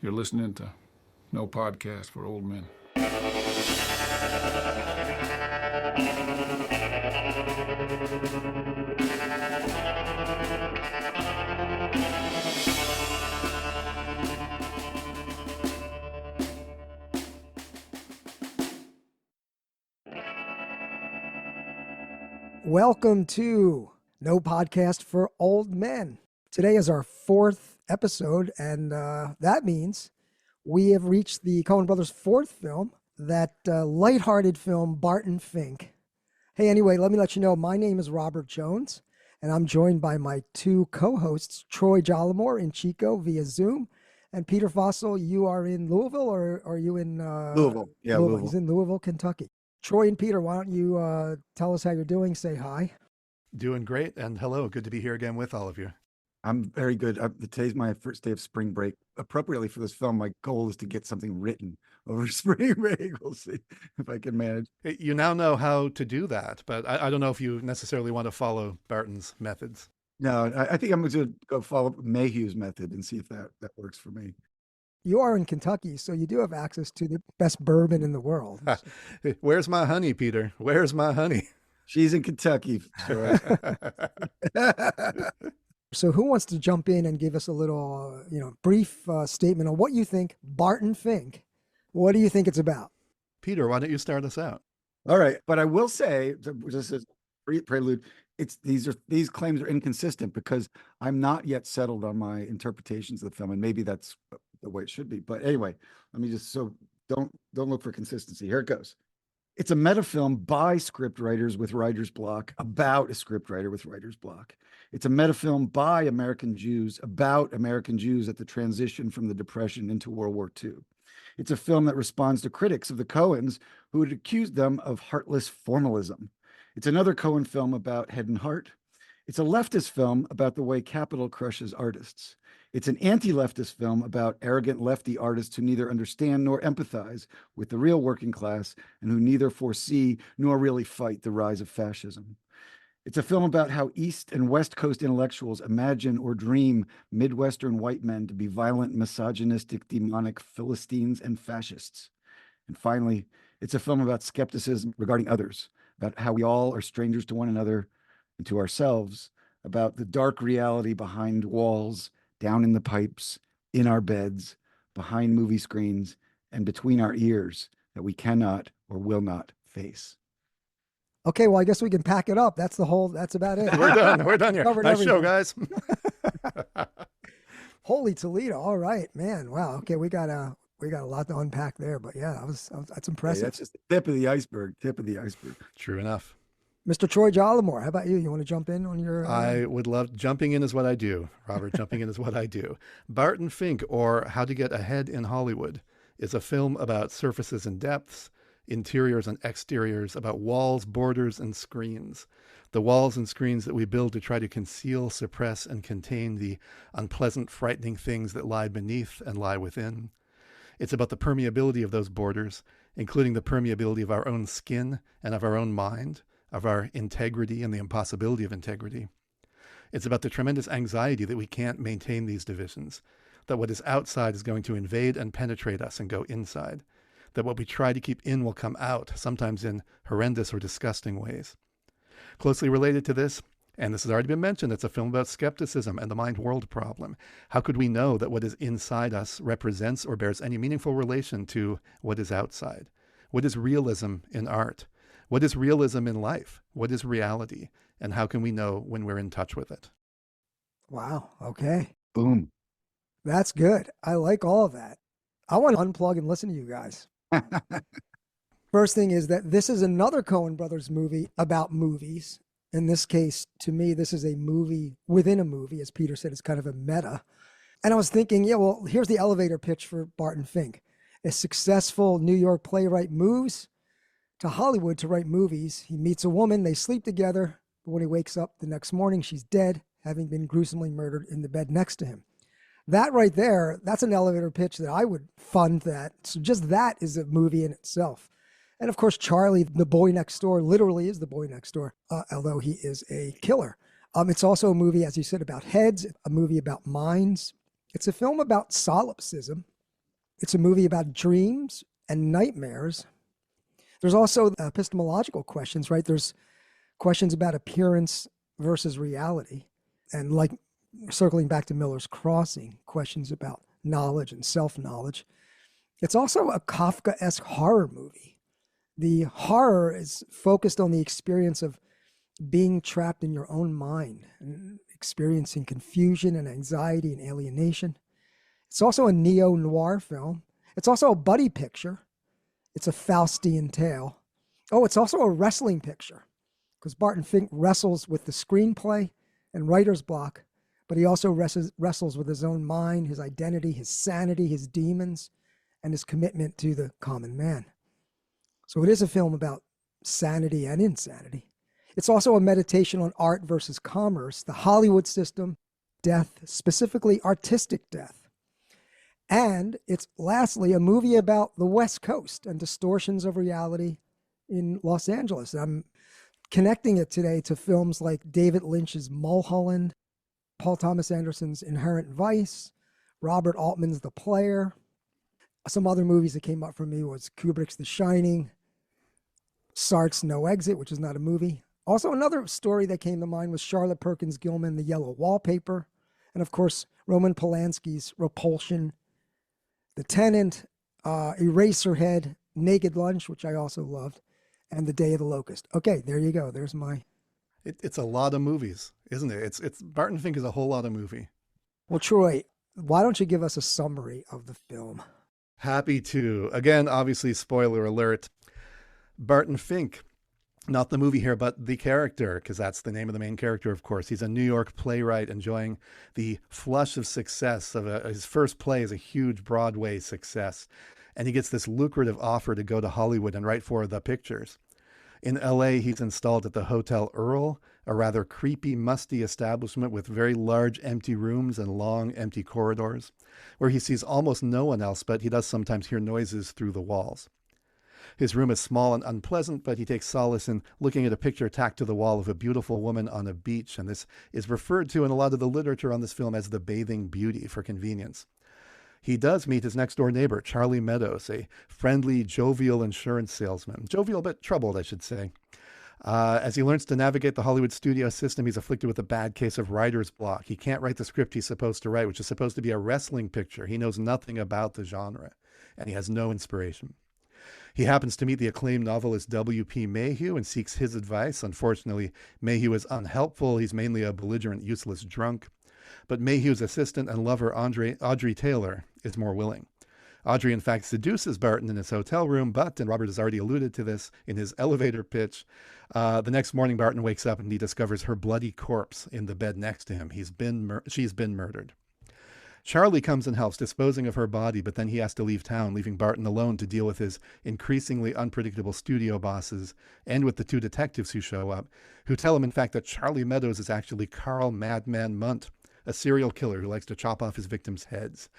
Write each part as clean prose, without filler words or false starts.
You're listening to No Podcast for Old Men. Welcome to No Podcast for Old Men. Today is our fourth episode, and that means we have reached the Coen Brothers' fourth film, that lighthearted film, Barton Fink. Hey, anyway, let me let you know, my name is Robert Jones, and I'm joined by my two co-hosts, Troy Jollimore in Chico via Zoom, and Peter Fossil. You are in Louisville, or are you in Louisville? Yeah, Louisville. He's in Louisville, Kentucky. Troy and Peter, why don't you tell us how you're doing? Say hi. Doing great, and hello. Good to be here again with all of you. I'm very good. Today's my first day of spring break. Appropriately for this film, my goal is to get something written over spring break. We'll see if I can manage. You now know how to do that, but I don't know if you necessarily want to follow Barton's methods. No, I think I'm going to go follow Mayhew's method and see if that works for me. You are in Kentucky, so you do have access to the best bourbon in the world. Where's my honey, Peter? Where's my honey? She's in Kentucky. Sure. So who wants to jump in and give us a little, brief statement on what you think Barton Fink, what do you think it's about? Peter, why don't you start us out? All right. But I will say, just as a prelude, these claims are inconsistent because I'm not yet settled on my interpretations of the film, and maybe that's the way it should be. But anyway, let me just, so don't look for consistency. Here it goes. It's a meta film by script writers with writer's block about a script writer with writer's block. It's a meta film by American Jews about American Jews at the transition from the Depression into World War II. It's a film that responds to critics of the Coens who had accused them of heartless formalism. It's another Coen film about head and heart. It's a leftist film about the way capital crushes artists. It's an anti-leftist film about arrogant lefty artists who neither understand nor empathize with the real working class and who neither foresee nor really fight the rise of fascism. It's a film about how East and West Coast intellectuals imagine or dream Midwestern white men to be violent, misogynistic, demonic Philistines and fascists. And finally, it's a film about skepticism regarding others, about how we all are strangers to one another and to ourselves, about the dark reality behind walls, down in the pipes, in our beds, behind movie screens, and between our ears that we cannot or will not face. Okay, well, I guess we can pack it up. That's about it. We're done here. Nice show, guys. Holy Toledo. All right, man. Wow. Okay, we got a lot to unpack there, but yeah, that's impressive. Hey, that's just the tip of the iceberg. True enough. Mr. Troy Jollimore, how about you? You want to jump in on your... I would love... Jumping in is what I do, Robert. Jumping in is what I do. Barton Fink, or How to Get Ahead in Hollywood, is a film about surfaces and depths, interiors and exteriors, about walls, borders, and screens. The walls and screens that we build to try to conceal, suppress, and contain the unpleasant, frightening things that lie beneath and lie within. It's about the permeability of those borders, including the permeability of our own skin and of our own mind, of our integrity and the impossibility of integrity. It's about the tremendous anxiety that we can't maintain these divisions, that what is outside is going to invade and penetrate us and go inside, that what we try to keep in will come out, sometimes in horrendous or disgusting ways. Closely related to this, and this has already been mentioned, it's a film about skepticism and the mind-world problem. How could we know that what is inside us represents or bears any meaningful relation to what is outside? What is realism in art? What is realism in life? What is reality? And how can we know when we're in touch with it? Wow. Okay. Boom. That's good. I like all of that. I want to unplug and listen to you guys. First thing is that this is another Coen Brothers movie about movies. In this case, to me, this is a movie within a movie. As Peter said, it's kind of a meta. And I was thinking, here's the elevator pitch for Barton Fink. A successful New York playwright moves to Hollywood to write movies. He meets a woman, they sleep together, but when he wakes up the next morning, she's dead, having been gruesomely murdered in the bed next to him. That right there, that's an elevator pitch that I would fund that. So just that is a movie in itself. And of course, Charlie, the boy next door, literally is the boy next door, although he is a killer. It's also a movie, as you said, about heads, a movie about minds. It's a film about solipsism, It's a movie about dreams and nightmares. There's also epistemological questions, right? There's questions about appearance versus reality. And like circling back to Miller's Crossing, questions about knowledge and self-knowledge. It's also a Kafka-esque horror movie. The horror is focused on the experience of being trapped in your own mind and experiencing confusion and anxiety and alienation. It's also a neo-noir film. It's also a buddy picture. It's a Faustian tale. Oh, it's also a wrestling picture because Barton Fink wrestles with the screenplay and writer's block, but he also wrestles with his own mind, his identity, his sanity, his demons, and his commitment to the common man. So it is a film about sanity and insanity. It's also a meditation on art versus commerce, the Hollywood system, death, specifically artistic death. And it's lastly a movie about the West Coast and distortions of reality in Los Angeles. I'm connecting it today to films like David Lynch's Mulholland, Paul Thomas Anderson's Inherent Vice, Robert Altman's The Player. Some other movies that came up for me was Kubrick's The Shining, Sartre's No Exit, which is not a movie. Also, another story that came to mind was Charlotte Perkins Gilman, The Yellow Wallpaper, and of course, Roman Polanski's Repulsion, The Tenant, Eraserhead, Naked Lunch, which I also loved, and The Day of the Locust. Okay, there you go. There's my... It's a lot of movies, isn't it? It's Barton Fink is a whole lot of movie. Well, Troy, why don't you give us a summary of the film? Happy to. Again, obviously, spoiler alert. Barton Fink, not the movie here, but the character, because that's the name of the main character, of course. He's a New York playwright enjoying the flush of success of his first play is a huge Broadway success. And he gets this lucrative offer to go to Hollywood and write for the pictures. In LA, he's installed at the Hotel Earl, a rather creepy, musty establishment with very large empty rooms and long empty corridors, where he sees almost no one else, but he does sometimes hear noises through the walls. His room is small and unpleasant, but he takes solace in looking at a picture tacked to the wall of a beautiful woman on a beach, and this is referred to in a lot of the literature on this film as the bathing beauty for convenience. He does meet his next-door neighbor, Charlie Meadows, a friendly, jovial insurance salesman. Jovial but troubled, I should say. As he learns to navigate the Hollywood studio system, he's afflicted with a bad case of writer's block. He can't write the script he's supposed to write, which is supposed to be a wrestling picture. He knows nothing about the genre, and he has no inspiration. He happens to meet the acclaimed novelist W.P. Mayhew and seeks his advice. Unfortunately, Mayhew is unhelpful. He's mainly a belligerent, useless drunk. But Mayhew's assistant and lover, Audrey Taylor, is more willing. Audrey, in fact, seduces Barton in his hotel room, but, and Robert has already alluded to this in his elevator pitch, the next morning Barton wakes up and he discovers her bloody corpse in the bed next to him. She's been murdered. Charlie comes and helps, disposing of her body, but then he has to leave town, leaving Barton alone to deal with his increasingly unpredictable studio bosses and with the two detectives who show up, who tell him, in fact, that Charlie Meadows is actually Carl Madman Munt, a serial killer who likes to chop off his victims' heads.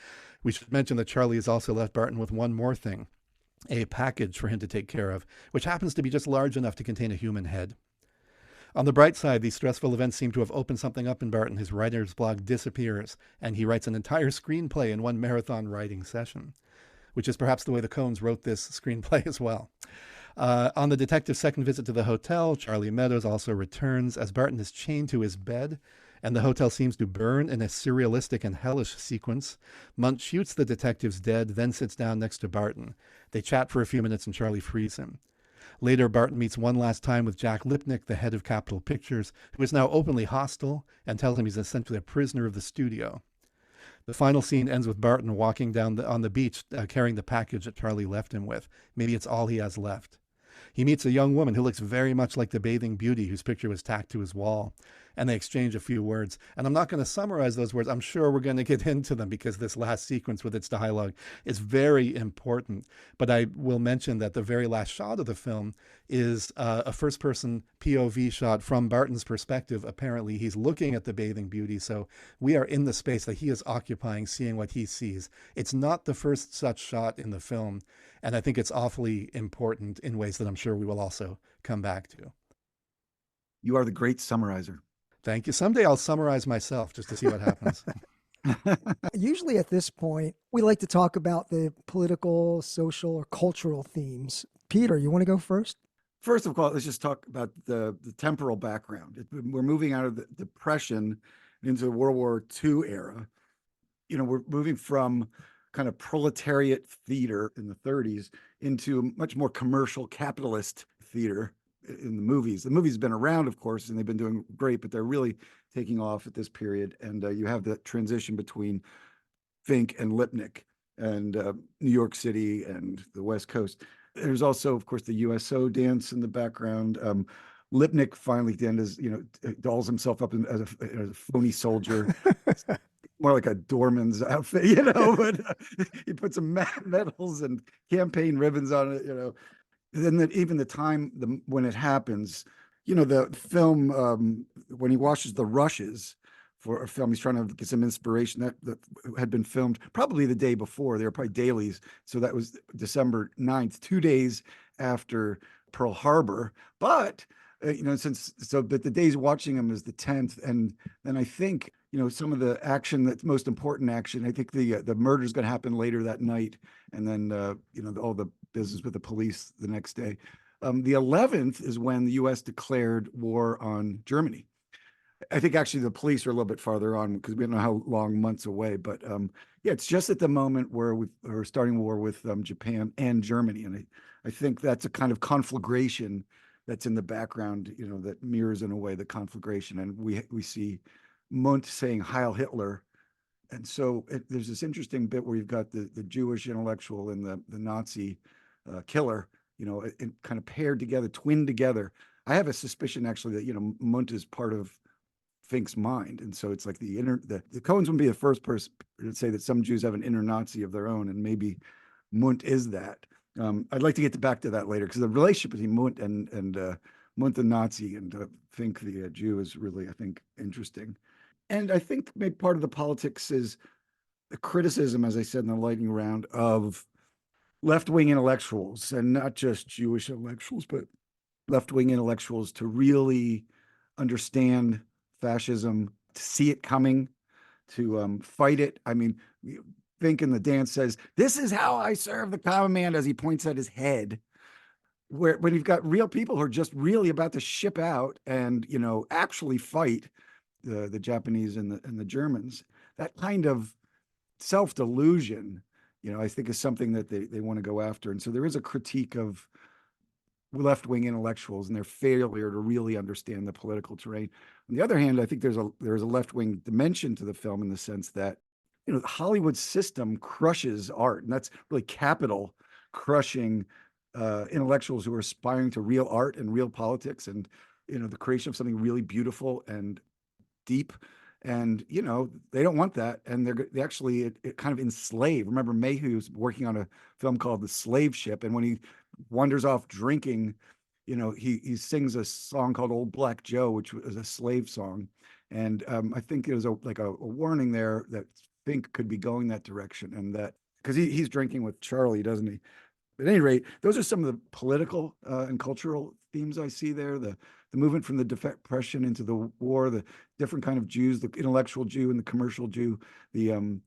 We should mention that Charlie has also left Barton with one more thing, a package for him to take care of, which happens to be just large enough to contain a human head. On the bright side, these stressful events seem to have opened something up in Barton. His writer's block disappears, and he writes an entire screenplay in one marathon writing session, which is perhaps the way the Coens wrote this screenplay as well. On the detective's second visit to the hotel, Charlie Meadows also returns as Barton is chained to his bed, and the hotel seems to burn in a surrealistic and hellish sequence. Munt shoots the detectives dead, then sits down next to Barton. They chat for a few minutes and Charlie frees him. Later, Barton meets one last time with Jack Lipnick, the head of Capitol Pictures, who is now openly hostile and tells him he's essentially a prisoner of the studio. The final scene ends with Barton walking down on the beach, carrying the package that Charlie left him with. Maybe it's all he has left. He meets a young woman who looks very much like the bathing beauty whose picture was tacked to his wall, and they exchange a few words. And I'm not going to summarize those words. I'm sure we're going to get into them because this last sequence with its dialogue is very important. But I will mention that the very last shot of the film is a first-person POV shot from Barton's perspective. Apparently, he's looking at the bathing beauty, so we are in the space that he is occupying, seeing what he sees. It's not the first such shot in the film, and I think it's awfully important in ways that I'm sure we will also come back to. You are the great summarizer. Thank you. Someday I'll summarize myself just to see what happens. Usually at this point, we like to talk about the political, social, or cultural themes. Peter, you want to go first? First of all, let's just talk about the temporal background. We're moving out of the Depression into the World War II era. We're moving from kind of proletariat theater in the 30s into much more commercial capitalist theater in the movies. The movies have been around, of course, and they've been doing great, but they're really taking off at this period. And you have the transition between Fink and Lipnick and New York City and the West Coast. There's also, of course, the USO dance in the background. Lipnick finally at the end is, dolls himself up as a phony soldier. More like a doorman's outfit, but he put some medals and campaign ribbons on it, Then even the time when it happens, the film, when he watches The Rushes for a film, he's trying to get some inspiration that had been filmed probably the day before. They were probably dailies. So that was December 9th, 2 days after Pearl Harbor. But, but the days watching him is the 10th. And then I think, some of the action, that's most important action, I think the murder is going to happen later that night. And then, all the business with the police the next day. The 11th is when the U.S. declared war on Germany. I think actually the police are a little bit farther on because we don't know how long, months away. But it's just at the moment where we're starting war with Japan and Germany. And I think that's a kind of conflagration that's in the background, that mirrors in a way the conflagration. And we see Mundt saying Heil Hitler. And so there's this interesting bit where you've got the Jewish intellectual and the Nazi killer, it kind of paired together, twinned together. I have a suspicion actually that, Mundt is part of Fink's mind. And so it's like the Coens would be the first person to say that some Jews have an inner Nazi of their own. And maybe Mundt is that. I'd like to get back to that later because the relationship between Mundt the Nazi and Fink the Jew is really, I think, interesting. And I think maybe part of the politics is the criticism, as I said in the lightning round, of left-wing intellectuals, and not just Jewish intellectuals, but left-wing intellectuals to really understand fascism, to see it coming, to fight it. I mean, Fink in the dance says, "This is how I serve the common man," as he points at his head. When you've got real people who are just really about to ship out and, actually fight the Japanese and the Germans, that kind of self-delusion, I think is something that they want to go after. And so there is a critique of left-wing intellectuals and their failure to really understand the political terrain. On the other hand, I think there's a left-wing dimension to the film in the sense that, the Hollywood system crushes art, and that's really capital crushing intellectuals who are aspiring to real art and real politics and, the creation of something really beautiful and deep. And, they don't want that. And they actually, it kind of enslave. Remember, Mayhew's working on a film called The Slave Ship. And when he wanders off drinking, he sings a song called Old Black Joe, which was a slave song. And I think there's a warning there that Fink could be going that direction, and that because he's drinking with Charlie, doesn't he? At any rate, those are some of the political and cultural themes I see there. The movement from the Depression into the war, the different kind of Jews, the intellectual Jew and the commercial Jew, the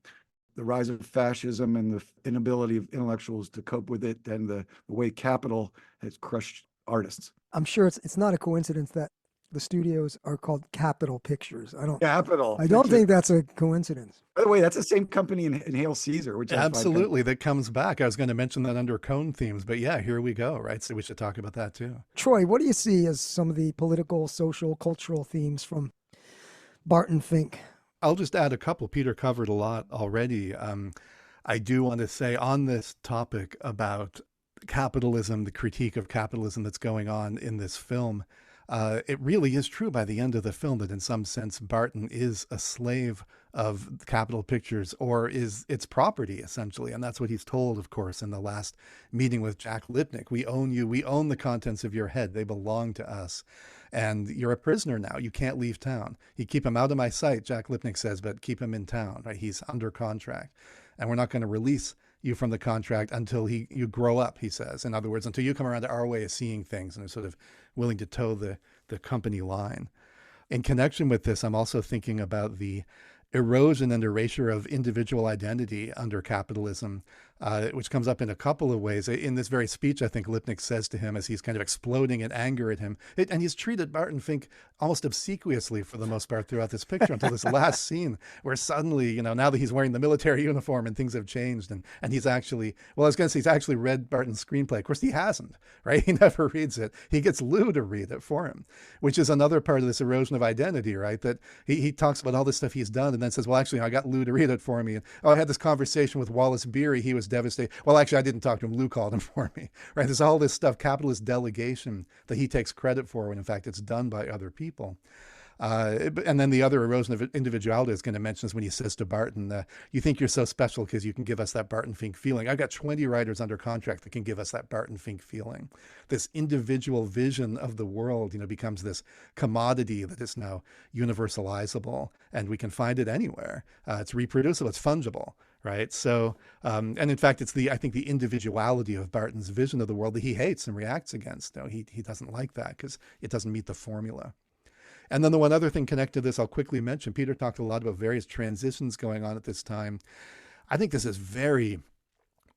rise of fascism and the inability of intellectuals to cope with it, and the way capital has crushed artists. I'm sure it's not a coincidence that the studios are called Capitol Pictures. I don't think that's a coincidence. By the way, that's the same company in Hail Caesar, which absolutely that comes back. I was going to mention that under Coen themes, but yeah, here we go. Right, so we should talk about that too. Troy, what do you see as some of the political, social, cultural themes from Barton Fink? I'll just add a couple. Peter covered a lot already. I do want to say on this topic about capitalism, the critique of capitalism that's going on in this film. It really is true by the end of the film that in some sense Barton is a slave of Capitol Pictures, or is its property essentially. And that's what he's told, of course, in the last meeting with Jack Lipnick. We own you. We own the contents of your head. They belong to us. And you're a prisoner now. You can't leave town. You keep him out of my sight, Jack Lipnick says, but keep him in town. Right? He's under contract. And we're not going to release you from the contract until you grow up, he says. In other words, until you come around to our way of seeing things and are sort of willing to toe the company line. In connection with this, I'm also thinking about the erosion and erasure of individual identity under capitalism, which comes up in a couple of ways. In this very speech, I think Lipnick says to him as he's kind of exploding in anger at him, and he's treated Barton Fink almost obsequiously for the most part throughout this picture until this last scene where suddenly, now that he's wearing the military uniform and things have changed, and he's actually, well, I was going to say he's actually read Barton's screenplay. Of course, he hasn't, right? He never reads it. He gets Lou to read it for him, which is another part of this erosion of identity, right? That he talks about all this stuff he's done and then says, well, actually, I got Lou to read it for me. And, I had this conversation with Wallace Beery. He was devastated. Well, actually, I didn't talk to him. Lou called him for me, right? There's all this stuff, capitalist delegation that he takes credit for when in fact it's done by other people. And then the other erosion of individuality I was going to mention is when he says to Barton, you think you're so special because you can give us that Barton Fink feeling. I've got 20 writers under contract that can give us that Barton Fink feeling. This individual vision of the world, becomes this commodity that is now universalizable, and we can find it anywhere. It's reproducible, it's fungible. Right. So, and in fact, it's I think the individuality of Barton's vision of the world that he hates and reacts against. He doesn't like that because it doesn't meet the formula. And then the one other thing connected to this, I'll quickly mention, Peter talked a lot about various transitions going on at this time. I think this is very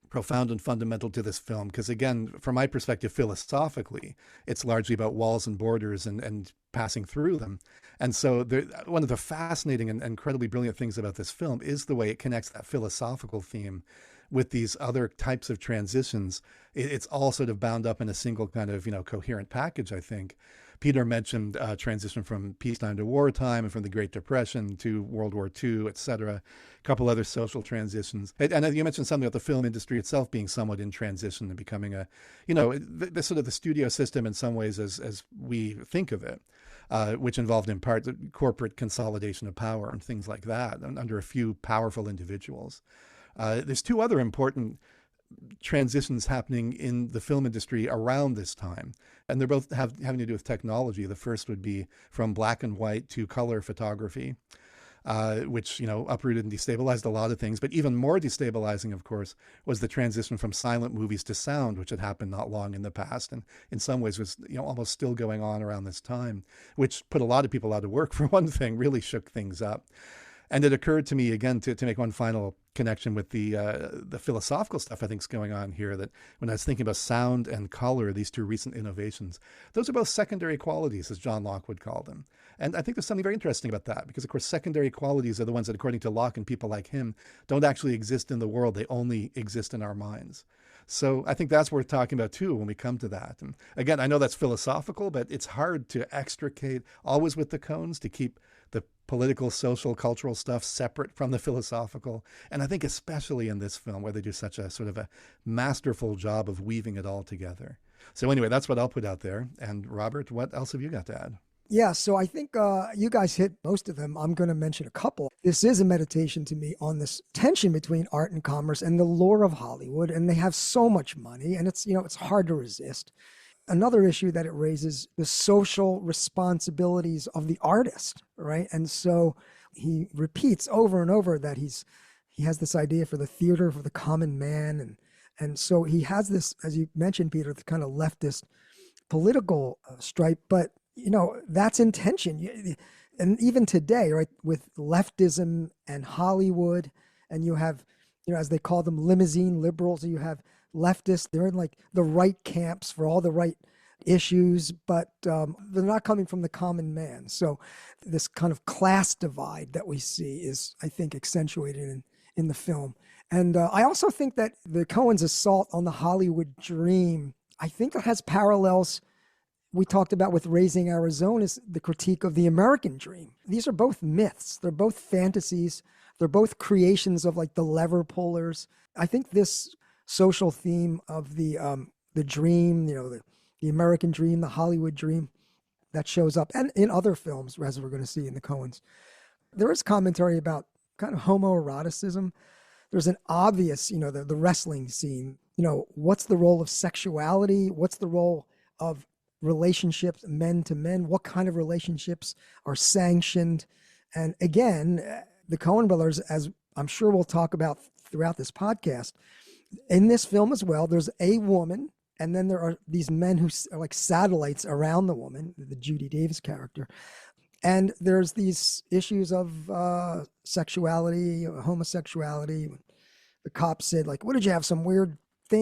profound and fundamental to this film because, again, from my perspective, philosophically, it's largely about walls and borders and passing through them. And so one of the fascinating and incredibly brilliant things about this film is the way it connects that philosophical theme with these other types of transitions. It's all sort of bound up in a single kind of, coherent package, I think. Peter mentioned transition from peacetime to wartime and from the Great Depression to World War II, et cetera. A couple other social transitions. And you mentioned something about the film industry itself being somewhat in transition and becoming the sort of the studio system in some ways as we think of it, which involved in part the corporate consolidation of power and things like that under a few powerful individuals. There's two other important transitions happening in the film industry around this time, and they're both having to do with technology. The first would be from black and white to color photography, which uprooted and destabilized a lot of things. But even more destabilizing, of course, was the transition from silent movies to sound, which had happened not long in the past, and in some ways was almost still going on around this time, which put a lot of people out of work for one thing, really shook things up. And it occurred to me, again, to make one final connection with the philosophical stuff I think is going on here, that when I was thinking about sound and color, these two recent innovations, those are both secondary qualities, as John Locke would call them. And I think there's something very interesting about that, because, of course, secondary qualities are the ones that, according to Locke and people like him, don't actually exist in the world. They only exist in our minds. So I think that's worth talking about, too, when we come to that. And again, I know that's philosophical, but it's hard to extricate, always with the Coens, to keep the political, social, cultural stuff separate from the philosophical. And I think especially in this film, where they do such a sort of a masterful job of weaving it all together. So anyway, that's what I'll put out there. And Robert, what else have you got to add? Yeah, so I think you guys hit most of them. I'm going to mention a couple. This is a meditation to me on this tension between art and commerce and the lure of Hollywood. And they have so much money, and it's hard to resist. Another issue that it raises, the social responsibilities of the artist, right? And so he repeats over and over that he has this idea for the theater for the common man, and so he has this, as you mentioned, Peter, the kind of leftist political stripe, but that's in tension. And even today, right, with leftism and Hollywood, and you have, as they call them, limousine liberals, you have leftists, they're in like the right camps for all the right issues, but they're not coming from the common man. So this kind of class divide that we see is, I think, accentuated in the film. And I also think that the Coens' assault on the Hollywood dream, I think it has parallels we talked about with Raising Arizona, is the critique of the American dream. These are both myths. They're both fantasies. They're both creations of like the lever pullers. I think this social theme of the dream, the American dream, the Hollywood dream, that shows up, and in other films, as we're going to see in the Coens. There is commentary about kind of homoeroticism. There's an obvious, the wrestling scene. What's the role of sexuality? What's the role of relationships, men to men? What kind of relationships are sanctioned? And again, the Coen brothers, as I'm sure we'll talk about throughout this podcast, in this film as well, there's a woman, and then there are these men who are like satellites around the woman, the Judy Davis character. And there's these issues of sexuality, homosexuality. The cop said, like, what did you have? Some weird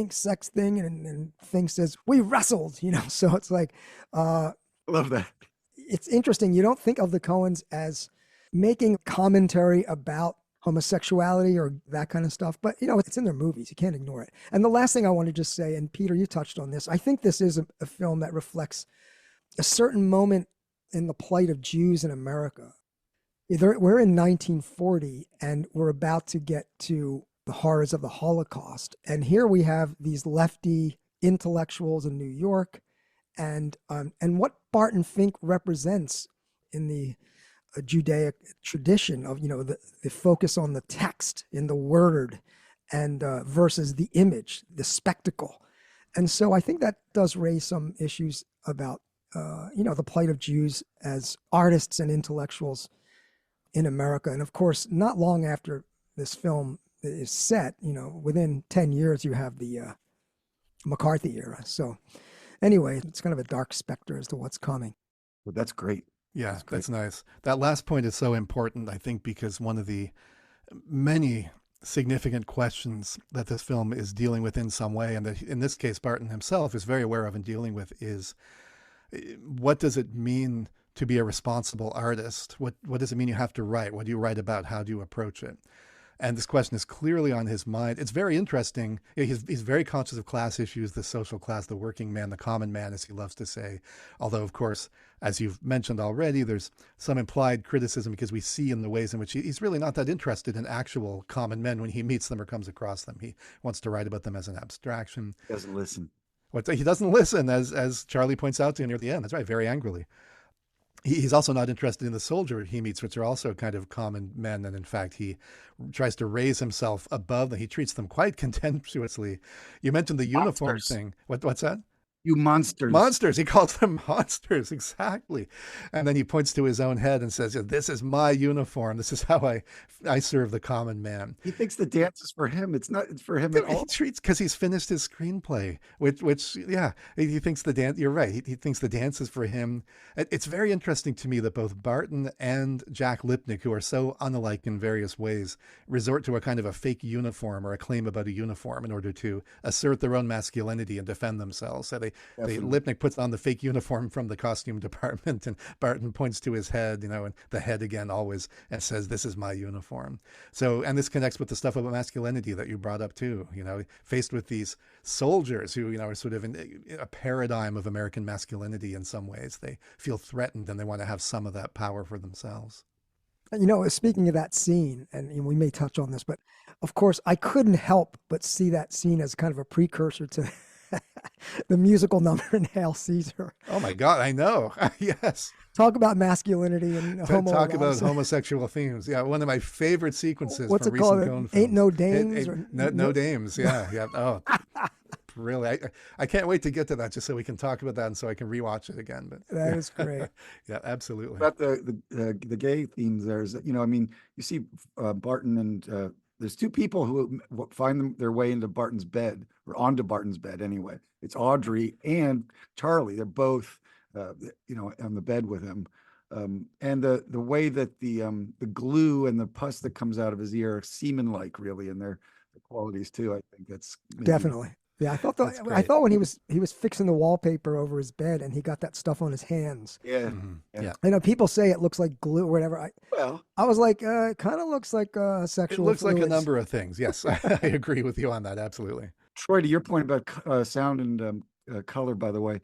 sex thing? And Fink says, we wrestled, you know? So it's like, Love that. it's interesting. You don't think of the Coens as making commentary about homosexuality or that kind of stuff, but you know, it's in their movies. You can't ignore it. And the last thing I want to just say, and Peter, you touched on this, I think this is a film that reflects a certain moment in the plight of Jews in America. We're in 1940 and we're about to get to the horrors of the Holocaust. And here we have these lefty intellectuals in New York, and what Barton Fink represents in the Judaic tradition of, you know, the focus on the text in the word and versus the image, the spectacle. And so I think that does raise some issues about, you know, the plight of Jews as artists and intellectuals in America. And of course, not long after this film is set, you know, within 10 years, you have the McCarthy era. So anyway, it's kind of a dark specter as to what's coming. Well, that's great. Yeah, That's great. that's nice. That last point is so important, I think, because one of the many significant questions that this film is dealing with in some way, and that in this case Barton himself is very aware of and dealing with, is what does it mean to be a responsible artist? What does it mean you have to write? What do you write about? How do you approach it? And this question is clearly on his mind. It's very interesting. He's very conscious of class issues, the social class, the working man, the common man, as he loves to say. Although, of course, as you've mentioned already, there's some implied criticism because we see in the ways in which he's really not that interested in actual common men when he meets them or comes across them. He wants to write about them as an abstraction. He doesn't listen. He doesn't listen, as Charlie points out to you near the end. That's right, very angrily. He's also not interested in the soldier he meets, which are also kind of common men. And in fact, he tries to raise himself above them. He treats them quite contemptuously. You mentioned the uniform Monsters. thing. What's that? You monsters. Monsters. He calls them monsters. Exactly. And then he points to his own head and says, this is my uniform. This is how I serve the common man. He thinks the dance is for him. It's not for him at all. He treats, because he's finished his screenplay, which yeah, he thinks the dance, you're right. He thinks the dance is for him. It's very interesting to me that both Barton and Jack Lipnick, who are so unalike in various ways, resort to a kind of a fake uniform or a claim about a uniform in order to assert their own masculinity and defend themselves. So Lipnick puts on the fake uniform from the costume department, and Barton points to his head, you know, and the head again always, and says, this is my uniform. So, and this connects with the stuff about masculinity that you brought up too, you know, faced with these soldiers who, you know, are sort of in a paradigm of American masculinity in some ways. They feel threatened and they want to have some of that power for themselves. You know, speaking of that scene, and we may touch on this, but of course, I couldn't help but see that scene as kind of a precursor to the musical number in Hail Caesar. Oh my God, I know. Yes. Talk about masculinity and Talk about homosexual themes. Yeah, one of my favorite sequences What's from it called? recent Coen films. Ain't No Dames? No Dames. Yeah, yeah. Oh, really? I can't wait to get to that just so we can talk about that and so I can rewatch it again. But That is great. yeah, absolutely. About the gay themes, there's, you know, I mean, you see Barton and there's two people who find their way into Barton's bed, or onto Barton's bed anyway. It's Audrey and Charlie. They're both, you know, on the bed with him. And the way that the glue and the pus that comes out of his ear are semen-like, really, in their qualities too. I think that's maybe, Definitely. Yeah, I thought when he was fixing the wallpaper over his bed and he got that stuff on his hands. yeah. Mhm. Yeah. Yeah. I know people say it looks like glue or whatever. Well, I was like, it kind of looks like It sexual looks like a fluids. number of things. Yes, I agree with you on that. Absolutely. Troy, to your point about sound and color, by the way,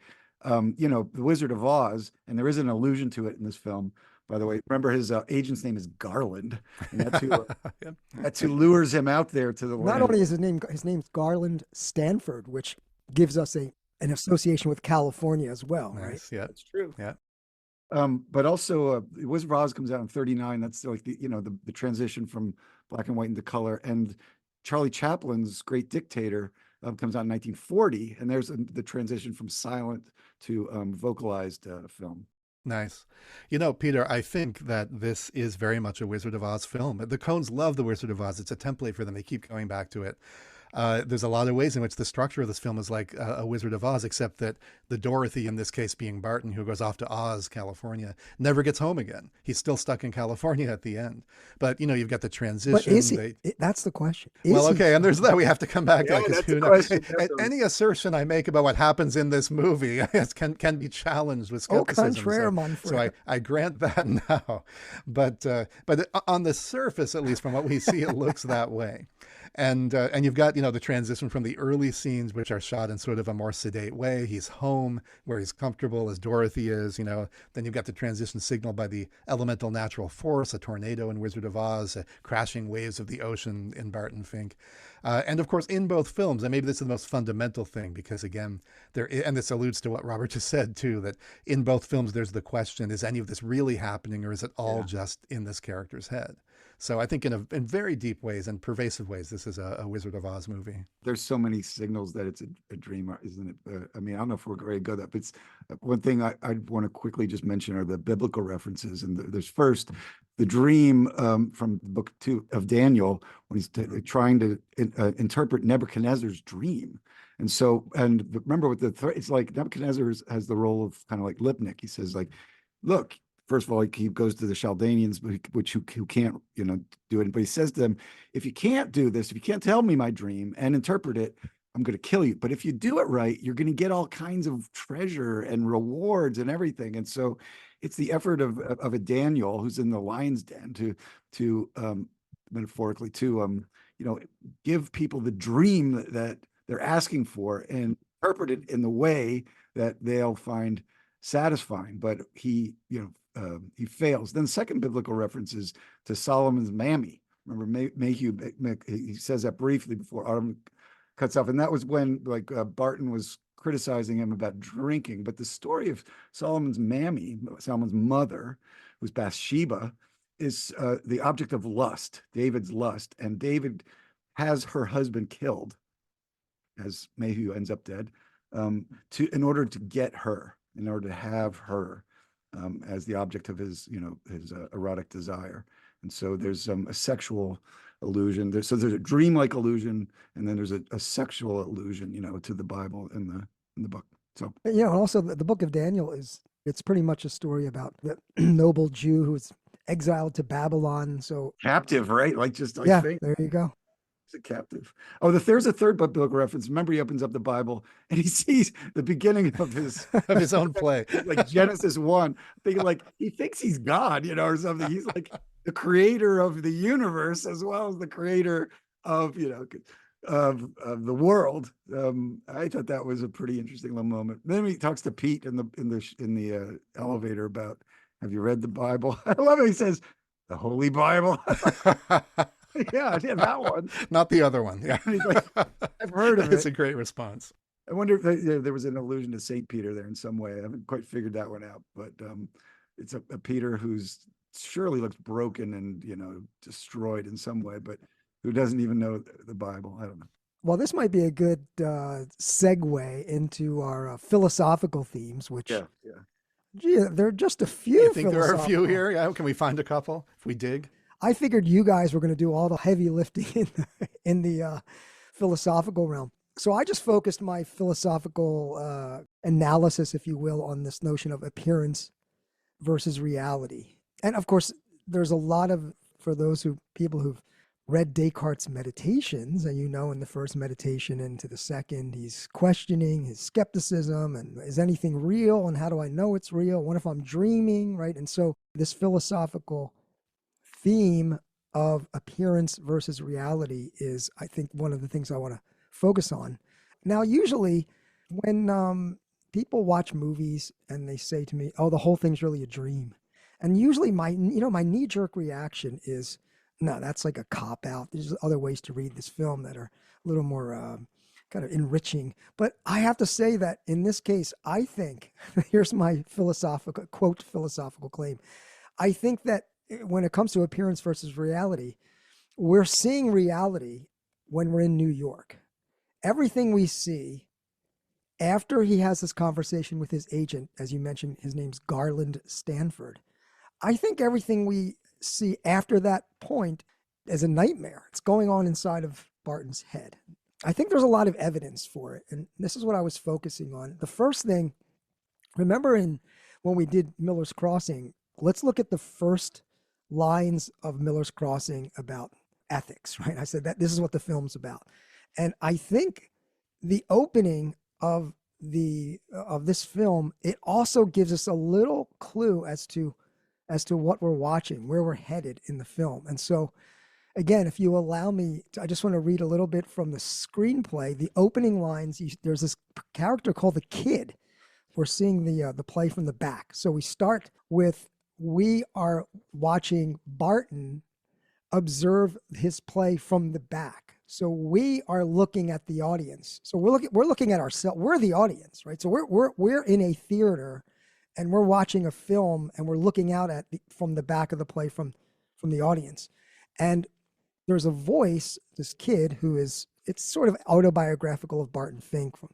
you know, The Wizard of Oz, and there is an allusion to it in this film, by the way. Remember, his agent's name is Garland, and Yeah. that's who lures him out there to the Not land. only is his name's Garland Stanford, which gives us an association with California as well, right? Nice. Yeah. That's true. Yeah. But also, Wizard of Oz comes out in '39. That's like the transition from black and white into color. And Charlie Chaplin's Great Dictator comes out in 1940, and there's the transition from silent to vocalized film. Nice. You know, Peter, I think that this is very much a Wizard of Oz film. The Coens love The Wizard of Oz. It's a template for them. They keep going back to it. There's a lot of ways in which the structure of this film is like a Wizard of Oz, except that the Dorothy, in this case being Barton, who goes off to Oz, California, never gets home again. He's still stuck in California at the end. But, you've got the transition. But is he? That's the question. And there's that. We have to come back to Yeah, that, 'cause that's who the knows? question, definitely. Any assertion I make about what happens in this movie can be challenged with Au skepticism. contraire, mon So frère. I grant that now. But on the surface, at least from what we see, it looks that way. And you've got, the transition from the early scenes, which are shot in sort of a more sedate way. He's home where he's comfortable, as Dorothy is, Then you've got the transition signaled by the elemental natural force, a tornado in Wizard of Oz, crashing waves of the ocean in Barton Fink. And of course, in both films, and maybe this is the most fundamental thing, because again, and this alludes to what Robert just said too, that in both films, there's the question, is any of this really happening, or is it all just in this character's head? So I think in very deep ways and pervasive ways, this is a Wizard of Oz movie. There's so many signals that it's a dream, isn't it? I don't know if we're ready to go that, but it's one thing I want to quickly just mention are the biblical references. And there's first the dream from the book 2 of Daniel, when he's trying to interpret Nebuchadnezzar's dream. And so, and remember with it's like Nebuchadnezzar has the role of kind of like Lipnick. He says like, look, first of all, he goes to the Chaldeans, who can't, do it. But he says to them, if you can't do this, if you can't tell me my dream and interpret it, I'm going to kill you. But if you do it right, you're going to get all kinds of treasure and rewards and everything. And so it's the effort of a Daniel who's in the lion's den to metaphorically to, give people the dream that they're asking for and interpret it in the way that they'll find satisfying. But he fails. Then the second biblical reference is to Solomon's mammy. Remember, Mayhew, he says that briefly before Autumn cuts off. And that was when Barton was criticizing him about drinking. But the story of Solomon's mammy, Solomon's mother, who's Bathsheba, is the object of lust, David's lust. And David has her husband killed, as Mayhew ends up dead, in order to get her, in order to have her as the object of his erotic desire. And so there's a sexual allusion. So there's a dreamlike allusion, and then there's a sexual allusion, to the Bible in the book. So And also the book of Daniel it's pretty much a story about the noble Jew who's exiled to Babylon. So captive, right? yeah, there you go. A captive. Oh, there's a third biblical reference. Remember, he opens up the Bible and he sees the beginning of his own play, like Genesis 1. Thinking like he thinks he's God, or something. He's like the creator of the universe as well as the creator of of the world. I thought that was a pretty interesting little moment. Then he talks to Pete in the elevator about, have you read the Bible? I love it. He says, the Holy Bible. Yeah, that one. Not the other one. Yeah. Like, I've heard of it. It's a great response. I wonder if there was an allusion to St. Peter there in some way. I haven't quite figured that one out, but it's a Peter who's surely looks broken and, destroyed in some way, but who doesn't even know the Bible. I don't know. Well, this might be a good segue into our philosophical themes, which, gee, there are just a few. You think there are a few here? Yeah. Can we find a couple if we dig? I figured you guys were going to do all the heavy lifting in the philosophical realm. So I just focused my philosophical analysis, if you will, on this notion of appearance versus reality. And of course, there's a lot of, for those people who've read Descartes' Meditations, and in the first meditation into the second, he's questioning his skepticism and is anything real and how do I know it's real? What if I'm dreaming, right? And so this philosophical theme of appearance versus reality is, I think, one of the things I want to focus on. Now, usually when people watch movies and they say to me, oh, the whole thing's really a dream. And usually my knee-jerk reaction is, no, that's like a cop-out. There's other ways to read this film that are a little more kind of enriching. But I have to say that in this case, I think, here's my philosophical claim. I think that when it comes to appearance versus reality, we're seeing reality when we're in New York. Everything we see after he has this conversation with his agent, as you mentioned, his name's Garland Stanford. I think everything we see after that point is a nightmare. It's going on inside of Barton's head. I think there's a lot of evidence for it. And this is what I was focusing on. The first thing, remember when we did Miller's Crossing, let's look at the first lines of Miller's Crossing about ethics, right? I said that this is what the film's about. And I think the opening of this film, it also gives us a little clue as to what we're watching, where we're headed in the film. And so again, if you allow me, I just want to read a little bit from the screenplay. The opening lines, there's this character called the Kid. We're seeing the play from the back. So we start with, we are watching Barton observe his play from the back. So we are looking at the audience. So we're looking at ourselves. We're the audience, right? So we're in a theater and we're watching a film and we're looking out at from the back of the play from the audience. And there's a voice, this kid it's sort of autobiographical of Barton Fink from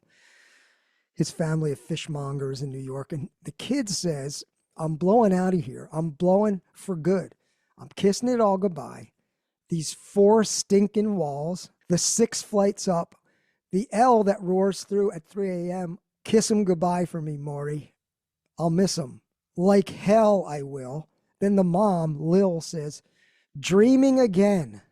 his family of fishmongers in New York. And the kid says, I'm blowing out of here. I'm blowing for good. I'm kissing it all goodbye. These 4 stinking walls, the 6 flights up, the L that roars through at 3 a.m. Kiss 'em goodbye for me, Maury. I'll miss 'em. Like hell I will. Then the mom, Lil, says, dreaming again.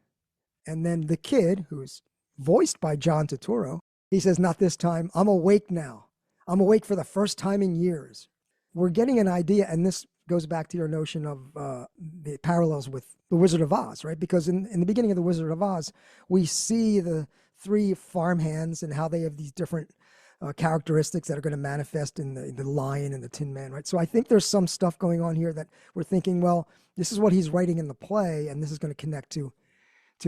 And then the kid, who's voiced by John Turturro, he says, not this time. I'm awake now. I'm awake for the first time in years. We're getting an idea, and this goes back to your notion of the parallels with The Wizard of Oz, right? Because in the beginning of The Wizard of Oz, we see the 3 farmhands and how they have these different characteristics that are going to manifest in the lion and the Tin Man, right? So I think there's some stuff going on here that we're thinking, well, this is what he's writing in the play, and this is going to connect to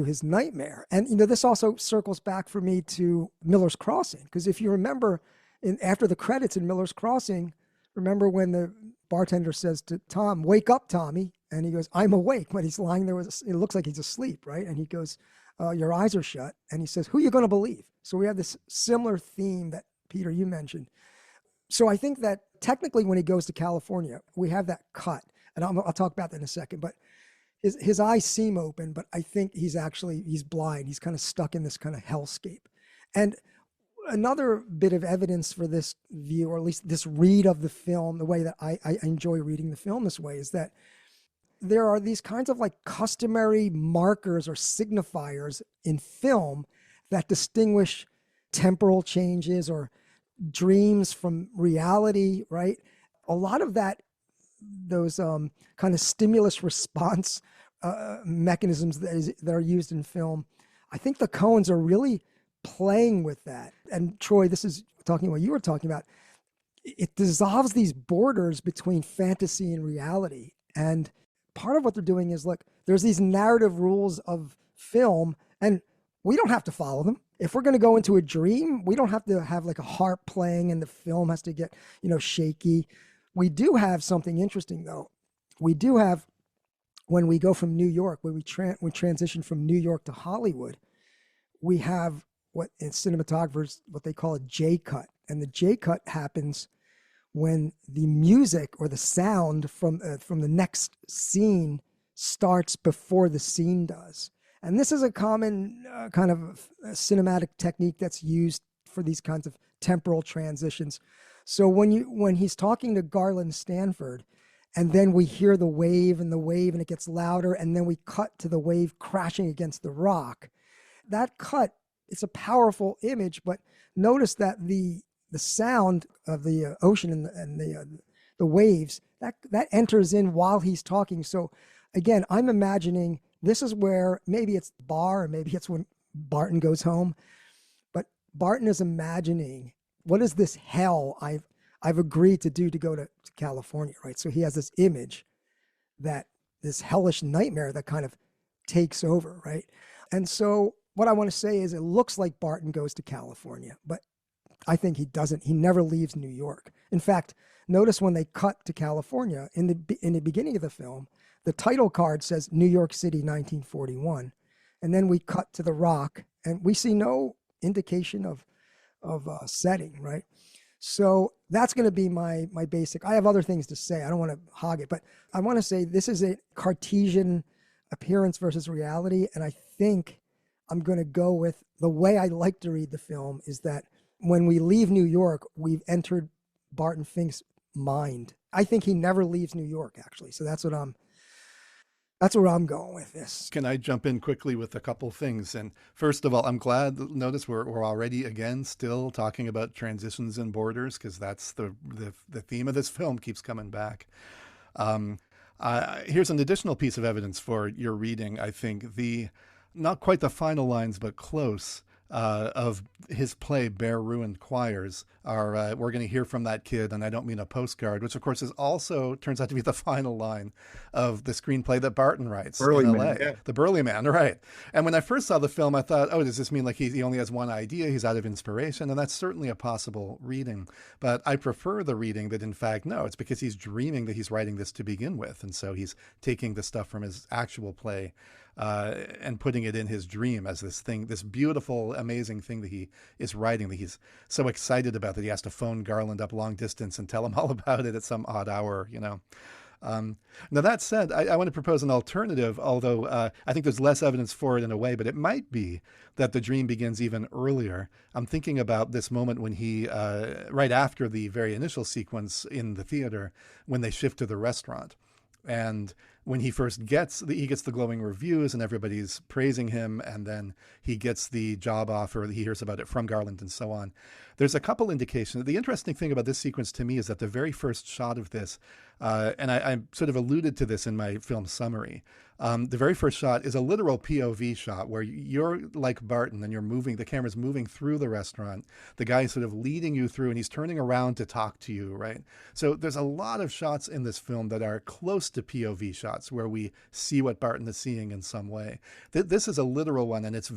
his nightmare. And, this also circles back for me to Miller's Crossing, because if you remember, after the credits in Miller's Crossing, remember when the bartender says to Tom, wake up, Tommy. And he goes, I'm awake. When he's lying there, it looks like he's asleep, right? And he goes, your eyes are shut. And he says, who are you going to believe? So we have this similar theme that, Peter, you mentioned. So I think that technically when he goes to California, we have that cut. And I'll talk about that in a second. But his eyes seem open, but I think he's blind. He's kind of stuck in this kind of hellscape. And another bit of evidence for this view, or at least this read of the film, the way that I enjoy reading the film this way, is that there are these kinds of like customary markers or signifiers in film that distinguish temporal changes or dreams from reality, right? A lot of those kind of stimulus response mechanisms that are used in film, I think the Coens are really playing with that. And Troy, this is talking what you were talking about. It dissolves these borders between fantasy and reality. And part of what they're doing is, look, there's these narrative rules of film, and we don't have to follow them. If we're going to go into a dream, we don't have to have like a harp playing and the film has to get, shaky. We do have something interesting, though. We do have, when we go from New York, when we transition from New York to Hollywood, we have what in cinematographers, what they call a J cut. And the J cut happens when the music or the sound from the next scene starts before the scene does. And this is a common kind of cinematic technique that's used for these kinds of temporal transitions. So when he's talking to Garland Stanford, and then we hear the wave and it gets louder, and then we cut to the wave crashing against the rock. That cut, it's a powerful image, but notice that the sound of the ocean and the waves, that enters in while he's talking. So again, I'm imagining this is where maybe it's the bar, or maybe it's when Barton goes home, but Barton is imagining, what is this hell I've agreed to do to go to California, right? So he has this image that this hellish nightmare that kind of takes over, right? And so what I want to say is it looks like Barton goes to California, but I think he doesn't. He never leaves New York. In fact, notice when they cut to California in the beginning of the film, the title card says New York City, 1941. And then we cut to the rock and we see no indication of setting, right? So that's going to be my basic. I have other things to say. I don't want to hog it, but I want to say this is a Cartesian appearance versus reality. And I think I'm going to go with the way I like to read the film is that when we leave New York, we've entered Barton Fink's mind. I think he never leaves New York, actually. So that's where I'm going with this. Can I jump in quickly with a couple things? And first of all, I'm glad, notice we're already again still talking about transitions and borders, because that's the theme of this film keeps coming back. Here's an additional piece of evidence for your reading. I think not quite the final lines, but close, of his play Bare Ruined Choirs are, we're going to hear from that kid, and I don't mean a postcard, which of course is also turns out to be the final line of the screenplay that Barton writes Burly in Man, LA. yeah. The Burly Man, right. And when I first saw the film, I thought, oh, does this mean like he only has one idea? He's out of inspiration? And that's certainly a possible reading. But I prefer the reading that, in fact, no, it's because he's dreaming that he's writing this to begin with. And so he's taking the stuff from his actual play and putting it in his dream as this thing, this beautiful, amazing thing that he is writing, that he's so excited about that he has to phone Garland up long distance and tell him all about it at some odd hour, you know. Now, that said, I want to propose an alternative, although I think there's less evidence for it in a way, but it might be that the dream begins even earlier. I'm thinking about this moment when he, right after the very initial sequence in the theater, when they shift to the restaurant. And when he first gets the glowing reviews and everybody's praising him, and then he gets the job offer, he hears about it from Garland and so on. There's a couple indications. The interesting thing about this sequence to me is that the very first shot of this, and I sort of alluded to this in my film summary, the very first shot is a literal POV shot where you're like Barton and you're moving, the camera's moving through the restaurant. The guy is sort of leading you through and he's turning around to talk to you, right? So there's a lot of shots in this film that are close to POV shots where we see what Barton is seeing in some way. This is a literal one, and it's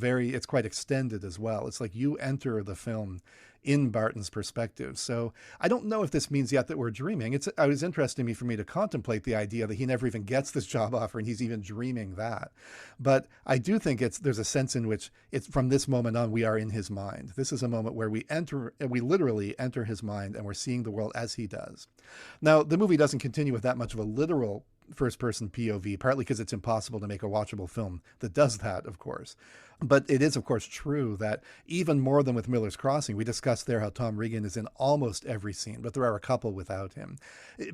quite extended as well. It's like you enter the film in Barton's perspective. So I don't know if this means yet that we're dreaming. It was interesting for me to contemplate the idea that he never even gets this job offer and he's even dreaming that. But I do think there's a sense in which it's from this moment on, we are in his mind. This is a moment where we literally enter his mind and we're seeing the world as he does. Now, the movie doesn't continue with that much of a literal first-person POV, partly because it's impossible to make a watchable film that does that, of course. But it is, of course, true that even more than with Miller's Crossing, we discussed there how Tom Regan is in almost every scene, but there are a couple without him.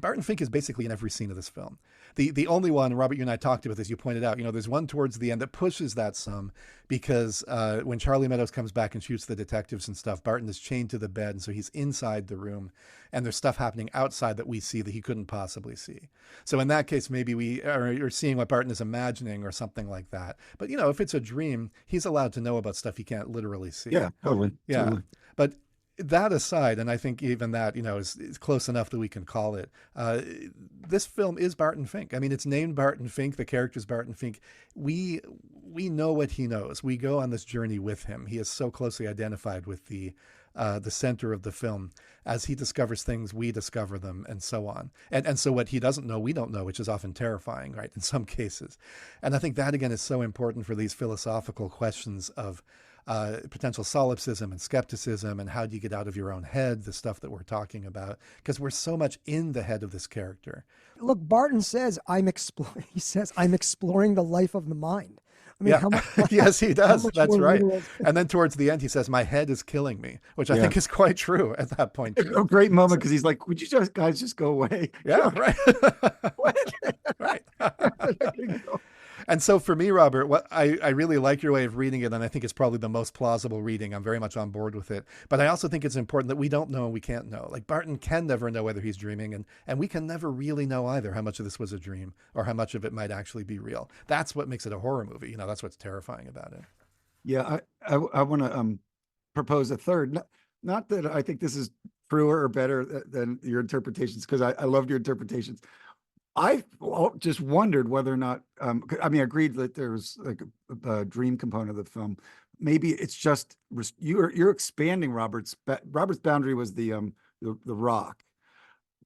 Barton Fink is basically in every scene of this film. The only one, Robert, you and I talked about this, you pointed out, there's one towards the end that pushes that some, because when Charlie Meadows comes back and shoots the detectives and stuff, Barton is chained to the bed, and so he's inside the room, and there's stuff happening outside that we see that he couldn't possibly see. So in that case, maybe we are seeing what Barton is imagining or something like that. But, if it's a dream, he's allowed to know about stuff he can't literally see. Yeah, totally. Yeah. Totally. But that aside, and I think even that, is close enough that we can call it, this film is Barton Fink. I mean, it's named Barton Fink. The character's Barton Fink. We know what he knows. We go on this journey with him. He is so closely identified with the center of the film. As he discovers things, we discover them, and so on. And so what he doesn't know, we don't know, which is often terrifying, right, in some cases. And I think that, again, is so important for these philosophical questions of potential solipsism and skepticism, and how do you get out of your own head, the stuff that we're talking about, because we're so much in the head of this character. Look, Barton says, I'm exploring the life of the mind. I mean, Yeah. how much, Yes, he does. much That's more right. literal- And then towards the end, he says, my head is killing me, which I Yeah. think is quite true at that point. A Too. great moment because he's like, would you guys just go away? Yeah, right. What? Right. And so for me, Robert, what I really like your way of reading it, and I think it's probably the most plausible reading. I'm very much on board with it. But I also think it's important that we don't know and we can't know. Like Barton can never know whether he's dreaming, and we can never really know either how much of this was a dream or how much of it might actually be real. That's what makes it a horror movie. That's what's terrifying about it. Yeah, I want to propose a third. Not that I think this is truer or better than your interpretations, because I loved your interpretations. I just wondered whether or not, I mean, I agreed that there was like a dream component of the film. Maybe it's just you're expanding Robert's boundary was the rock,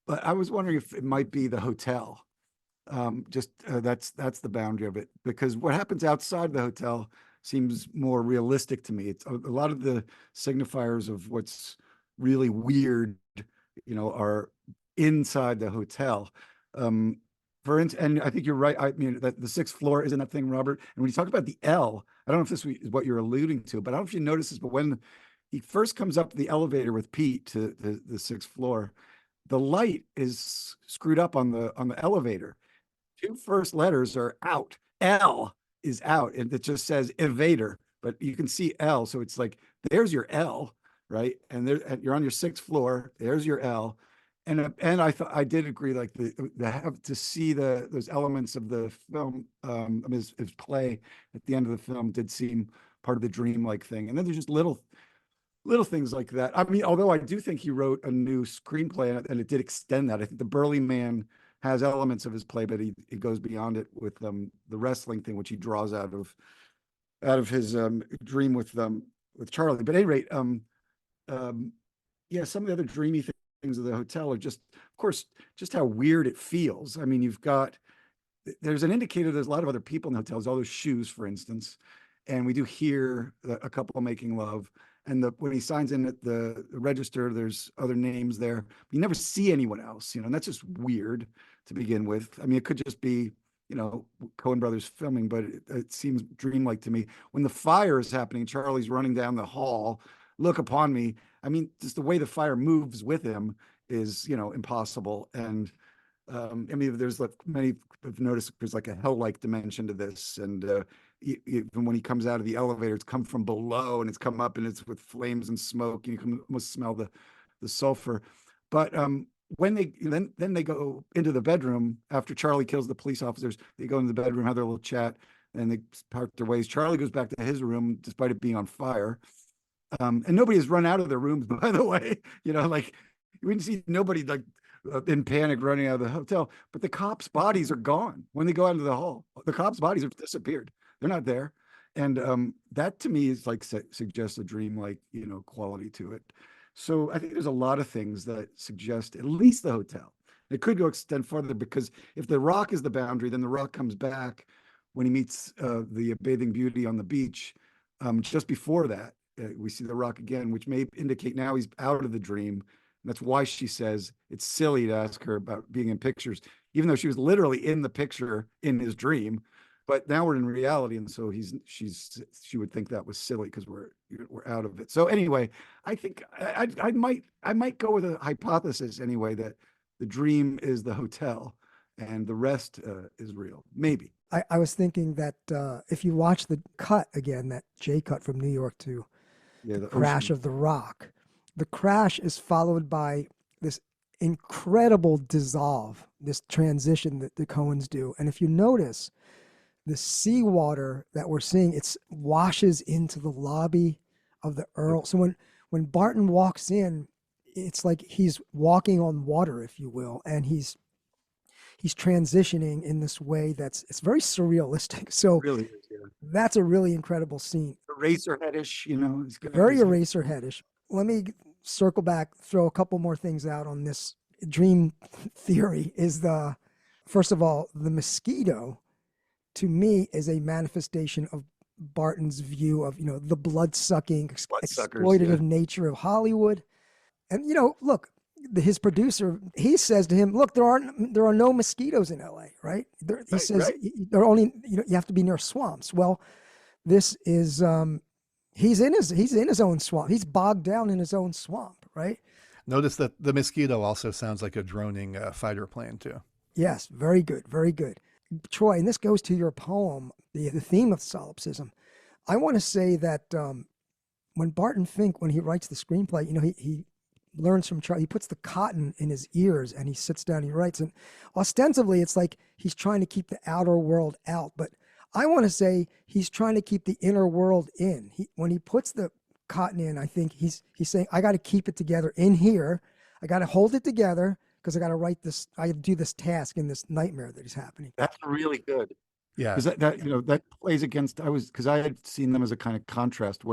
but I was wondering if it might be the hotel. That's the boundary of it, because what happens outside the hotel seems more realistic to me. It's a lot of the signifiers of what's really weird, are inside the hotel. For instance, and I think you're right. I mean, that the sixth floor isn't that thing, Robert. And when you talk about the L, I don't know if this is what you're alluding to, but I don't know if you notice this, but when he first comes up the elevator with Pete to the sixth floor, the light is screwed up on the elevator. Two first letters are out. L is out, and it just says evader, but you can see L. So it's like, there's your L, right? And there, and you're on your sixth floor. There's your L. And I thought I did agree, like the have to see those elements of the film, I mean, his play at the end of the film did seem part of the dream-like thing. And then there's just little things like that. I mean, although I do think he wrote a new screenplay and it did extend that. I think The Burly Man has elements of his play, but he goes beyond it with the wrestling thing, which he draws out of his dream with Charlie. But at any rate, yeah, some of the other dreamy things of the hotel are just, of course, just how weird it feels. I mean, there's an indicator there's a lot of other people in the hotels, all those shoes, for instance. And we do hear a couple making love. And when he signs in at the register, there's other names there. You never see anyone else, and that's just weird to begin with. I mean, it could just be, Coen Brothers filming, but it seems dreamlike to me. When the fire is happening, Charlie's running down the hall, look upon me. I mean, just the way the fire moves with him is, impossible. And I mean, there's like many have noticed there's like a hell-like dimension to this. And even when he comes out of the elevator, it's come from below and it's come up and it's with flames and smoke, and you can almost smell the sulfur. But when then they go into the bedroom after Charlie kills the police officers, they go into the bedroom, have their little chat, and they part their ways. Charlie goes back to his room despite it being on fire. And nobody has run out of their rooms, by the way. Like you wouldn't see nobody like in panic running out of the hotel, but the cops' bodies are gone when they go out into the hall. The cops' bodies have disappeared. They're not there. And that to me is like suggests a dream-like, quality to it. So I think there's a lot of things that suggest at least the hotel. It could go extend further, because if the Rock is the boundary, then the Rock comes back when he meets the bathing beauty on the beach. Just before that, we see the Rock again, which may indicate now he's out of the dream. And that's why she says it's silly to ask her about being in pictures, even though she was literally in the picture in his dream. But now we're in reality, and so she would think that was silly because we're out of it. So anyway, I think I might go with a hypothesis anyway, that the dream is the hotel and the rest is real. Maybe. I was thinking that if you watch the cut again, that J cut from New York to the crash ocean of the Rock, the crash is followed by this incredible dissolve, this transition that the Coens do. And if you notice, the seawater that we're seeing, it washes into the lobby of the Earl. So when Barton walks in, it's like he's walking on water, if you will, and he's transitioning in this way it's very surrealistic. So really is, yeah. That's a really incredible scene. Eraserheadish, Very Eraserheadish. Let me circle back, throw a couple more things out on this dream theory. First of all, the mosquito, to me, is a manifestation of Barton's view of, the blood-sucking, exploitative nature of Hollywood. And, look, his producer, he says to him, look, there are no mosquitoes in LA, right? He says right. They're only, you have to be near swamps. Well, this is, he's in his own swamp. He's bogged down in his own swamp, right? Notice that the mosquito also sounds like a droning fighter plane too. Yes, very good, very good. Troy, and this goes to your poem, the theme of solipsism. I want to say that when Barton Fink, when he writes the screenplay, he learns from Charlie, he puts the cotton in his ears and he sits down, he writes, and ostensibly it's like he's trying to keep the outer world out, but I want to say he's trying to keep the inner world in. When he puts the cotton in, I think he's saying, I got to keep it together in here. I got to hold it together because I got to write this. I do this task in this nightmare that is happening. That's really good. Yeah, because that plays against. Because I had seen them as a kind of contrast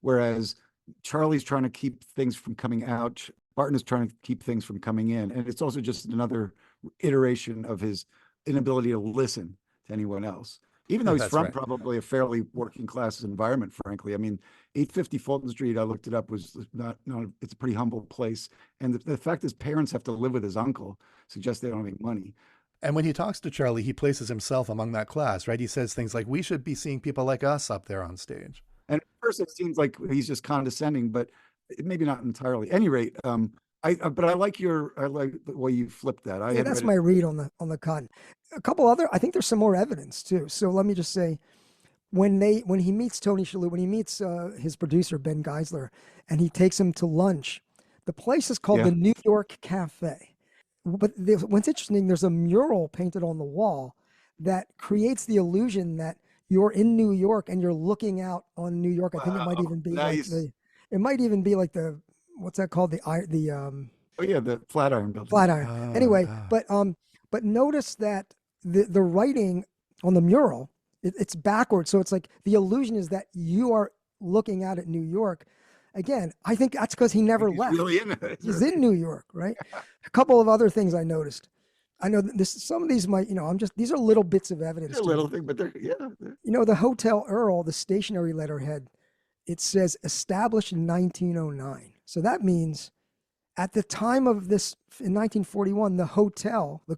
whereas Charlie's trying to keep things from coming out, Barton is trying to keep things from coming in, and it's also just another iteration of his inability to listen to anyone else. Even though he's from probably a fairly working class environment, frankly. I mean, 850 Fulton Street, I looked it up, was not it's a pretty humble place. And the fact his parents have to live with his uncle suggests they don't have any money. And when he talks to Charlie, he places himself among that class, right? He says things like, we should be seeing people like us up there on stage. And at first it seems like he's just condescending, but maybe not entirely. Any rate, but I like the way you flipped that. Yeah, that's my read on the con. A couple other, I think there's some more evidence too. So let me just say, when he meets Tony Shalhoub, when he meets his producer Ben Geisler, and he takes him to lunch, the place is called the New York Cafe. But what's interesting, there's a mural painted on the wall that creates the illusion that you're in New York and you're looking out on New York. I think it might even be like the what's that called? The Flatiron Building. Flatiron. Anyway, but notice that the writing on the mural, it's backwards. So it's like the illusion is that you are looking out at New York. Again, I think that's because he never left. Really in it. He's in New York, right? A couple of other things I noticed. I know some of these might, these are little bits of evidence. They're a little thing, but they're. The Hotel Earl, the stationery letterhead, it says established in 1909. So that means at the time of this, in 1941, the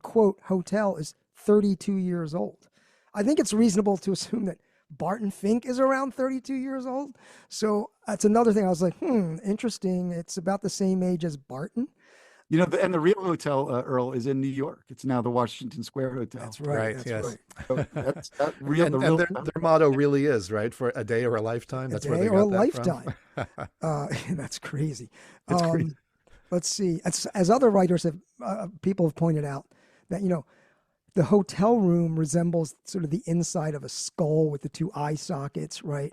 quote, hotel is 32 years old. I think it's reasonable to assume that Barton Fink is around 32 years old. So that's another thing. I was like, interesting. It's about the same age as Barton. And the real Hotel Earl is in New York. It's now the Washington Square Hotel. That's right. Yes. So that real, and real, their motto really is, right, for a day or a lifetime. That's where they got that lifetime. That's crazy. It's crazy. Let's see. As other writers people have pointed out that, the hotel room resembles sort of the inside of a skull with the two eye sockets, right?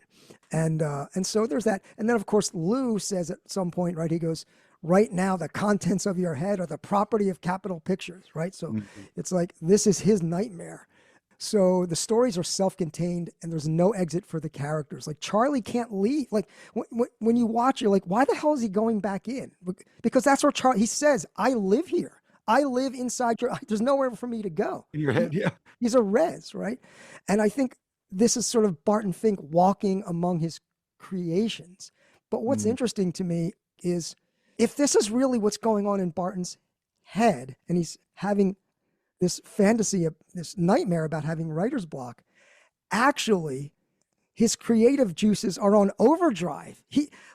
And so there's that. And then, of course, Lou says at some point, right, he goes, right now, the contents of your head are the property of Capitol Pictures, right? So it's like, this is his nightmare. So the stories are self-contained and there's no exit for the characters. Like Charlie can't leave. Like when you watch, you're like, why the hell is he going back in? Because that's where Charlie, he says, I live here. I live inside there's nowhere for me to go. In your head, yeah. He's a res, right? And I think this is sort of Barton Fink walking among his creations. But what's interesting to me is if this is really what's going on in Barton's head, and he's having this fantasy, this nightmare about having writer's block, actually, his creative juices are on overdrive.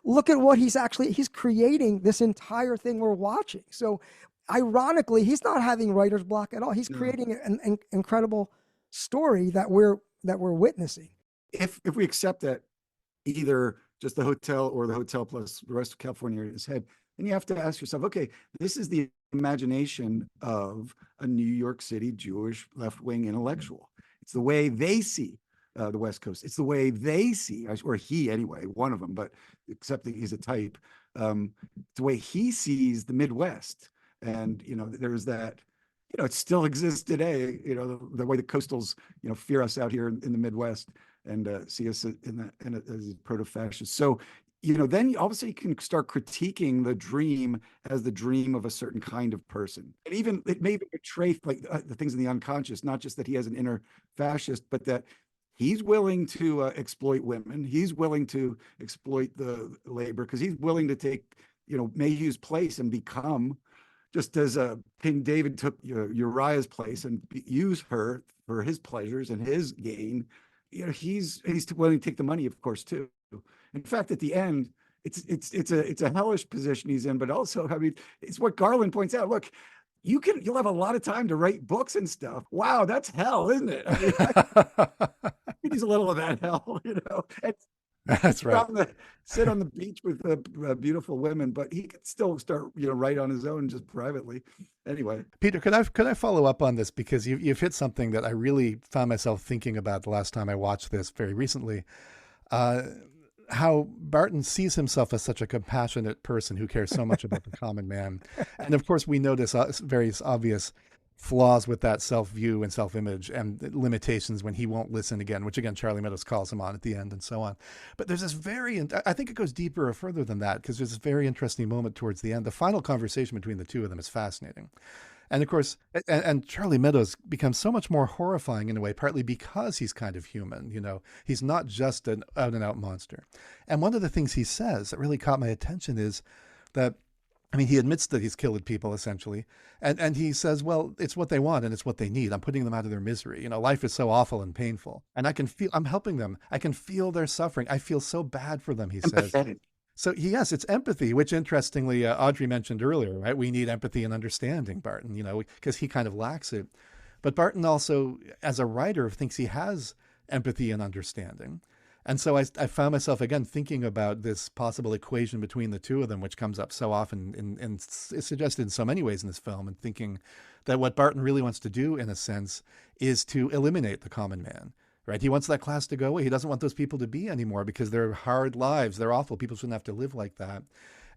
Look at what he's creating this entire thing we're watching. So ironically, he's not having writer's block at all. He's creating an incredible story that we're witnessing. If we accept that either just the hotel or the hotel plus the rest of California in his head, then you have to ask yourself, okay, this is the imagination of a New York City Jewish left-wing intellectual. It's the way they see the West Coast. It's the way they see, or he anyway, one of them, but except that he's a type, it's the way he sees the Midwest. And, there's that, it still exists today, the way the coastals, fear us out here in the Midwest and see us as proto-fascists. So, then obviously you can start critiquing the dream as the dream of a certain kind of person. And even it may betray like the things in the unconscious, not just that he has an inner fascist, but that he's willing to exploit women. He's willing to exploit the labor because he's willing to take, Mayhew's place and become, just as King David took Uriah's place and use her for his pleasures and his gain, he's willing to take the money, of course, too. In fact, at the end, it's a hellish position he's in, but also, I mean, it's what Garland points out. Look, you'll have a lot of time to write books and stuff. Wow, that's hell, isn't it? I mean, he's a little of that hell, And that's right. Sit on the beach with beautiful women, but he could still start, write on his own just privately. Anyway, Peter, could I follow up on this because you've hit something that I really found myself thinking about the last time I watched this very recently. How Barton sees himself as such a compassionate person who cares so much about the common man, and of course we notice various obvious flaws with that self-view and self-image and limitations when he won't listen again, which again, Charlie Meadows calls him on at the end and so on. But there's this I think it goes deeper or further than that because there's this very interesting moment towards the end. The final conversation between the two of them is fascinating. And of course, and Charlie Meadows becomes so much more horrifying in a way, partly because he's kind of human, he's not just an out and out monster. And one of the things he says that really caught my attention is that I mean, he admits that he's killed people essentially, and he says, "Well, it's what they want and it's what they need. I'm putting them out of their misery. You know, life is so awful and painful, and I can feel I'm helping them. I can feel their suffering. I feel so bad for them." He says. Empathetic. So yes, it's empathy, which interestingly Audrey mentioned earlier, right? We need empathy and understanding, Barton. You know, because he kind of lacks it. But Barton also, as a writer, thinks he has empathy and understanding. And so I found myself again thinking about this possible equation between the two of them, which comes up so often and is suggested in so many ways in this film, and thinking that what Barton really wants to do, in a sense, is to eliminate the common man. Right? He wants that class to go away. He doesn't want those people to be anymore because they're hard lives. They're awful. People shouldn't have to live like that.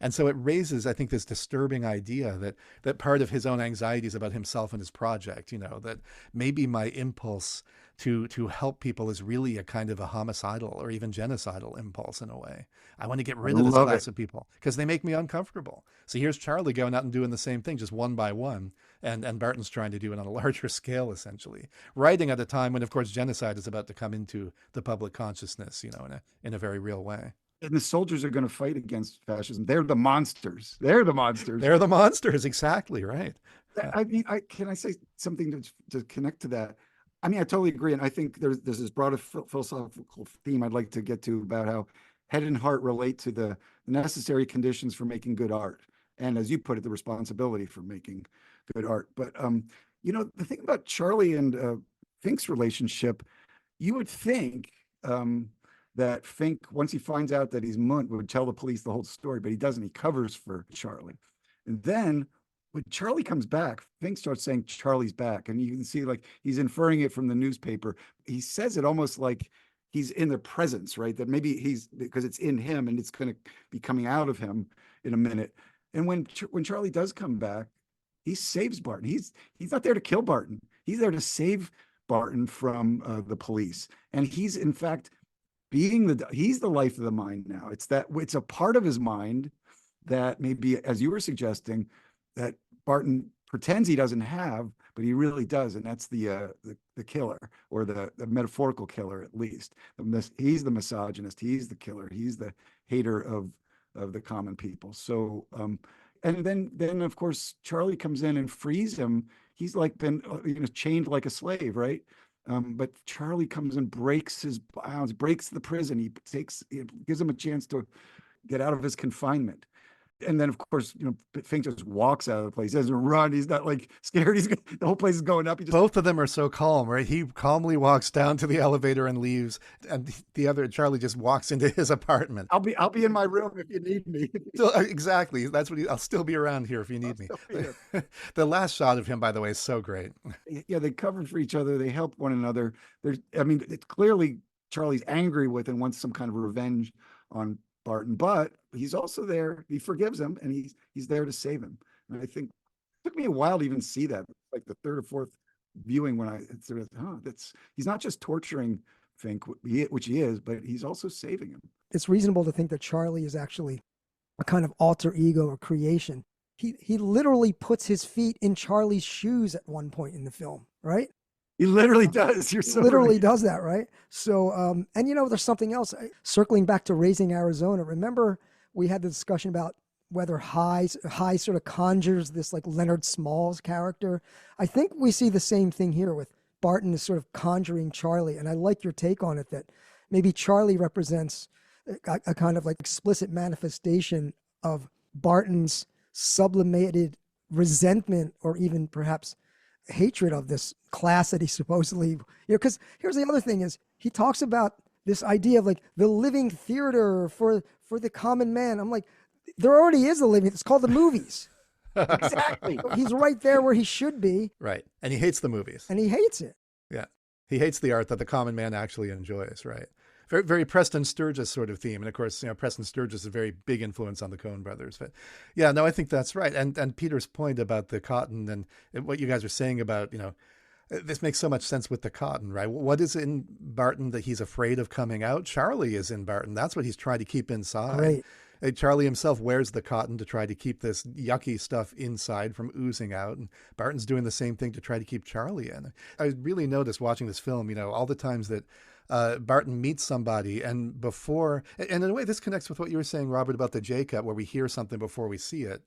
And so it raises, I think, this disturbing idea that part of his own anxieties about himself and his project, you know, that maybe my impulse to help people is really a kind of a homicidal or even genocidal impulse in a way. I want to get rid of this class of people because they make me uncomfortable. So here's Charlie going out and doing the same thing, just one by one. And Barton's trying to do it on a larger scale, essentially. Writing at a time when, of course, genocide is about to come into the public consciousness, you know, in a very real way. And the soldiers are going to fight against fascism. They're the monsters. They're the monsters. They're the monsters. Exactly. Right. I mean, can I say something to connect to that? I mean, I totally agree. And I think there's this broader philosophical theme I'd like to get to about how head and heart relate to the necessary conditions for making good art. And as you put it, the responsibility for making good art. But, you know, the thing about Charlie and Fink's relationship, you would think that Fink, once he finds out that he's Munt, would tell the police the whole story, but he doesn't. He covers for Charlie. And then when Charlie comes back, Fink starts saying Charlie's back. And you can see like he's inferring it from the newspaper. He says it almost like he's in their presence, right? That maybe because it's in him and it's going to be coming out of him in a minute. And when Charlie does come back, he saves Barton. He's not there to kill Barton. He's there to save Barton from the police. And he's in fact he's the life of the mind now. It's a part of his mind that maybe, as you were suggesting, that Barton pretends he doesn't have, but he really does, and that's the killer, or the metaphorical killer at least. He's the misogynist. He's the killer. He's the hater of the common people. So, and then of course Charlie comes in and frees him. He's like been chained like a slave, right? But Charlie comes and breaks his bounds, breaks the prison. It gives him a chance to get out of his confinement. And then, of course, Fink just walks out of the place. He doesn't run. He's not like scared. The whole place is going up. Both of them are so calm, right? He calmly walks down to the elevator and leaves, and the other Charlie just walks into his apartment. I'll be in my room if you need me. Exactly. That's what I'll still be around here if you need me. The last shot of him, by the way, is so great. Yeah, they cover for each other. They help one another. It's clearly Charlie's angry with and wants some kind of revenge on Barton, but he's also there. He forgives him, and he's there to save him. And I think it took me a while to even see that, like the third or fourth viewing, when he's not just torturing Fink, which he is, but he's also saving him. It's reasonable to think that Charlie is actually a kind of alter ego or creation. He literally puts his feet in Charlie's shoes at one point in the film, right? He literally does. You're so literally right. Does that, right? So, and there's something else. Circling back to Raising Arizona, remember we had the discussion about whether High sort of conjures this like Leonard Smalls character. I think we see the same thing here with Barton is sort of conjuring Charlie, and I like your take on it that maybe Charlie represents a kind of like explicit manifestation of Barton's sublimated resentment or even perhaps hatred of this class that he supposedly, because here's the other thing is he talks about this idea of like the living theater for the common man. I'm like, there already is a living, it's called the movies. Exactly. He's right there where he should be. Right. And he hates the movies. And he hates it. Yeah. He hates the art that the common man actually enjoys. Right. Very, very Preston Sturges sort of theme. And of course, Preston Sturges is a very big influence on the Coen brothers. But yeah, no, I think that's right. And Peter's point about the cotton and what you guys are saying about, this makes so much sense with the cotton, right? What is in Barton that he's afraid of coming out? Charlie is in Barton. That's what he's trying to keep inside. Right. Charlie himself wears the cotton to try to keep this yucky stuff inside from oozing out. And Barton's doing the same thing to try to keep Charlie in. I really noticed watching this film, all the times that Barton meets somebody, and in a way, this connects with what you were saying, Robert, about the J-cut, where we hear something before we see it.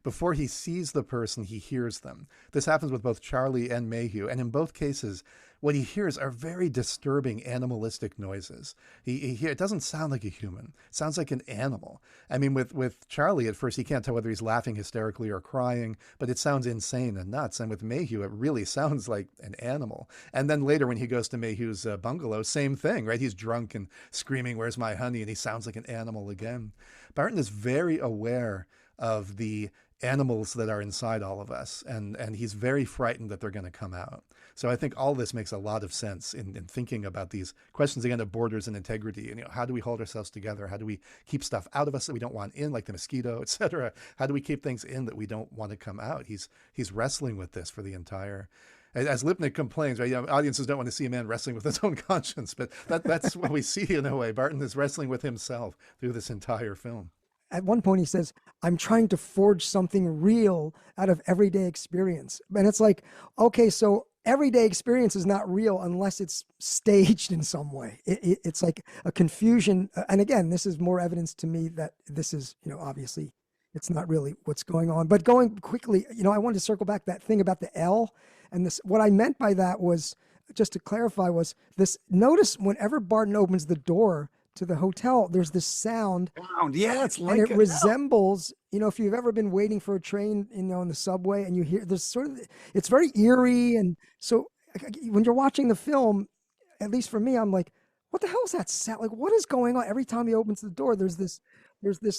Before he sees the person, he hears them. This happens with both Charlie and Mayhew, and in both cases, what he hears are very disturbing animalistic noises. It doesn't sound like a human. It sounds like an animal. I mean, with Charlie, at first, he can't tell whether he's laughing hysterically or crying, but it sounds insane and nuts. And with Mayhew, it really sounds like an animal. And then later, when he goes to Mayhew's bungalow, same thing, right? He's drunk and screaming, "Where's my honey?" And he sounds like an animal again. Barton is very aware of the animals that are inside all of us, and he's very frightened that they're going to come out. So I think all this makes a lot of sense in thinking about these questions again of borders and integrity. And how do we hold ourselves together? How do we keep stuff out of us that we don't want in, like the mosquito, etc.? How do we keep things in that we don't want to come out? He's wrestling with this for the entire. As Lipnick complains, right? Audiences don't want to see a man wrestling with his own conscience, but that's what we see in a way. Barton is wrestling with himself through this entire film. At one point he says, "I'm trying to forge something real out of everyday experience." And it's like, okay, so everyday experience is not real unless it's staged in some way. It's like a confusion. And again, this is more evidence to me that this is, obviously it's not really what's going on. But going quickly, I wanted to circle back that thing about the L. And this, what I meant by that was, just to clarify, was this: notice whenever Barton opens the door to the hotel, there's this sound. Yeah, it's like and it resembles, if you've ever been waiting for a train, in the subway, and you hear there's sort of, it's very eerie. And so when you're watching the film, at least for me, I'm like, what the hell is that sound? Like, what is going on? Every time he opens the door, there's this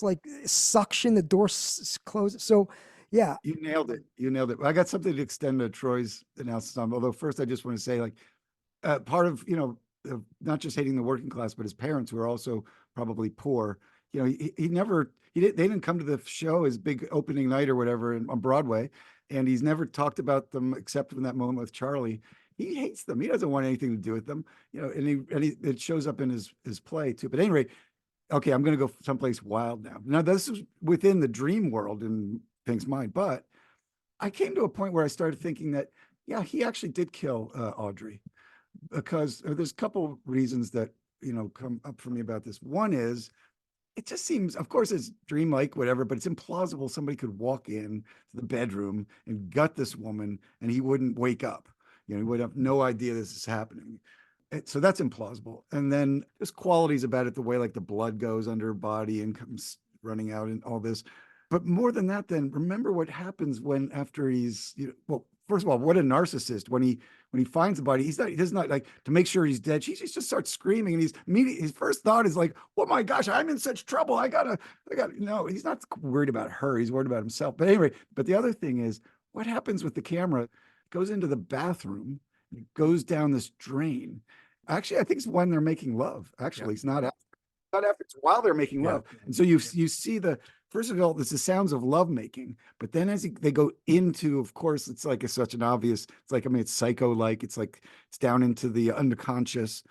like suction, the door closes. So yeah. You nailed it. I got something to extend to Troy's analysis on, although first I just want to say, like, part of, not just hating the working class, but his parents, who are also probably poor. They didn't come to the show, his big opening night or whatever on Broadway, and he's never talked about them except in that moment with Charlie. He hates them. He doesn't want anything to do with them. It shows up in his play too. But at any rate, okay, I'm going to go someplace wild now. Now this is within the dream world in Fink's mind, but I came to a point where I started thinking that, yeah, he actually did kill Audrey. Because there's a couple reasons that come up for me about this. One is, it just seems, of course, it's dreamlike, whatever, but it's implausible somebody could walk in to the bedroom and gut this woman and he wouldn't wake up. He would have no idea this is happening. So that's implausible. And then there's qualities about it, the way like the blood goes under her body and comes running out and all this. But more than that, then remember what happens after he's, first of all, what a narcissist. When he finds the body, he does not like to make sure he's dead. She just starts screaming, and his first thought is like, "Oh my gosh, I'm in such trouble. I gotta." No, he's not worried about her. He's worried about himself. But anyway, the other thing is what happens with the camera. It goes into the bathroom, it goes down this drain. Actually, I think it's when they're making love. Actually, It's not after. It's while they're making love. And so you see first of all, this is sounds of lovemaking, but then as they go into, of course, it's like such an obvious, it's like, it's Psycho-like, it's like, it's down into the unconscious,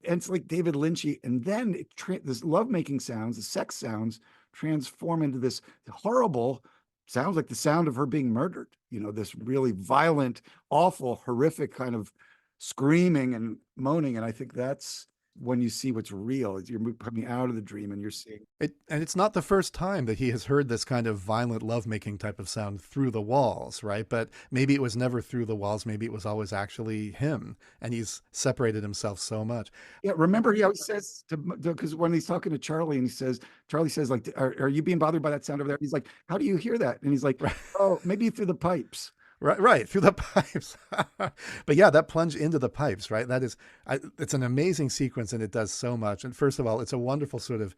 and it's like David Lynchy, and then this lovemaking sounds, the sex sounds transform into this horrible, sounds like the sound of her being murdered, this really violent, awful, horrific kind of screaming and moaning, and I think that's when you see what's real. You're coming out of the dream and you're seeing it. And it's not the first time that he has heard this kind of violent lovemaking type of sound through the walls, right? But maybe it was never through the walls. Maybe it was always actually him, and he's separated himself so much. Yeah, remember he always says, because when he's talking to Charlie, and Charlie says, like, are you being bothered by that sound over there? He's like, how do you hear that? And he's like, oh, maybe through the pipes. Right, through the pipes. But yeah, that plunge into the pipes, right? It's an amazing sequence, and it does so much. And first of all, it's a wonderful sort of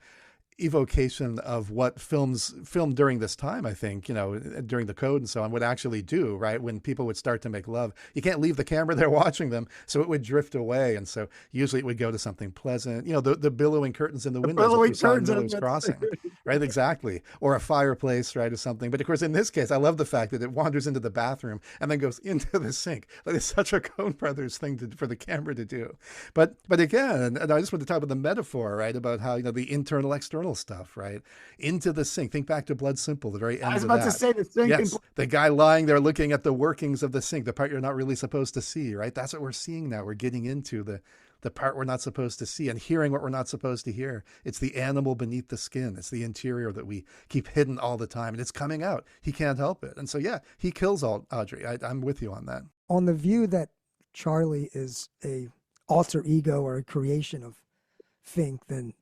evocation of what films filmed during this time, I think, during the code and so on, would actually do, right? When people would start to make love, you can't leave the camera there watching them, so it would drift away. And so usually it would go to something pleasant, the billowing curtains in the windows, billowing curtains Miller's Crossing, right? Exactly. Or a fireplace, right? Or something. But of course, in this case, I love the fact that it wanders into the bathroom and then goes into the sink. That is such a Coen Brothers thing for the camera to do. But again, and I just want to talk about the metaphor, right? About how, the internal, external stuff, right? Into the sink. Think back to Blood Simple, the very end of that. I was about to say the sink. Yes, the guy lying there looking at the workings of the sink, the part you're not really supposed to see, right? That's what we're seeing now. We're getting into the the part we're not supposed to see, and hearing what we're not supposed to hear. It's the animal beneath the skin. It's the interior that we keep hidden all the time, and it's coming out. He can't help it. And so, yeah, he kills Audrey. I'm with you on that. On the view that Charlie is a alter ego or a creation of Fink, then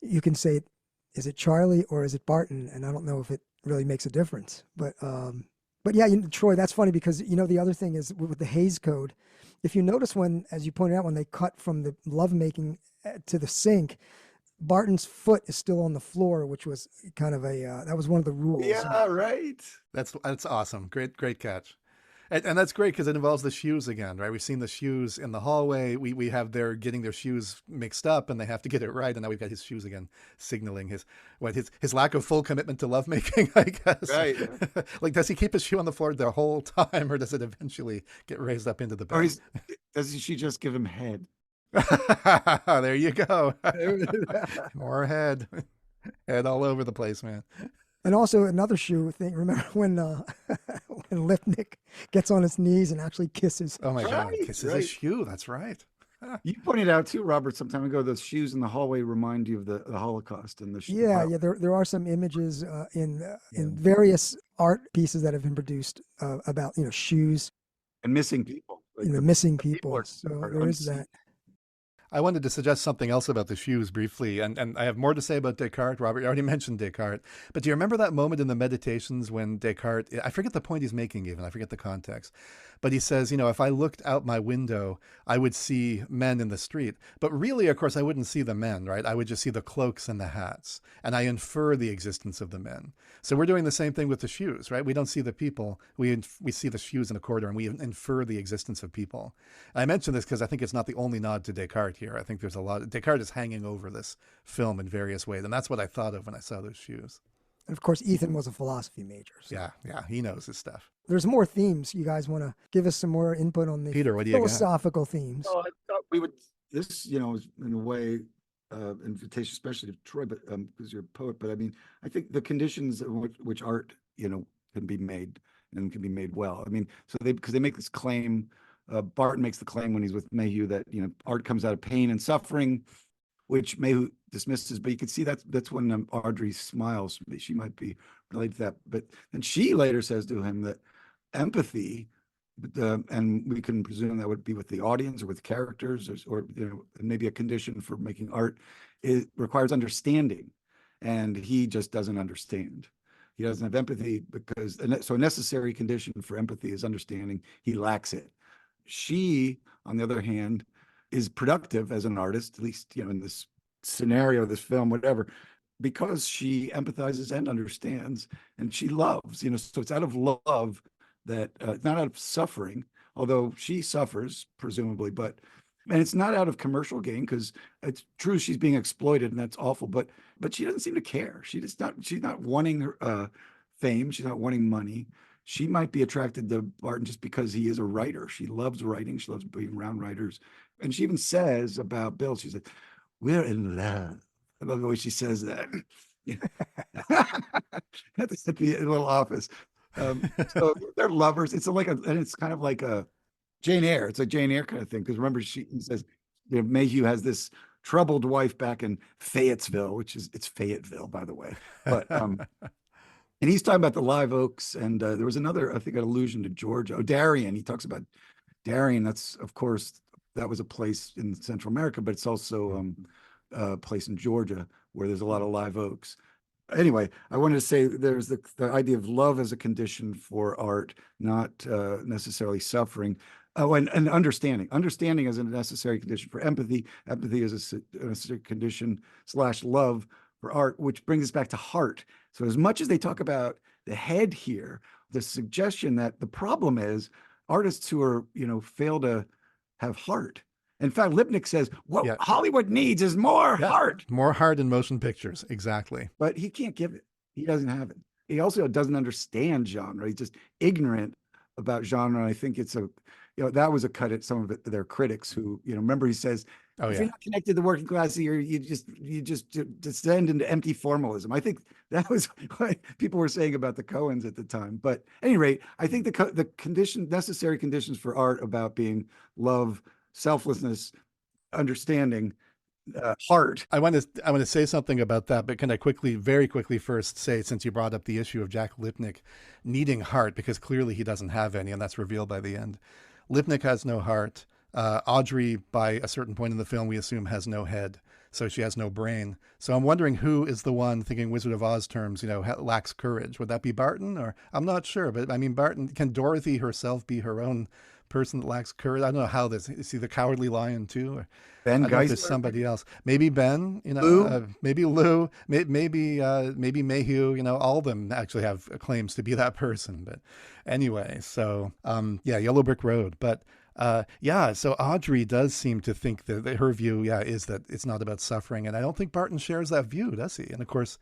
you can say, is it Charlie or is it Barton? And I don't know if it really makes a difference. But yeah, Troy, that's funny because, the other thing is with the Hays Code, if you notice when, as you pointed out, when they cut from the lovemaking to the sink, Barton's foot is still on the floor, which was kind of that was one of the rules. Yeah, right. That's awesome. Great catch. And that's great because it involves the shoes again, right? We've seen the shoes in the hallway. We have their getting their shoes mixed up, and they have to get it right. And now we've got his shoes again, signaling his lack of full commitment to lovemaking, I guess. Right. Like, does he keep his shoe on the floor the whole time, or does it eventually get raised up into the bed? Or does she just give him head? There you go. More head all over the place, man. And also another shoe thing. Remember when when Lipnick gets on his knees and actually kisses? Oh my God, Right, kisses right. his shoe. That's right. You pointed out too, Robert, some time ago, those shoes in the hallway remind you of the Holocaust and the shoe. Yeah. There are some images in various art pieces that have been produced about shoes, And missing people. Like missing people people. are- So are there is unseen. that. I wanted to suggest something else about the shoes briefly, and I have more to say about Descartes. Robert, you already mentioned Descartes, but do you remember that moment in the Meditations when Descartes, I forget the point he's making even, I forget the context, but he says, if I looked out my window, I would see men in the street, but really, of course, I wouldn't see the men, right? I would just see the cloaks and the hats, and I infer the existence of the men. So we're doing the same thing with the shoes, right? We don't see the people, we see the shoes in a corridor, and we infer the existence of people. And I mention this because I think it's not the only nod to Descartes here. I think there's a lot. Descartes is hanging over this film in various ways, and that's what I thought of when I saw those shoes. And of course, Ethan was a philosophy major. So Yeah, he knows his stuff. there's more themes. You guys want to give us some more input on the Peter, what do you got? philosophical themes? Oh, I thought we would. This, is in a way, invitation, especially to Troy, but because you're a poet. But I mean, I think the conditions in which art, can be made and can be made well. I mean, so because they make this claim. Barton makes the claim when he's with Mayhew that art comes out of pain and suffering, which Mayhew dismisses. But you can see that's when Audrey smiles. She might be related to that. But then she later says to him that empathy. And we can presume that would be with the audience or with characters or maybe a condition for making art. It requires understanding, and he just doesn't understand. He doesn't have empathy so a necessary condition for empathy is understanding. He lacks it. She, on the other hand, is productive as an artist, at least in this scenario, this film, whatever, because she empathizes and understands, and she loves. So it's out of love. That not out of suffering, although she suffers presumably, and it's not out of commercial gain because it's true she's being exploited and that's awful, but she doesn't seem to care. She's not wanting her fame. She's not wanting money. She might be attracted to Barton just because he is a writer. She loves writing. She loves being around writers, and she even says about Bill, she said, "We're in love." I love the way she says that. At the little office. So they're lovers. It's kind of like a Jane Eyre. It's a Jane Eyre kind of thing. Because remember, he says Mayhew has this troubled wife back in Fayetteville, it's Fayetteville, by the way. But and he's talking about the live oaks, and there was another, I think, an allusion to Georgia. Oh, Darien. He talks about Darien. That's, of course, that was a place in Central America, but it's also a place in Georgia where there's a lot of live oaks. Anyway, I wanted to say there's the idea of love as a condition for art, not necessarily suffering. Oh, and understanding. Understanding is a necessary condition for empathy. Empathy is a necessary condition / love for art, which brings us back to heart. So as much as they talk about the head here, the suggestion that the problem is artists who are, fail to have heart. In fact, Lipnick says, what Hollywood needs is more heart. More heart in motion pictures. Exactly. But he can't give it. He doesn't have it. He also doesn't understand genre. He's just ignorant about genre. And I think it's that was a cut at some of their critics who, remember he says, if you're not connected to the working class here, you just descend into empty formalism. I think that was what people were saying about the Coens at the time. But at any rate, I think the necessary conditions for art about being love, selflessness, understanding, heart. I want to say something about that, but can I very quickly first say, since you brought up the issue of Jack Lipnick needing heart, because clearly he doesn't have any, and that's revealed by the end. Lipnick has no heart. Audrey, by a certain point in the film, we assume has no head, so she has no brain. So I'm wondering who is the one, thinking Wizard of Oz terms, lacks courage. Would that be Barton? Or I'm not sure, but I mean, Barton, can Dorothy herself be her own person that lacks courage? I don't know how this, is he the Cowardly Lion too? Or, Ben I don't know if there's Geisler? somebody else. Maybe Ben, Lou? maybe Lou, maybe Mayhew, all of them actually have claims to be that person. But anyway, so yeah, Yellow Brick Road. But yeah, so Audrey does seem to think that her view, is that it's not about suffering. And I don't think Barton shares that view, does he? And of course,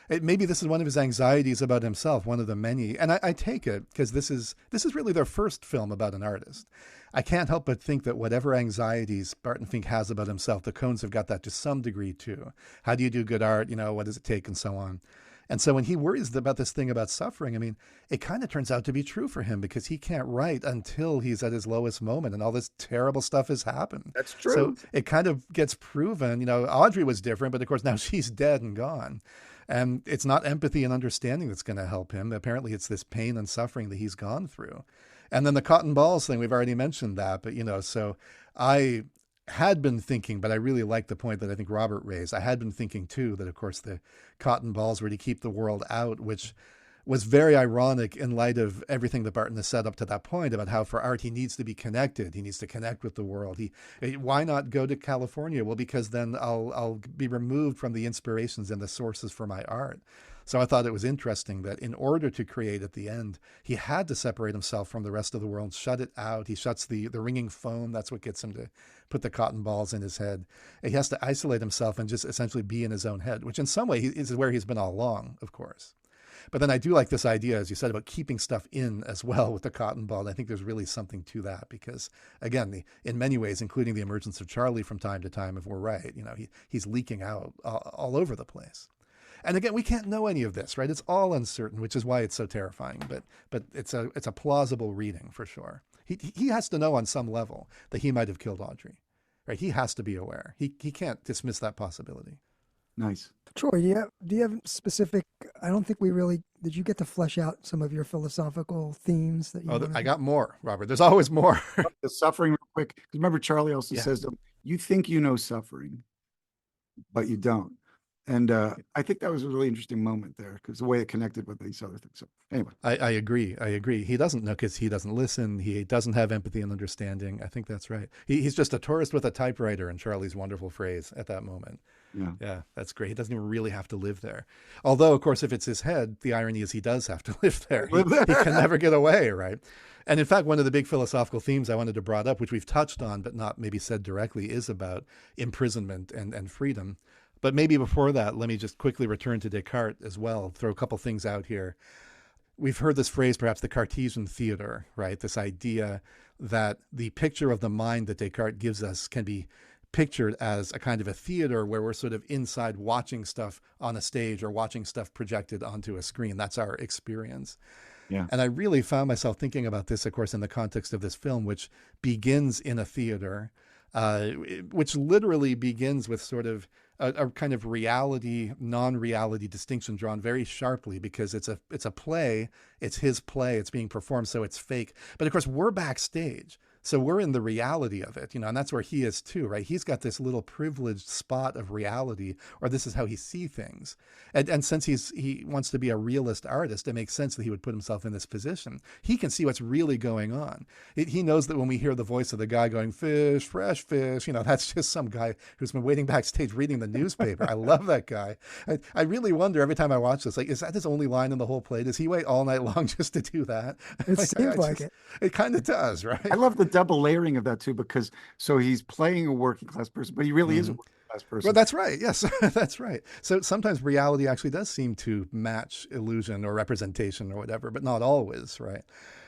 maybe this is one of his anxieties about himself, one of the many. And I take it because this is really their first film about an artist. I can't help but think that whatever anxieties Barton Fink has about himself, the Coens have got that to some degree too. How do you do good art? What does it take, and so on. And so when he worries about this thing about suffering, I mean, it kind of turns out to be true for him, because he can't write until he's at his lowest moment and all this terrible stuff has happened. That's true. So it kind of gets proven. Audrey was different, but of course now she's dead and gone. And it's not empathy and understanding that's going to help him. Apparently it's this pain and suffering that he's gone through. And then the cotton balls thing, we've already mentioned that, but so I had been thinking, but I really like the point that I think Robert raised. I had been thinking too that of course the cotton balls were to keep the world out, which was very ironic in light of everything that Barton has said up to that point about how for art he needs to be connected. He needs to connect with the world. Why not go to California? Well, because then I'll be removed from the inspirations and the sources for my art. So I thought it was interesting that in order to create at the end, he had to separate himself from the rest of the world, shut it out. He shuts the ringing phone. That's what gets him to put the cotton balls in his head. He has to isolate himself and just essentially be in his own head, which in some way is where he's been all along, of course. But then I do like this idea, as you said, about keeping stuff in as well with the cotton ball. And I think there's really something to that because, again, in many ways, including the emergence of Charlie from time to time, if we're right, he's leaking out all over the place. And again, we can't know any of this, right? It's all uncertain, which is why it's so terrifying. But it's a plausible reading for sure. He has to know on some level that he might have killed Audrey, right? He has to be aware. He can't dismiss that possibility. Nice. Troy, do you have specific? I don't think we really did. You get to flesh out some of your philosophical themes that you? I got more, Robert. There's always more. The suffering, real quick. 'Cause remember, Charlie also Yeah. says, "You think you know suffering, but you don't." And I think that was a really interesting moment there because the way it connected with these other things. So anyway, I agree. He doesn't know because he doesn't listen. He doesn't have empathy and understanding. I think that's right. He's just a tourist with a typewriter, in Charlie's wonderful phrase at that moment. Yeah, that's great. He doesn't even really have to live there. Although, of course, if it's his head, the irony is he does have to live there. He can never get away, right? And in fact, one of the big philosophical themes I wanted to bring up, which we've touched on but not maybe said directly, is about imprisonment and freedom. But maybe before that, let me just quickly return to Descartes as well, throw a couple things out here. We've heard this phrase, perhaps the Cartesian theater, right? This idea that the picture of the mind that Descartes gives us can be pictured as a kind of a theater where we're sort of inside watching stuff on a stage or watching stuff projected onto a screen. That's our experience. Yeah. And I really found myself thinking about this, of course, in the context of this film, which begins in a theater, which literally begins with sort of a kind of reality, non-reality distinction drawn very sharply because it's a play, it's his play, it's being performed, so it's fake. But of course, we're backstage. So we're in the reality of it, and that's where he is too, right? He's got this little privileged spot of reality, or this is how he sees things. And since he wants to be a realist artist, it makes sense that he would put himself in this position. He can see what's really going on. He knows that when we hear the voice of the guy going, fish, fresh fish, that's just some guy who's been waiting backstage reading the newspaper. I love that guy. I really wonder every time I watch this, like, is that his only line in the whole play? Does he wait all night long just to do that? It seems like it. It kind of does, right? I love the double layering of that too, because so he's playing a working class person, but he really is a working class person. Well, that's right. Yes, that's right. So sometimes reality actually does seem to match illusion or representation or whatever, but not always, right?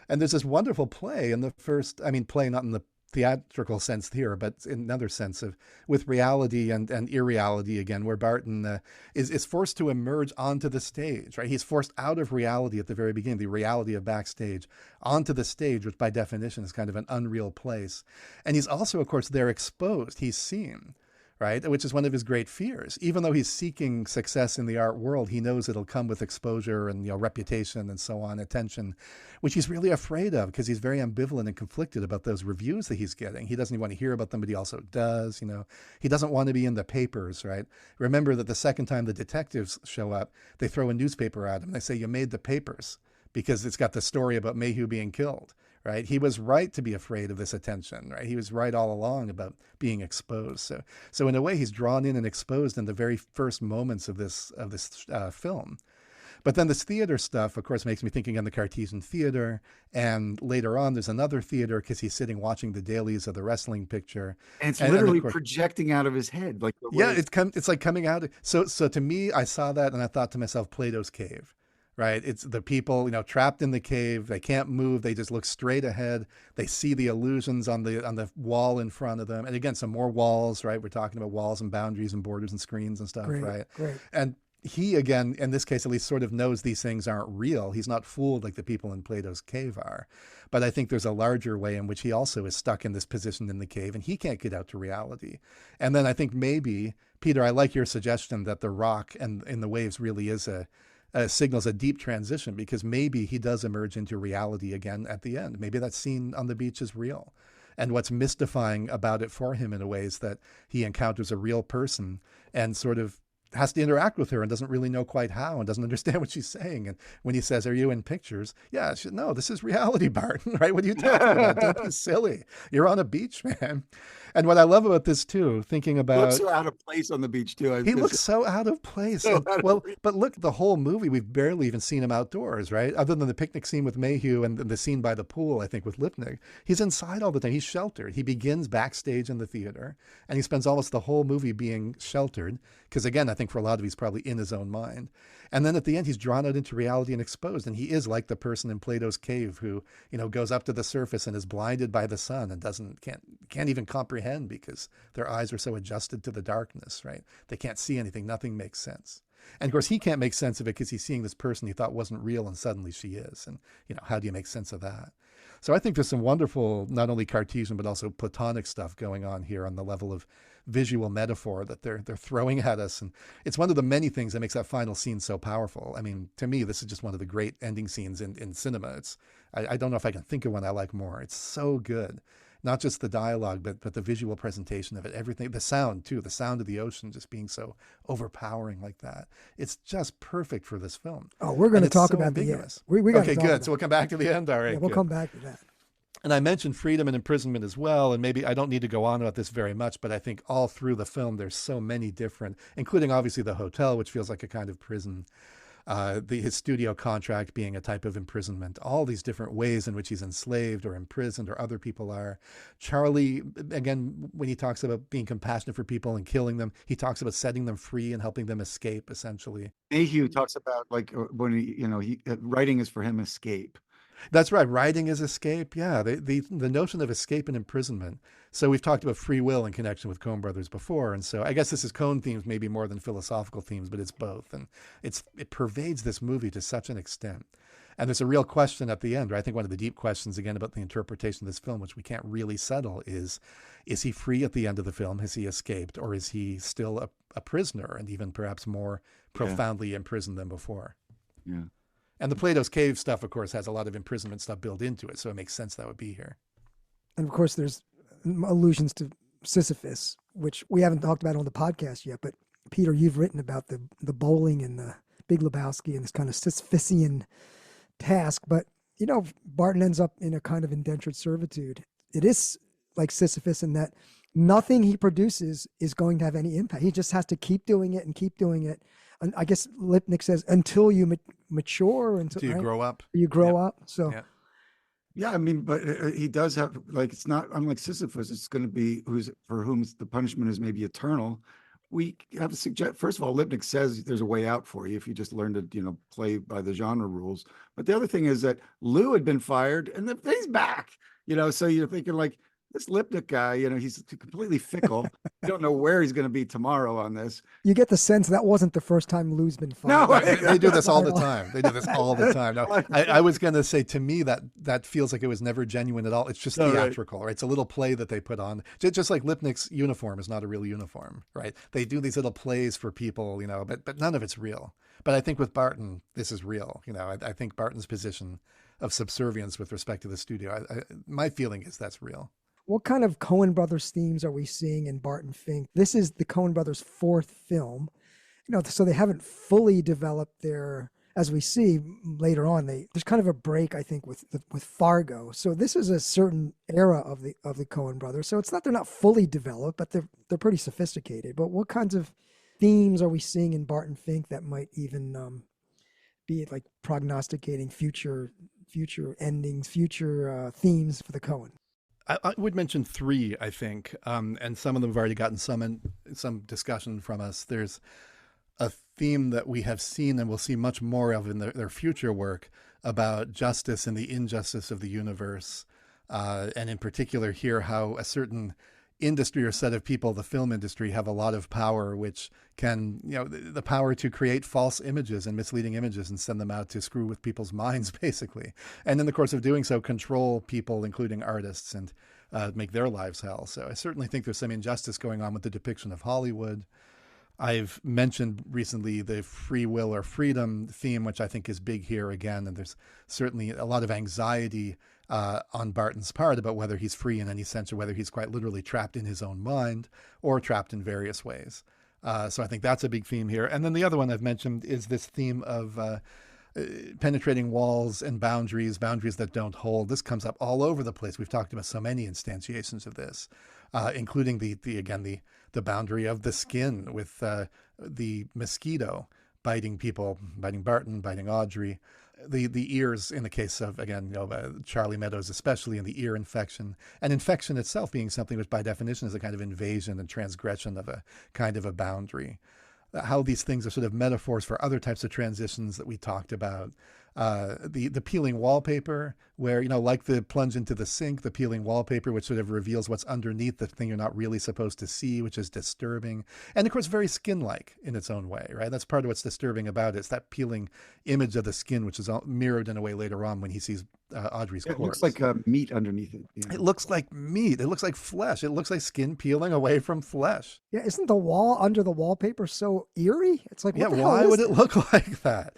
And there's this wonderful play in the first, play not in the theatrical sense here, but in another sense of with reality and irreality again, where Barton is forced to emerge onto the stage, right? He's forced out of reality at the very beginning, the reality of backstage, onto the stage, which by definition is kind of an unreal place. And he's also, of course, there exposed. He's seen, right? Which is one of his great fears. Even though he's seeking success in the art world, he knows it'll come with exposure and, reputation and so on, attention, which he's really afraid of because he's very ambivalent and conflicted about those reviews that he's getting. He doesn't even want to hear about them, but he also does, He doesn't want to be in the papers, right? Remember that the second time the detectives show up, they throw a newspaper at him. They say, "You made the papers," because it's got the story about Mayhew being killed. Right, he was right to be afraid of this attention. Right, he was right all along about being exposed. So in a way, he's drawn in and exposed in the very first moments of this film. But then this theater stuff, of course, makes me thinking on the Cartesian Theater, and later on, there's another theater because he's sitting watching the dailies of the wrestling picture, And it's and literally of course, projecting out of his head, like the yeah, way it's like coming out. So to me, I saw that and I thought to myself, Plato's cave. Right. It's the people, trapped in the cave. They can't move. They just look straight ahead. They see the illusions on the wall in front of them. And again, some more walls, right? We're talking about walls and boundaries and borders and screens and stuff, right? Great. And he, again, in this case, at least sort of knows these things aren't real. He's not fooled like the people in Plato's cave are. But I think there's a larger way in which he also is stuck in this position in the cave and he can't get out to reality. And then I think maybe, Peter, I like your suggestion that the rock and in the waves really is signals a deep transition, because maybe he does emerge into reality again at the end. Maybe that scene on the beach is real. And what's mystifying about it for him in a way is that he encounters a real person and sort of has to interact with her and doesn't really know quite how and doesn't understand what she's saying. And when he says, "Are you in pictures?" Yeah, no, this is reality, Barton, right? What are you talking about? Don't be silly. You're on a beach, man. And what I love about this too, thinking he about... looks so out of place on the beach too. He looks so out of place. So And, out of well, place. but look, the whole movie, we've barely even seen him outdoors, right? Other than the picnic scene with Mayhew and the scene by the pool, I think, with Lipnick. He's inside all the time. He's sheltered. He begins backstage in the theater, and he spends almost the whole movie being sheltered. Because again, I think for a lot of he's probably in his own mind. And then at the end, he's drawn out into reality and exposed. And he is like the person in Plato's cave who, goes up to the surface and is blinded by the sun and can't even comprehend because their eyes are so adjusted to the darkness, right? They can't see anything. Nothing makes sense. And of course, he can't make sense of it because he's seeing this person he thought wasn't real and suddenly she is. And, how do you make sense of that? So I think there's some wonderful, not only Cartesian, but also Platonic stuff going on here on the level of visual metaphor that they're throwing at us. And it's one of the many things that makes that final scene so powerful. I mean, to me, this is just one of the great ending scenes in cinema. I don't know if I can think of one I like more. It's so good. Not just the dialogue, but the visual presentation of it, everything, the sound too, the sound of the ocean just being so overpowering like that. It's just perfect for this film. Oh, we're going And to it's talk so about the end. ambiguous. We got Okay, to good. So we'll come back to the end. All right. we'll good. come back to that. And I mentioned freedom and imprisonment as well. And maybe I don't need to go on about this very much, but I think all through the film, there's so many different, including obviously the hotel, which feels like a kind of prison, his studio contract being a type of imprisonment, all these different ways in which he's enslaved or imprisoned or other people are. Charlie, again, when he talks about being compassionate for people and killing them, he talks about setting them free and helping them escape, essentially. Mayhew talks about like when he writing is for him escape. That's right. Writing is escape. Yeah. The notion of escape and imprisonment. So we've talked about free will in connection with Coen Brothers before. And so I guess this is Coen themes, maybe more than philosophical themes, but it's both. And it pervades this movie to such an extent. And there's a real question at the end, right? I think one of the deep questions, again, about the interpretation of this film, which we can't really settle, is he free at the end of the film? Has he escaped? Or is he still a prisoner and even perhaps more profoundly imprisoned than before? Yeah. And the Plato's Cave stuff, of course, has a lot of imprisonment stuff built into it. So it makes sense that would be here. And of course, there's allusions to Sisyphus, which we haven't talked about on the podcast yet. But Peter, you've written about the bowling and the Big Lebowski and this kind of Sisyphusian task. But, Barton ends up in a kind of indentured servitude. It is like Sisyphus in that nothing he produces is going to have any impact. He just has to keep doing it and keep doing it. And I guess Lipnick says until you mature, until You right? grow up. You grow Yep. up. So Yep. Yeah, I mean, but he does have, like, it's not unlike Sisyphus. It's going to be for whom the punishment is maybe eternal. We have to suggest, first of all, Lipnick says there's a way out for you if you just learn to, play by the genre rules. But the other thing is that Lou had been fired and he's back, so you're thinking like, this Lipnick guy, he's completely fickle. You don't know where he's going to be tomorrow on this. You get the sense that wasn't the first time Lou's been No, fired. They do this all the time. They do this all the time. No, I was going to say, to me, that feels like it was never genuine at all. It's just theatrical, right? It's a little play that they put on. Just like Lipnick's uniform is not a real uniform, right? They do these little plays for people, but none of it's real. But I think with Barton, this is real. I think Barton's position of subservience with respect to the studio, my feeling is that's real. What kind of Coen Brothers themes are we seeing in Barton Fink? This is the Coen Brothers' fourth film, so they haven't fully developed their, as we see later on, there's kind of a break, I think, with Fargo. So this is a certain era of the Coen Brothers. So it's not, they're not fully developed, but they're pretty sophisticated. But what kinds of themes are we seeing in Barton Fink that might even be like prognosticating future endings, future themes for the Coen? I would mention three, I think, and some of them have already gotten some discussion from us. There's a theme that we have seen and will see much more of in their future work about justice and the injustice of the universe, and in particular here how a certain industry or set of people, the film industry, have a lot of power, which can, the power to create false images and misleading images and send them out to screw with people's minds, basically. And in the course of doing so, control people, including artists, and make their lives hell. So I certainly think there's some injustice going on with the depiction of Hollywood. I've mentioned recently the free will or freedom theme, which I think is big here again. And there's certainly a lot of anxiety on Barton's part about whether he's free in any sense or whether he's quite literally trapped in his own mind or trapped in various ways. So I think that's a big theme here. And then the other one I've mentioned is this theme of penetrating walls and boundaries that don't hold. This comes up all over the place. We've talked about so many instantiations of this, including the boundary of the skin with the mosquito biting people, biting Barton, biting Audrey. The ears in the case of, again, Charlie Meadows, especially in the ear infection, and infection itself being something which by definition is a kind of invasion and transgression of a kind of a boundary. How these things are sort of metaphors for other types of transitions that we talked about. The peeling wallpaper, where, like the plunge into the sink, the peeling wallpaper, which sort of reveals what's underneath the thing you're not really supposed to see, which is disturbing. And of course, very skin-like in its own way, right? That's part of what's disturbing about it. It's that peeling image of the skin, which is mirrored in a way later on when he sees Audrey's corpse. It looks like meat underneath it. Yeah. It looks like meat. It looks like flesh. It looks like skin peeling away from flesh. Yeah, isn't the wall under the wallpaper so eerie? It's like, what the hell why is would that? it look like that?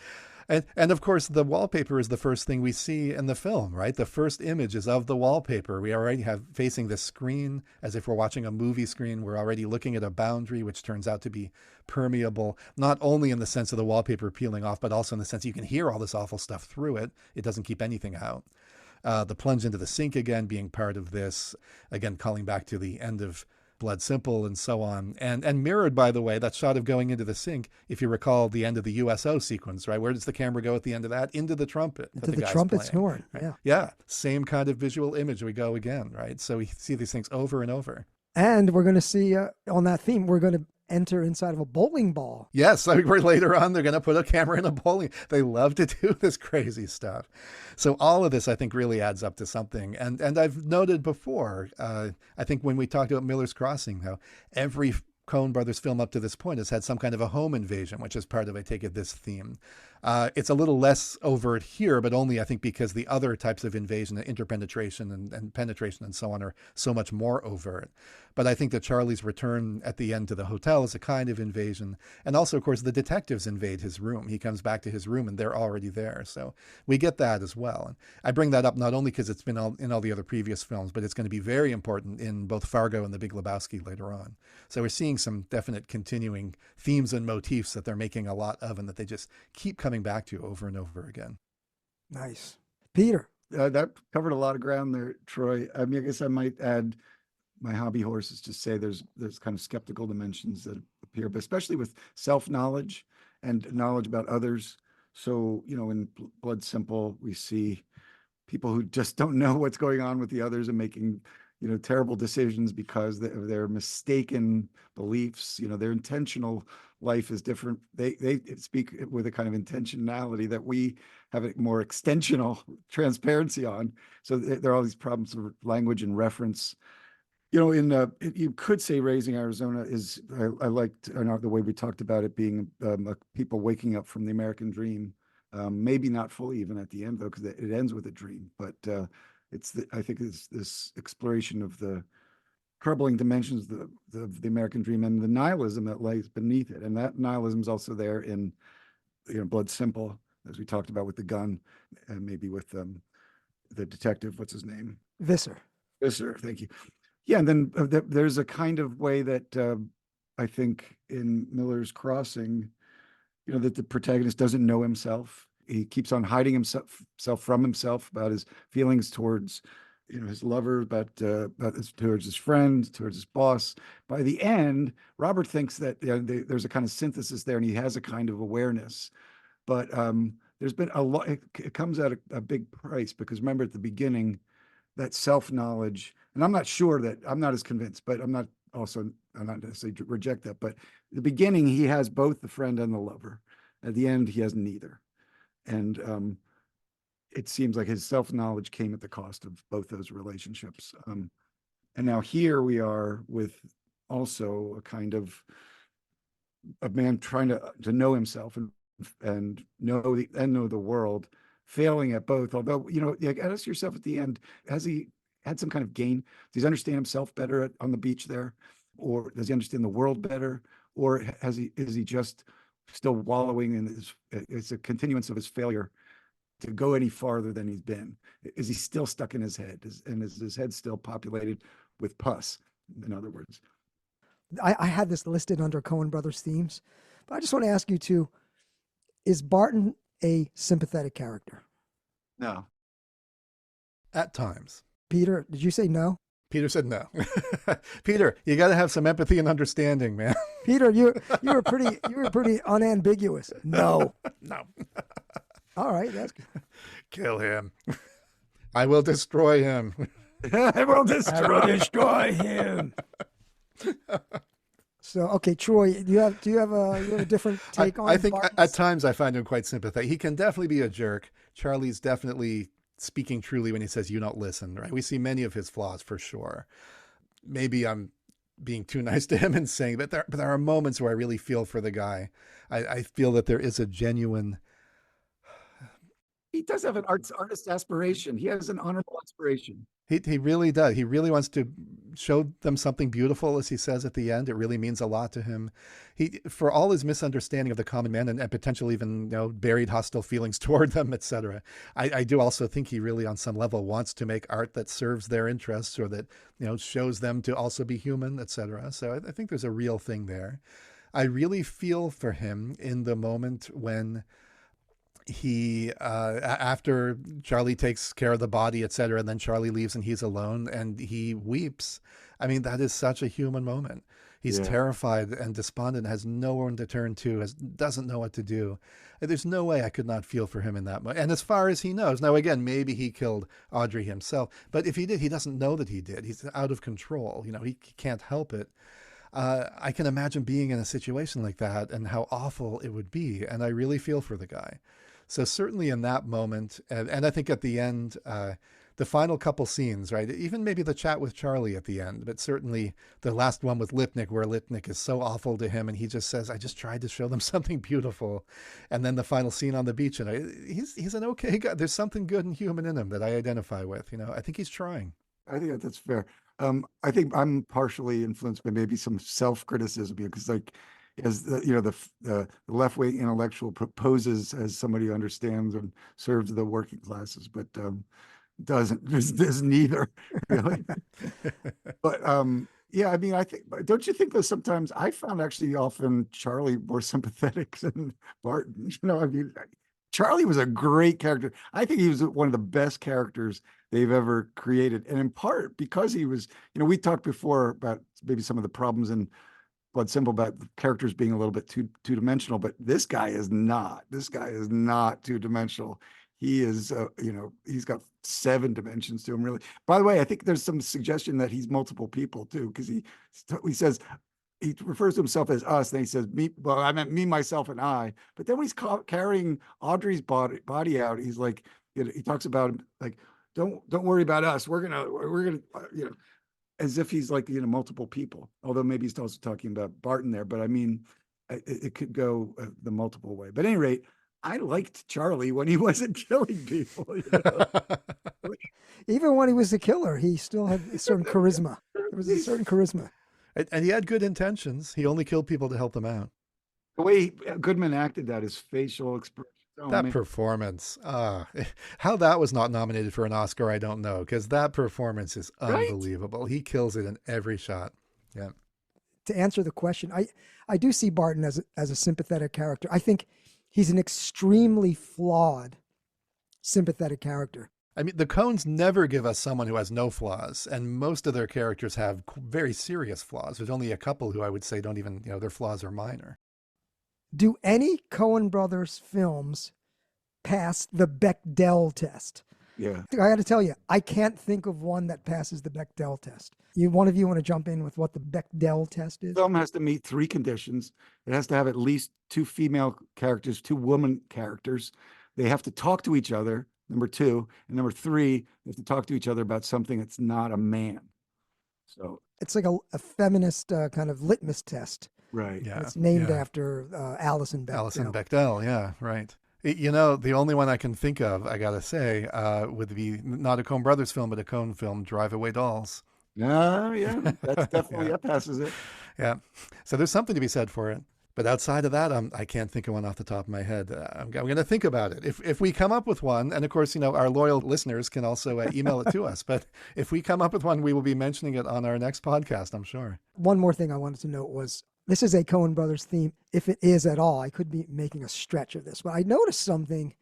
And of course, the wallpaper is the first thing we see in the film, right? The first image is of the wallpaper. We already have facing the screen as if we're watching a movie screen. We're already looking at a boundary, which turns out to be permeable, not only in the sense of the wallpaper peeling off, but also in the sense you can hear all this awful stuff through it. It doesn't keep anything out. The plunge into the sink again being part of this, again, calling back to the end of Blood Simple and so on. And mirrored, by the way, that shot of going into the sink, if you recall the end of the USO sequence, right? Where does the camera go at the end of that? Into the trumpet. Into the trumpet's horn, right? yeah. Yeah, same kind of visual image we go again, right? So we see these things over and over. And we're going to see, on that theme, we're going to enter inside of a bowling ball. Yes, later on, they're going to put a camera in a bowling. They love to do this crazy stuff. So all of this, I think, really adds up to something. And I've noted before, I think when we talked about Miller's Crossing, how every Coen Brothers film up to this point has had some kind of a home invasion, which is part of, I take it, this theme. It's a little less overt here, but only, I think, because the other types of invasion, interpenetration and penetration and so on, are so much more overt. But I think that Charlie's return at the end to the hotel is a kind of invasion. And also, of course, the detectives invade his room. He comes back to his room and they're already there. So we get that as well. And I bring that up not only because it's been in all the other previous films, but it's going to be very important in both Fargo and The Big Lebowski later on. So we're seeing some definite continuing themes and motifs that they're making a lot of and that they just keep coming back to over and over again. Nice. Peter. That covered a lot of ground there, Troy. I mean, I guess I might add my hobby horse is to say there's kind of skeptical dimensions that appear, but especially with self-knowledge and knowledge about others. So, in Blood Simple, we see people who just don't know what's going on with the others and making, terrible decisions because of their mistaken beliefs. Their intentional life is different. They speak with a kind of intentionality that we have a more extensional transparency on. So there are all these problems of language and reference. You could say Raising Arizona is, I liked the way we talked about it being people waking up from the American dream. Maybe not fully even at the end though, because it ends with a dream. But I think it's this exploration of the troubling dimensions of the American dream and the nihilism that lays beneath it. And that nihilism is also there in Blood Simple, as we talked about with the gun, and maybe with the detective. What's his name? Visser. Visser. Thank you. Yeah, and then there's a kind of way that I think in Miller's Crossing, that the protagonist doesn't know himself. He keeps on hiding himself from himself about his feelings towards, his lover, towards his friend, towards his boss. By the end, Robert thinks that there's a kind of synthesis there, and he has a kind of awareness. But there's been a lot. It comes at a big price, because remember at the beginning, that self-knowledge, and I'm not as convinced, but I'm not necessarily reject that, but at the beginning he has both the friend and the lover. At the end he has neither. And it seems like his self-knowledge came at the cost of both those relationships. And now here we are with also a kind of a man trying to know himself and know the world, failing at both. Although, ask yourself at the end, has he had some kind of gain? Does he understand himself better on the beach there? Or does he understand the world better? Or is he just still wallowing in it's a continuance of his failure to go any farther than he's been? Is he still stuck in his head? Is his head still populated with pus, in other words? I had this listed under Coen Brothers themes, but I just want to ask you too, is Barton a sympathetic character? No. At times. Peter, did you say no? Peter said no. Peter, you got to have some empathy and understanding, man. Peter, you were pretty unambiguous. No. No. All right, that's good. Kill him. I will destroy him. I will destroy him. So, okay, Troy, do you have a different take on? I think Barton's? at times I find him quite sympathetic. He can definitely be a jerk. Charlie's definitely speaking truly when he says, "You don't listen," right? We see many of his flaws for sure. Maybe I'm being too nice to him and saying, but there are moments where I really feel for the guy. I feel that there is a genuine. He does have an artist aspiration. He has an honorable aspiration. He really does. He really wants to show them something beautiful, as he says at the end. It really means a lot to him. For all his misunderstanding of the common man and potentially even buried hostile feelings toward them, etc. I do also think he really, on some level, wants to make art that serves their interests or that shows them to also be human, etc. So I think there's a real thing there. I really feel for him in the moment when he after Charlie takes care of the body, etc., and then Charlie leaves and he's alone and he weeps. I mean, that is such a human moment. He's terrified and despondent, has no one to turn to, doesn't know what to do. There's no way I could not feel for him in that moment. And as far as he knows, now again, maybe he killed Audrey himself, but if he did, he doesn't know that he did. He's out of control. He can't help it. I can imagine being in a situation like that and how awful it would be. And I really feel for the guy. So certainly in that moment, and I think at the end, the final couple scenes, right? Even maybe the chat with Charlie at the end, but certainly the last one with Lipnick, where Lipnick is so awful to him and he just says, "I just tried to show them something beautiful." And then the final scene on the beach, and he's an okay guy. There's something good and human in him that I identify with. I think he's trying. I think that's fair. I think I'm partially influenced by maybe some self-criticism, because as the left-wing intellectual proposes as somebody who understands and serves the working classes, but doesn't. There's neither, really. But yeah, I mean, don't you think that sometimes I found actually often Charlie more sympathetic than Barton? I mean, Charlie was a great character. I think he was one of the best characters they've ever created, and in part because he was. We talked before about maybe some of the problems in Blood Simple about the characters being a little bit two-dimensional, but this guy is not. This guy is not two-dimensional. He is, he's got 7 dimensions to him, really. By the way, I think there's some suggestion that he's multiple people too, because he says, he refers to himself as us, and he says me. Well, I meant me, myself, and I. But then when he's carrying Audrey's body out, he's like, he talks about like, don't worry about us. We're gonna. as if he's like, multiple people, although maybe he's also talking about Barton there, but I mean, it could go the multiple way. But at any rate, I liked Charlie when he wasn't killing people. Even when he was the killer, he still had a certain charisma. There was a certain charisma. And he had good intentions. He only killed people to help them out. The way Goodman acted that, his facial expression. Oh, That man. performance, how that was not nominated for an Oscar, I don't know, because that performance is Right? unbelievable. He kills it in every shot. Yeah. To answer the question, I do see Barton as a sympathetic character. I think he's an extremely flawed, sympathetic character. I mean, the Coens never give us someone who has no flaws, and most of their characters have very serious flaws. There's only a couple who I would say don't even, their flaws are minor. Do any Coen brothers films pass the Bechdel test? Yeah. I got to tell you, I can't think of one that passes the Bechdel test. One of you want to jump in with what the Bechdel test is? Film has to meet 3 conditions. It has to have at least 2 female characters, 2 woman characters. They have to talk to each other, number 2. And number 3, they have to talk to each other about something that's not a man. So, It's like a feminist kind of litmus test. right. Yeah. It's named yeah. after Alison Bechdel. Alison Bechdel, yeah, right. The only one I can think of, I gotta say, would be not a Coen Brothers film, but a Coen film, Drive Away Dolls. Yeah, that's definitely, Yeah. that passes it. Yeah. So there's something to be said for it. But outside of that, I can't think of one off the top of my head. I'm going to think about it. If we come up with one, and of course, our loyal listeners can also email it to us. But if we come up with one, we will be mentioning it on our next podcast, I'm sure. One more thing I wanted to note was this is a Coen Brothers theme, if it is at all. I could be making a stretch of this, but I noticed something.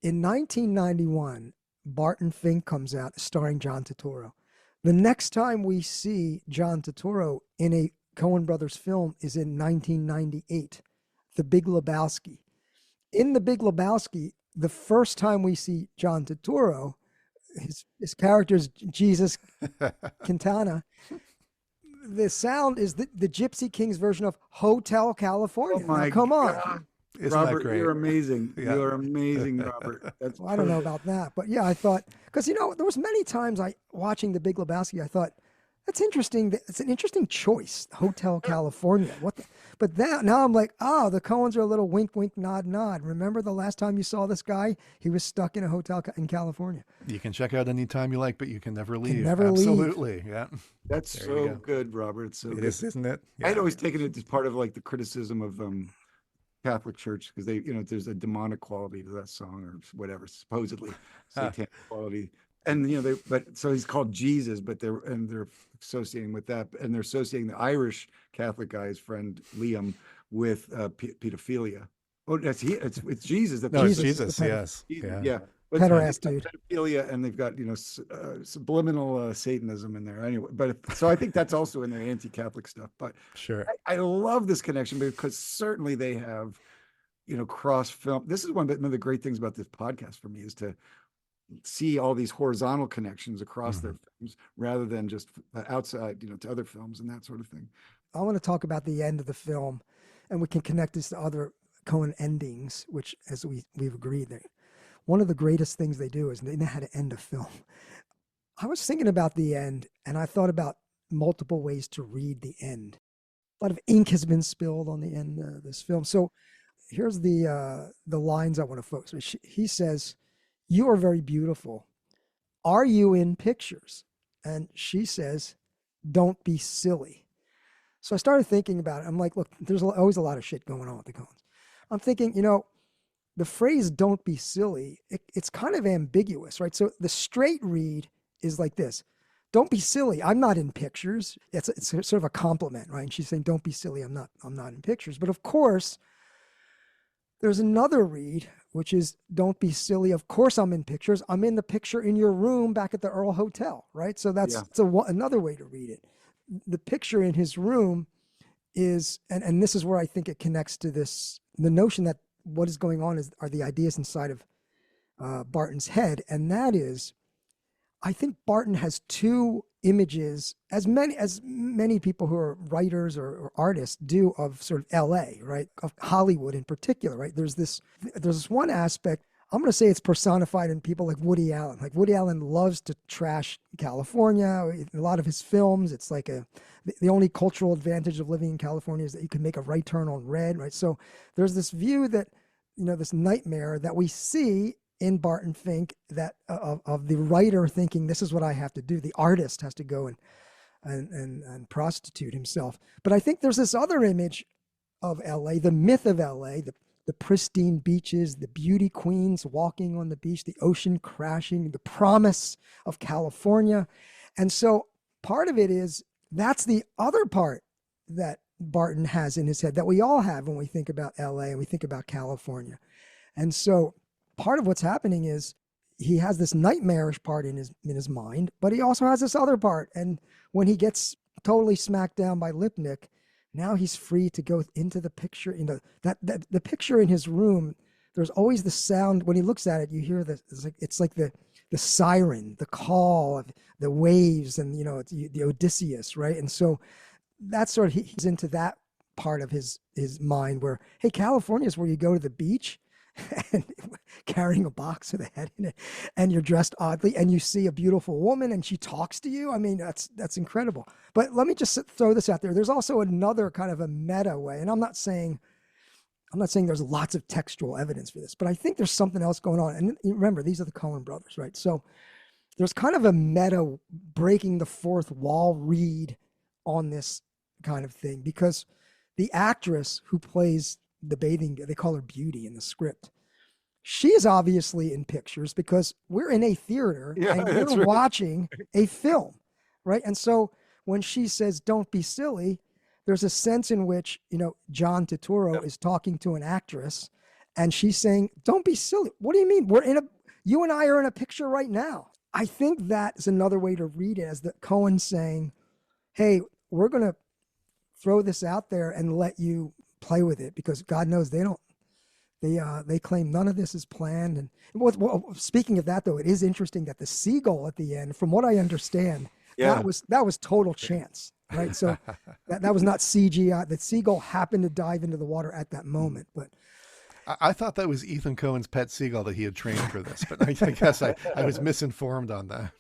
In 1991, Barton Fink comes out starring John Turturro. The next time we see John Turturro in a Coen Brothers film is in 1998, The Big Lebowski. In The Big Lebowski, the first time we see John Turturro, his character is Jesus Quintana. The sound is the Gypsy Kings version of Hotel California. Oh my Now, come on. God. Isn't Robert, that great? you're amazing. Yeah. You're amazing, Robert. That's Well, I don't know perfect. about that, but yeah, I thought, because there was many times watching The Big Lebowski, I thought, that's interesting. It's an interesting choice, Hotel California. But now I'm like, oh, the Coens are a little wink, wink, nod, nod. Remember the last time you saw this guy? He was stuck in a hotel in California. You can check out any time you like, but you can never leave. never leave. Absolutely. Yeah. That's There you so go. good, Robert. It's so It good. is, isn't it? I'd Yeah. always taken it as part of like the criticism of Catholic Church because they, there's a demonic quality to that song or whatever, supposedly satanic quality. And so he's called Jesus, but they're associating with that, and they're associating the Irish Catholic guy's friend Liam with pedophilia. Oh, it's Jesus that No, it's Jesus, Jesus. the Yes. Yeah. yeah. But Pederast it's dude. pedophilia, and they've got subliminal Satanism in there anyway. But so I think that's also in their anti-Catholic stuff. But Sure. I love this connection because certainly they have, cross film. This is one of the great things about this podcast for me is to see all these horizontal connections across their films rather than just outside, to other films and that sort of thing. I want to talk about the end of the film, and we can connect this to other Coen endings, which, as we've agreed, that one of the greatest things they do is they know how to end a film. I was thinking about the end, and I thought about multiple ways to read the end. A lot of ink has been spilled on the end of this film. So here's the lines I want to focus on. He says, "You are very beautiful. Are you in pictures?" And she says, "Don't be silly." So I started thinking about it. I'm like, look, there's always a lot of shit going on with the Coens. I'm thinking, the phrase "don't be silly," it's kind of ambiguous, right? So the straight read is like this: "Don't be silly. I'm not in pictures." It's sort of a compliment, right? And she's saying, "Don't be silly. I'm not in pictures." But of course, there's another read, which is, "Don't be silly. Of course I'm in pictures. I'm in the picture in your room back at the Earl Hotel," right? So that's another way to read it. The picture in his room is, and this is where I think it connects to the notion that what is going on are the ideas inside of Barton's head. And that is, I think Barton has 2 images, as many people who are writers or artists do, of sort of LA, right? Of Hollywood in particular, right? There's this one aspect. I'm going to say it's personified in people like Woody Allen. Like Woody Allen loves to trash California. A lot of his films, it's like the only cultural advantage of living in California is that you can make a right turn on red, right? So there's this view that, this nightmare that we see in Barton Fink that of the writer thinking this is what I have to do. The artist has to go and prostitute himself. But I think there's this other image of LA, the myth of LA, the pristine beaches, the beauty queens walking on the beach, the ocean crashing, the promise of California. And so part of it is that's the other part that Barton has in his head that we all have when we think about LA and we think about California. And so part of what's happening is he has this nightmarish part in his mind, but he also has this other part. And when he gets totally smacked down by Lipnick, now he's free to go into the picture. That the picture in his room, there's always the sound. When he looks at it, you hear it's like the siren, the call of the waves, and it's the Odysseus, right? And so that's sort of he's into that part of his mind where, hey, California is where you go to the beach and carrying a box with a head in it, and you're dressed oddly, and you see a beautiful woman, and she talks to you. I mean, that's incredible. But let me just throw this out there. There's also another kind of a meta way, and I'm not saying there's lots of textual evidence for this, but I think there's something else going on. And remember, these are the Coen brothers, right? So there's kind of a meta breaking the fourth wall read on this kind of thing, because the actress who plays the bathing, they call her Beauty in the script, she is obviously in pictures because we're in a theater and we're right. watching a film, right? And so when she says, "Don't be silly," there's a sense in which, John Turturro is talking to an actress and she's saying, "Don't be silly." What do you mean? You and I are in a picture right now. I think that is another way to read it, as the Coen saying, "Hey, we're going to throw this out there and let you play with it," because God knows they claim none of this is planned. And speaking of that, though, it is interesting that the seagull at the end, from what I understand, that was total chance, right? So that was not CGI. The seagull happened to dive into the water at that moment. But I thought that was Ethan Coen's pet seagull that he had trained for this, but I guess I was misinformed on that.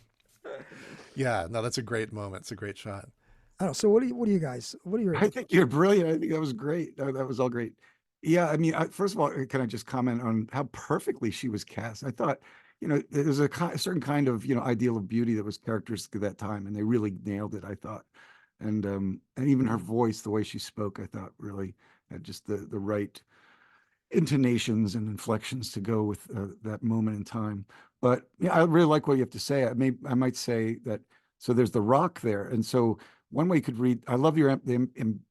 Yeah, no, that's a great moment. It's a great shot. I don't know. So what are you guys? What are your? I think you're brilliant. I think that was great. That was all great. Yeah, I mean, first of all, can I just comment on how perfectly she was cast? I thought, there's a certain kind of, ideal of beauty that was characteristic of that time, and they really nailed it, I thought. And even her voice, the way she spoke, I thought really had just the right intonations and inflections to go with that moment in time. But yeah, I really like what you have to say. I might say that. So there's the rock there, and so one way you could read, I love your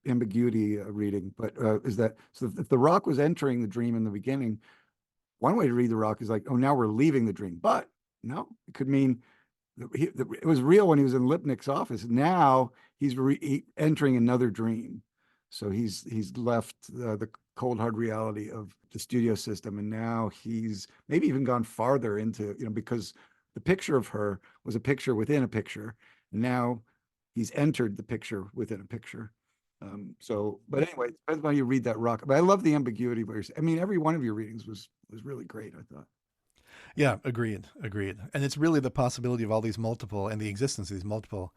ambiguity reading, but is that, so if the rock was entering the dream in the beginning, one way to read the rock is like, oh, now we're leaving the dream. But no, it could mean it was real when he was in Lipnick's office. Now he's entering another dream. So he's left the cold, hard reality of the studio system. And now he's maybe even gone farther into, because the picture of her was a picture within a picture. And now he's entered the picture within a picture. But anyway, it depends on how you read that rock. But I love the ambiguity. I mean, every one of your readings was really great, I thought. Yeah, agreed. And it's really the possibility of all these multiple, and the existence of these multiple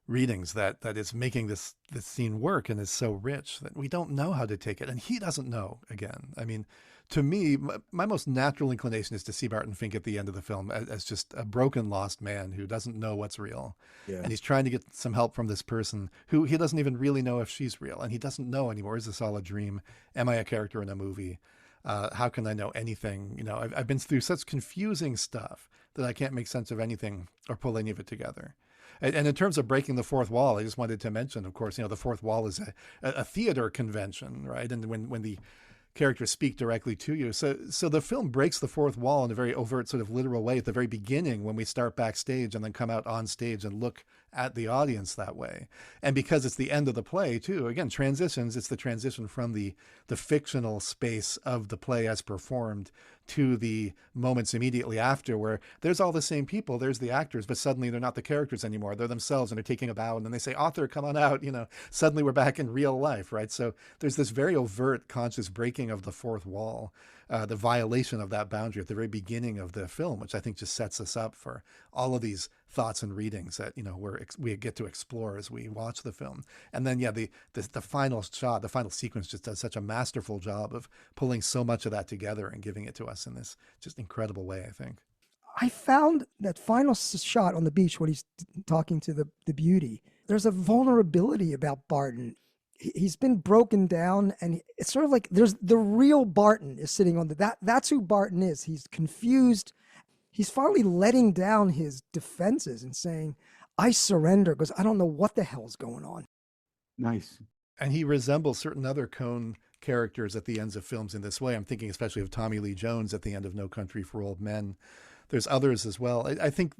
readings that is making this scene work, and is so rich that we don't know how to take it. And he doesn't know, again. I mean, to me, my most natural inclination is to see Barton Fink at the end of the film as just a broken, lost man who doesn't know what's real. Yeah. And he's trying to get some help from this person who he doesn't even really know if she's real. And he doesn't know anymore. Is this all a dream? Am I a character in a movie? How can I know anything? I've been through such confusing stuff that I can't make sense of anything or pull any of it together. And in terms of breaking the fourth wall, I just wanted to mention, of course, the fourth wall is a theater convention, right? And when the characters speak directly to you. So the film breaks the fourth wall in a very overt, sort of literal way at the very beginning, when we start backstage and then come out on stage and look at the audience that way. And because it's the end of the play too, again, transitions, it's the transition from the fictional space of the play as performed to the moments immediately after, where there's all the same people, there's the actors, but suddenly they're not the characters anymore. They're themselves, and they're taking a bow, and then they say, "Author, come on out." Suddenly we're back in real life, right? So there's this very overt, conscious breaking of the fourth wall the violation of that boundary at the very beginning of the film, which I think just sets us up for all of these thoughts and readings that we get to explore as we watch the film. And then the final shot, the final sequence, just does such a masterful job of pulling so much of that together and giving it to us in this just incredible way, I think. I found that final shot on the beach when he's talking to the beauty. There's a vulnerability about Barton. He's been broken down, and it's sort of like there's the real Barton is sitting on that's who Barton is. He's confused. He's finally letting down his defenses and saying, I surrender because I don't know what the hell's going on. Nice. And he resembles certain other Coen characters at the ends of films in this way. I'm thinking especially of Tommy Lee Jones at the end of No Country for Old Men. There's others as well. I think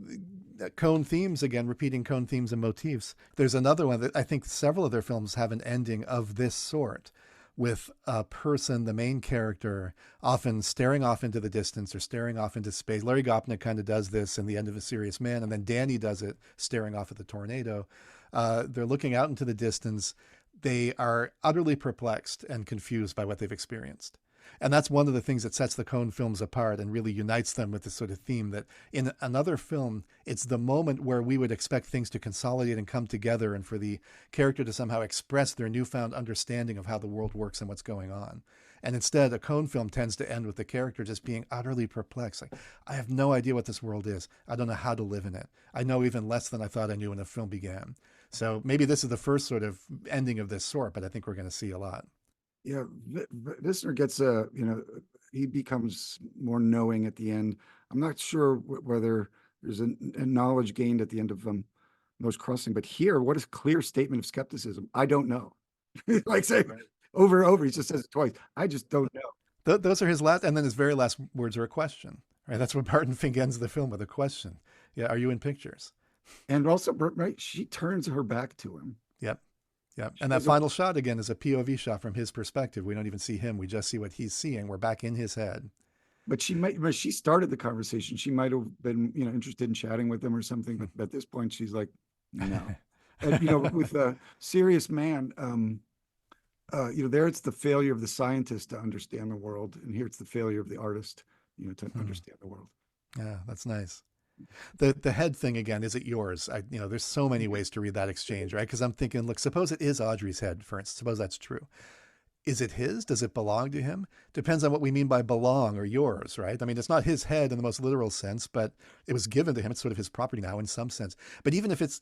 Coen themes, again, repeating Coen themes and motifs. There's another one that I think several of their films have an ending of this sort, with a person, the main character, often staring off into the distance or staring off into space. Larry Gopnik kind of does this in The End of a Serious Man, and then Danny does it staring off at the tornado. They're looking out into the distance. They are utterly perplexed and confused by what they've experienced. And that's one of the things that sets the Coen films apart and really unites them with this sort of theme that in another film, it's the moment where we would expect things to consolidate and come together and for the character to somehow express their newfound understanding of how the world works and what's going on. And instead, a Coen film tends to end with the character just being utterly perplexed. Like, I have no idea what this world is. I don't know how to live in it. I know even less than I thought I knew when the film began. So maybe this is the first sort of ending of this sort, but I think we're going to see a lot. Yeah, Visner gets he becomes more knowing at the end. I'm not sure whether there's a knowledge gained at the end of Nose Crossing, but here, what is clear statement of skepticism? I don't know. Like say over and over, he just says it twice. I just don't know. Those are his last, and then his very last words are a question. Right, that's what Barton Fink ends the film with, a question. Yeah, are you in pictures? And also, right, she turns her back to him. Yep. Yeah. And that final shot again is a POV shot from his perspective. We don't even see him. We just see what he's seeing. We're back in his head. But she started the conversation. She might have been, interested in chatting with him or something. But at this point, she's like, no. And, with a Serious Man, there it's the failure of the scientist to understand the world. And here it's the failure of the artist, to understand the world. Yeah, that's nice. The head thing again, is it yours? There's so many ways to read that exchange, right? Because I'm thinking, look, suppose it is Audrey's head, for instance. Suppose that's true. Is it his? Does it belong to him? Depends on what we mean by belong or yours, right? I mean, it's not his head in the most literal sense, but it was given to him. It's sort of his property now in some sense. But even if it's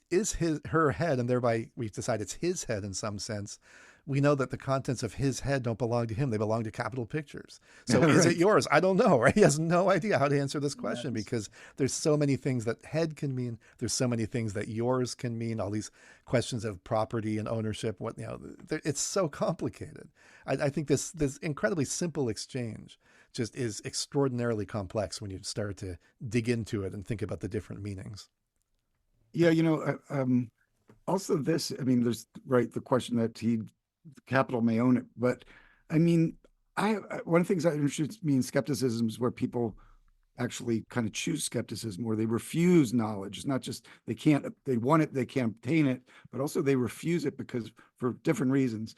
her head, and thereby we decide it's his head in some sense, we know that the contents of his head don't belong to him. They belong to Capitol Pictures. So Right. Is it yours? I don't know, right? He has no idea how to answer this question because there's so many things that head can mean. There's so many things that yours can mean, all these questions of property and ownership. It's so complicated. I think this incredibly simple exchange just is extraordinarily complex when you start to dig into it and think about the different meanings. Yeah, also this, there's the question that Capital may own it, but one of the things that interests me in skepticism is where people actually kind of choose skepticism, where they refuse knowledge. It's not just they want it, they can't obtain it, but also they refuse it because for different reasons.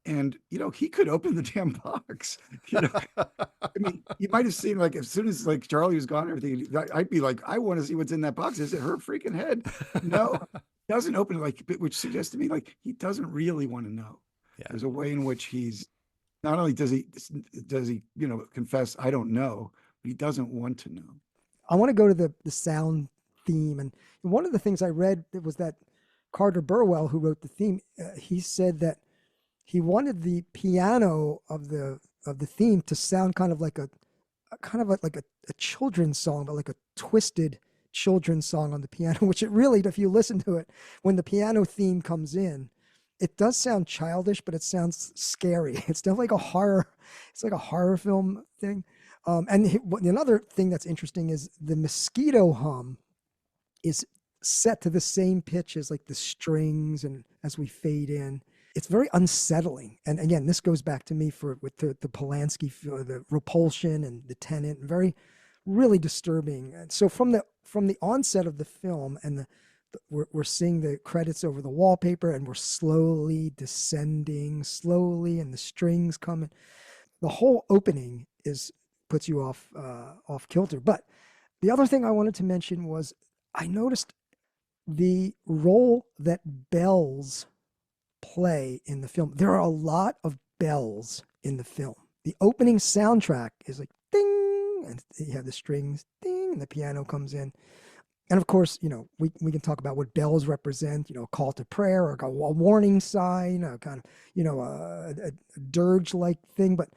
And he could open the damn box. You might have seen as soon as Charlie was gone, everything. I'd be like, I want to see what's in that box. Is it her freaking head? No, he doesn't open it. Which suggests to me he doesn't really want to know. Yeah. There's a way in which he's not only does he confess I don't know, but he doesn't want to know. I want to go to the sound theme, and one of the things I read was that Carter Burwell, who wrote the theme, he said that he wanted the piano of the theme to sound kind of like a children's song, but like a twisted children's song on the piano, which it really, if you listen to it, when the piano theme comes in, it does sound childish, but it sounds scary. It's definitely like a horror. It's like a horror film thing. Another thing that's interesting is the mosquito hum is set to the same pitch as like the strings, and as we fade in, it's very unsettling. And again, this goes back to me with the Polanski, the Repulsion and The Tenant, very, really disturbing. And so from the onset of the film, and we're seeing the credits over the wallpaper, and we're slowly descending, and the strings coming. The whole opening is puts you off kilter. But the other thing I wanted to mention was I noticed the role that bells play in the film. There are a lot of bells in the film. The opening soundtrack is like ding, and you have the strings ding, and the piano comes in. And of course, we can talk about what bells represent, a call to prayer or a warning sign, a kind of, a dirge-like thing. But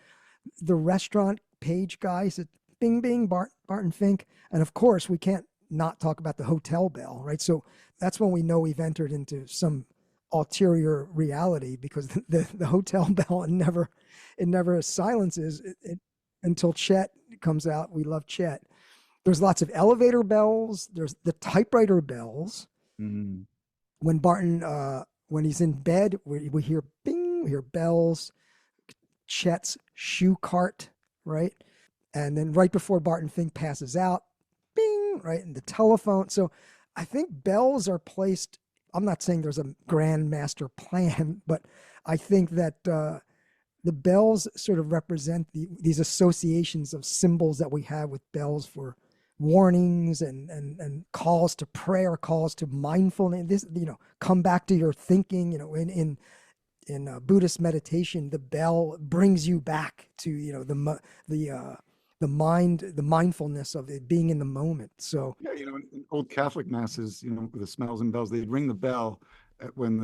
the restaurant page guy said, bing, bing, Barton Fink. And of course, we can't not talk about the hotel bell, right? So that's when we know we've entered into some ulterior reality, because the hotel bell it never silences it until Chet comes out. We love Chet. There's lots of elevator bells. There's the typewriter bells. Mm. When Barton, when he's in bed, we hear bing, we hear bells. Chet's shoe cart, right? And then right before Barton Fink passes out, bing, right? And the telephone. So I think bells are placed. I'm not saying there's a grand master plan, but I think that the bells sort of represent these associations of symbols that we have with bells for warnings and calls to prayer, calls to mindfulness. This, come back to your thinking. In Buddhist meditation, the bell brings you back to the mind, the mindfulness of it being in the moment. So yeah, in old Catholic masses, with the smells and bells, they'd ring the bell when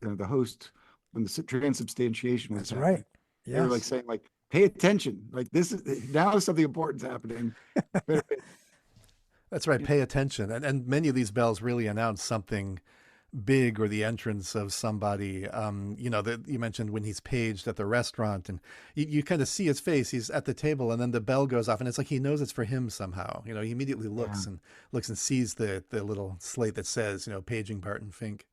the host, when the transubstantiation was that's happening. right. They were Yes. like saying, like, pay attention. Like, this is now something important's happening. That's right. Pay attention. And many of these bells really announce something big, or the entrance of somebody. That you mentioned when he's paged at the restaurant, and you kind of see his face. He's at the table, and then the bell goes off, and it's like he knows it's for him somehow. He immediately looks and sees the little slate that says, paging Barton Fink.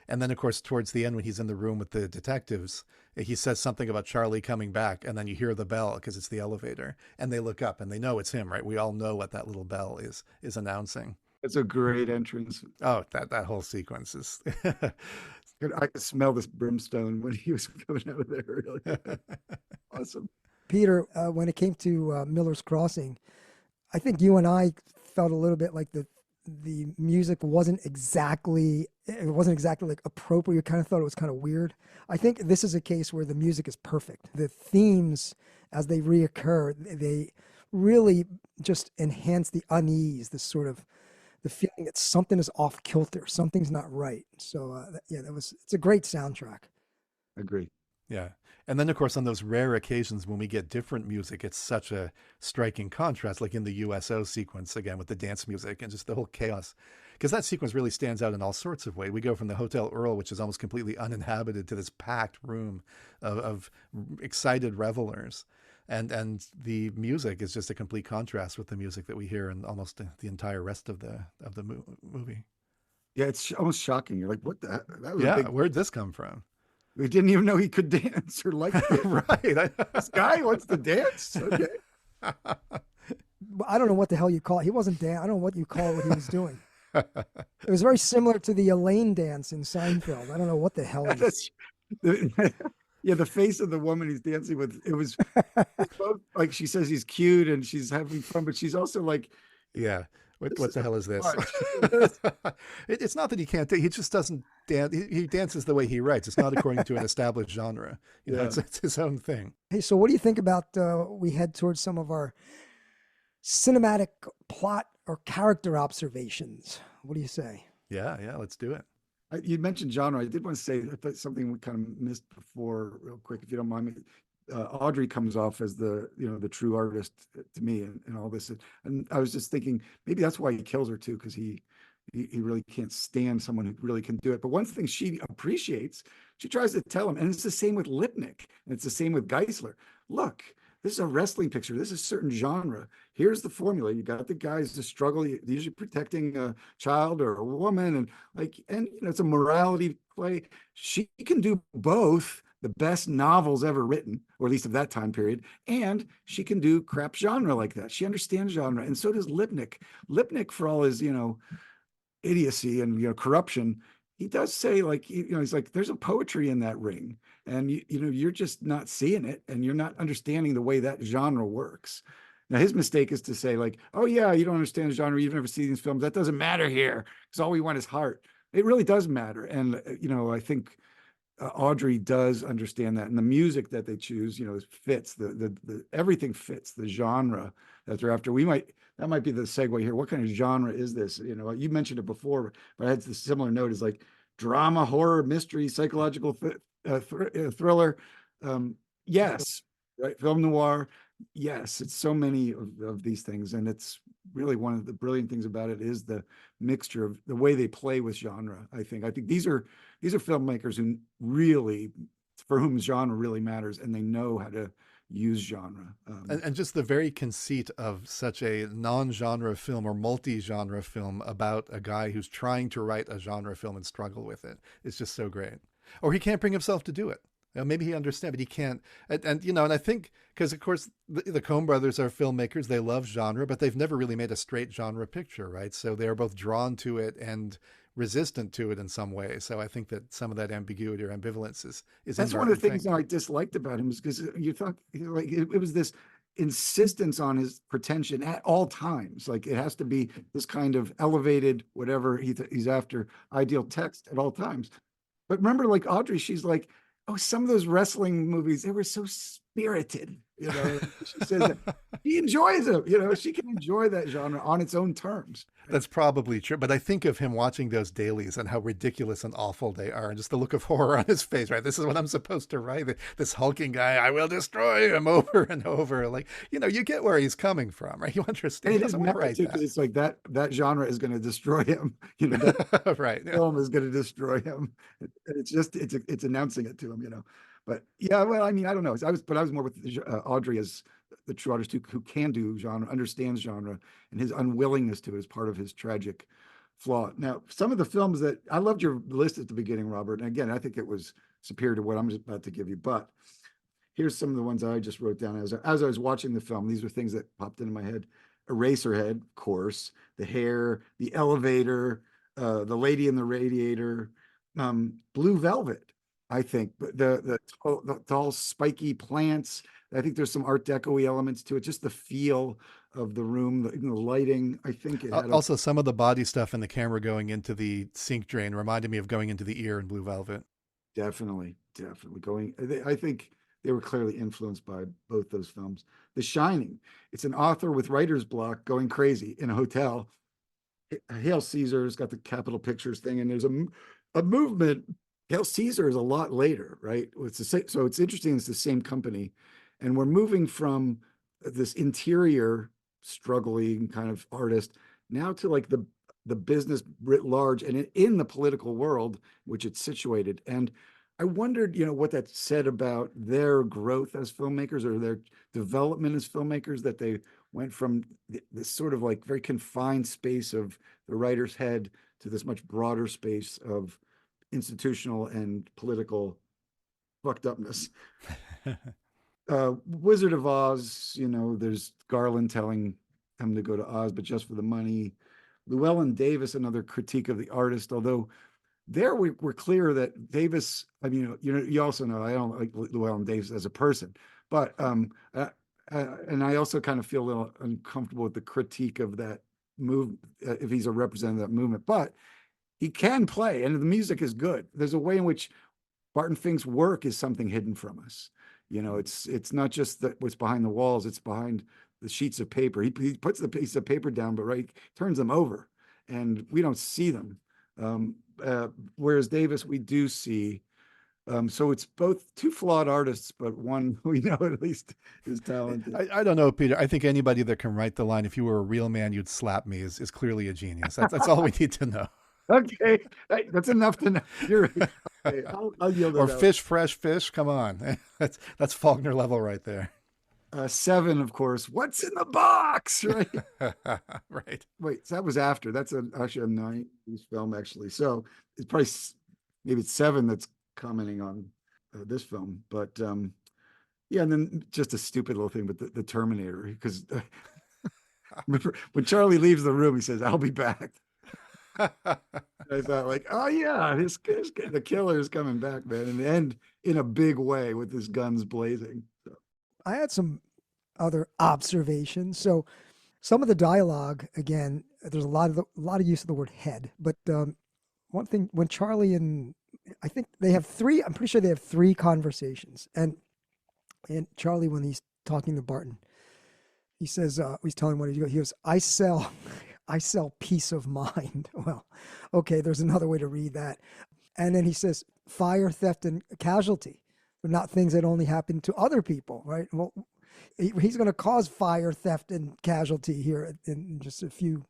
And then, of course, towards the end, when he's in the room with the detectives, he says something about Charlie coming back, and then you hear the bell because it's the elevator, and they look up and they know it's him, right? We all know what that little bell is announcing. It's a great entrance. Oh, that whole sequence is. I could smell this brimstone when he was coming out of there. Really awesome. Peter, when it came to Miller's Crossing, I think you and I felt a little bit like the music wasn't exactly like appropriate. You kind of thought it was kind of weird. I think this is a case where the music is perfect. The themes, as they reoccur, they really just enhance the unease, the sort of the feeling that something is off kilter, something's not right. So it's a great soundtrack. Agree. Yeah. And then, of course, on those rare occasions when we get different music, it's such a striking contrast, like in the USO sequence, again, with the dance music and just the whole chaos. Because that sequence really stands out in all sorts of ways. We go from the Hotel Earl, which is almost completely uninhabited, to this packed room of excited revelers. And the music is just a complete contrast with the music that we hear in almost the entire rest of the movie. Yeah, it's almost shocking. You're like, what the? That was where'd this come from? We didn't even know he could dance or like it. Right. This guy wants to dance. Okay. I don't know what the hell you call it. He wasn't dancing. I don't know what you call what he was doing. It was very similar to the Elaine dance in Seinfeld. I don't know what the hell. The face of the woman he's dancing with. It was both, like, she says he's cute and she's having fun, but she's also like, yeah. What the hell is this? It's not that he can't. He just doesn't dance. He dances the way he writes. It's not according to an established genre. It's his own thing. Hey, so what do you think about we head towards some of our cinematic plot or character observations? What do you say? Yeah, let's do it. You mentioned genre. I did want to say something we kind of missed before, real quick, if you don't mind me. Audrey comes off as the true artist to me and all this, and I was just thinking maybe that's why he kills her too, because he really can't stand someone who really can do it. But one thing she appreciates, she tries to tell him, and it's the same with Lipnick, and it's the same with Geisler. Look, this is a wrestling picture. This is a certain genre. Here's the formula. You got the guys to struggle, usually protecting a child or a woman, and it's a morality play. She can do both. The best novels ever written, or at least of that time period, and she can do crap genre like that. She understands genre, and so does Lipnick. Lipnick, for all his idiocy and corruption, he does say, like, he's like, there's a poetry in that ring, and you're just not seeing it, and you're not understanding the way that genre works. Now his mistake is to say like, oh yeah, you don't understand the genre, you've never seen these films. That doesn't matter here because all we want is heart. It really does matter. And I think Audrey does understand that, and the music that they choose, fits the everything fits the genre that they're after. That might be the segue here. What kind of genre is this? You mentioned it before, but I had the similar note is like drama, horror, mystery, psychological thriller. Yes, right. Film noir. Yes, it's so many of these things, and it's really one of the brilliant things about it is the mixture of the way they play with genre. I think these are filmmakers who really, for whom genre really matters, and they know how to use genre. And just the very conceit of such a non-genre film or multi-genre film about a guy who's trying to write a genre film and struggle with it is just so great. Or he can't bring himself to do it. Maybe he understands, but he can't. And I think, because of course the Coen brothers are filmmakers, they love genre, but they've never really made a straight genre picture, right? So they're both drawn to it and resistant to it in some way. So I think that some of that ambiguity or ambivalence is that's one of the things that I disliked about him, is because you thought like it was this insistence on his pretension at all times. Like it has to be this kind of elevated, whatever he's after, ideal text at all times. But remember, like Audrey, she's like, oh, some of those wrestling movies, they were so spirited. She says that she enjoys them. She can enjoy that genre on its own terms. That's probably true. But I think of him watching those dailies and how ridiculous and awful they are, and just the look of horror on his face, right? This is what I'm supposed to write. This hulking guy, I will destroy him over and over. Like, you get where he's coming from, right? You understand. And it is meant to, because it's like that genre is going to destroy him. That right. film is going to destroy him. It's just, it's announcing it to him, But yeah, well, I mean, I don't know. I was more with Audrey as the true artist who can do genre, understands genre, and his unwillingness to it is part of his tragic flaw. Now, some of the films that I loved your list at the beginning, Robert, and again, I think it was superior to what I'm just about to give you. But here's some of the ones I just wrote down as I was watching the film. These were things that popped into my head: Eraserhead, of course, The Hair, The Elevator, The Lady in the Radiator, Blue Velvet. I think, but the tall spiky plants. I think there's some Art Deco-y elements to it. Just the feel of the room, the lighting. I think it had also some of the body stuff and the camera going into the sink drain reminded me of going into the ear in Blue Velvet. Definitely going. I think they were clearly influenced by both those films. The Shining. It's an author with writer's block going crazy in a hotel. Hail Caesar's got the Capitol Pictures thing, and there's a movement. Hail Caesar is a lot later, right? So it's interesting. It's the same company, and we're moving from this interior struggling kind of artist now to like the business writ large and in the political world which it's situated. And I wondered, what that said about their growth as filmmakers or their development as filmmakers, that they went from this sort of like very confined space of the writer's head to this much broader space of institutional and political fucked upness. Wizard of Oz, there's Garland telling him to go to Oz, but just for the money. Llewellyn Davis, another critique of the artist, although there we're clear that Davis, I mean, you also know I don't like Llewellyn Davis as a person, but and I also kind of feel a little uncomfortable with the critique of that move if he's a representative of that movement, but he can play, and the music is good. There's a way in which Barton Fink's work is something hidden from us. It's not just what's behind the walls; it's behind the sheets of paper. He puts the piece of paper down, but turns them over, and we don't see them. Whereas Davis, we do see. So it's both two flawed artists, but one we know at least is talented. I don't know, Peter. I think anybody that can write the line, "If you were a real man, you'd slap me," is clearly a genius. That's all we need to know. Okay, that's enough to know. You're right. Okay, I'll yield it or out. Fish, fresh fish. Come on, that's Faulkner level right there. 7, of course. What's in the box? Right. Right. Wait, so that was after. That's actually a 90s film, actually. So it's probably maybe it's 7 that's commenting on this film. But yeah, and then just a stupid little thing, but the Terminator, because remember when Charlie leaves the room, he says, "I'll be back." I thought, like, oh yeah, the killer is coming back, man, and in a big way with his guns blazing. So. I had some other observations. So some of the dialogue, again, there's a lot of use of the word head. But one thing, when Charlie and I think they have three, I'm pretty sure they have three conversations. And Charlie, when he's talking to Barton, he says, he's telling what he goes, I sell peace of mind. Well, okay, there's another way to read that. And then he says, fire, theft, and casualty. They're not things that only happen to other people, right? Well, he's going to cause fire, theft, and casualty here in just a few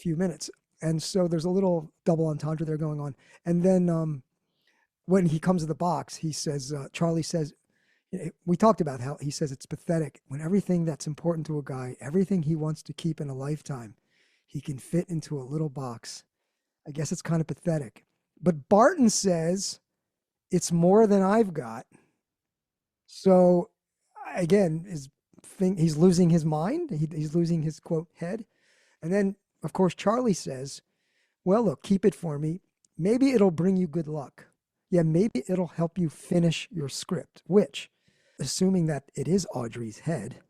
minutes. And so there's a little double entendre there going on. And then when he comes to the box, he says, Charlie says, we talked about how he says it's pathetic when everything that's important to a guy, everything he wants to keep in a lifetime, he can fit into a little box. I guess it's kind of pathetic. But Barton says it's more than I've got. So again, he's losing his mind. He's losing his, quote, head. And then, of course, Charlie says, well, look, keep it for me. Maybe it'll bring you good luck. Yeah, maybe it'll help you finish your script, which, assuming that it is Audrey's head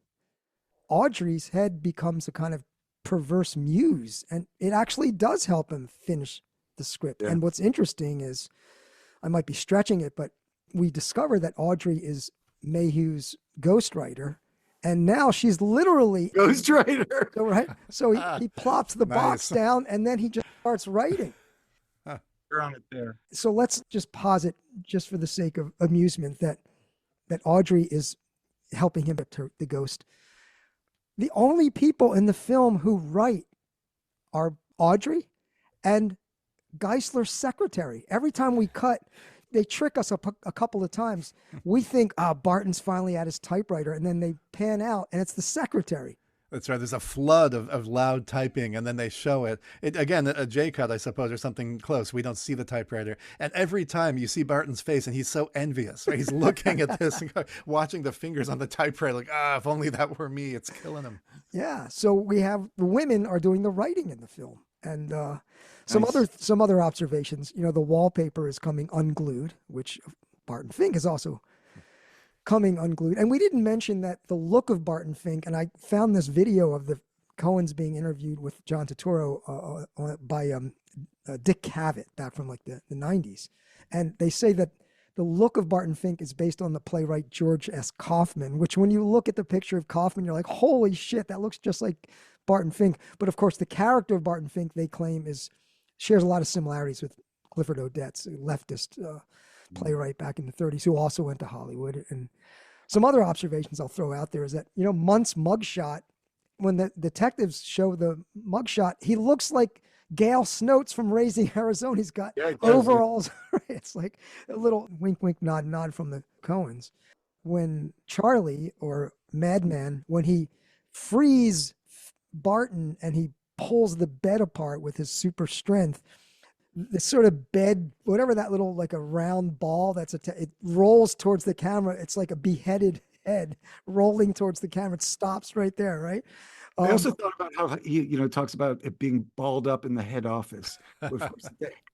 becomes a kind of perverse muse, and it actually does help him finish the script. Yeah. And what's interesting is, I might be stretching it, but we discover that Audrey is Mayhew's ghostwriter, and now she's literally ghostwriter. So, right? So he plops the box down, and then he just starts writing. You're on it there. So let's just posit, just for the sake of amusement, that Audrey is helping him to the ghost. The only people in the film who write are Audrey and Geisler's secretary. Every time we cut, they trick us a couple of times. We think, Barton's finally at his typewriter, and then they pan out, and it's the secretary. That's right. There's a flood of loud typing, and then they show it. Again, a J cut, I suppose, or something close. We don't see the typewriter. And every time you see Barton's face, and he's so envious. Right? He's looking at this and watching the fingers on the typewriter like, if only that were me. It's killing him. Yeah. So we have the women are doing the writing in the film. And some other observations. The wallpaper is coming unglued, which Barton Fink is also coming unglued. And we didn't mention that the look of Barton Fink, and I found this video of the Coens being interviewed with John Turturro by Dick Cavett back from like the 90s. And they say that the look of Barton Fink is based on the playwright George S. Kaufman, which when you look at the picture of Kaufman, you're like, holy shit, that looks just like Barton Fink. But of course, the character of Barton Fink, they claim, shares a lot of similarities with Clifford Odets, a leftist playwright back in the 30s who also went to Hollywood. And some other observations I'll throw out there is that, Munt's mugshot, when the detectives show the mugshot, he looks like Gail Snotes from Raising Arizona. He's got overalls. It's like a little wink, wink, nod, nod from the Coens. When Charlie, or Madman, when he frees Barton and he pulls the bed apart with his super strength, the sort of bed, whatever that little, like a round ball it rolls towards the camera. It's like a beheaded head rolling towards the camera. It stops right there, right? I also thought about how he, talks about it being balled up in the head office.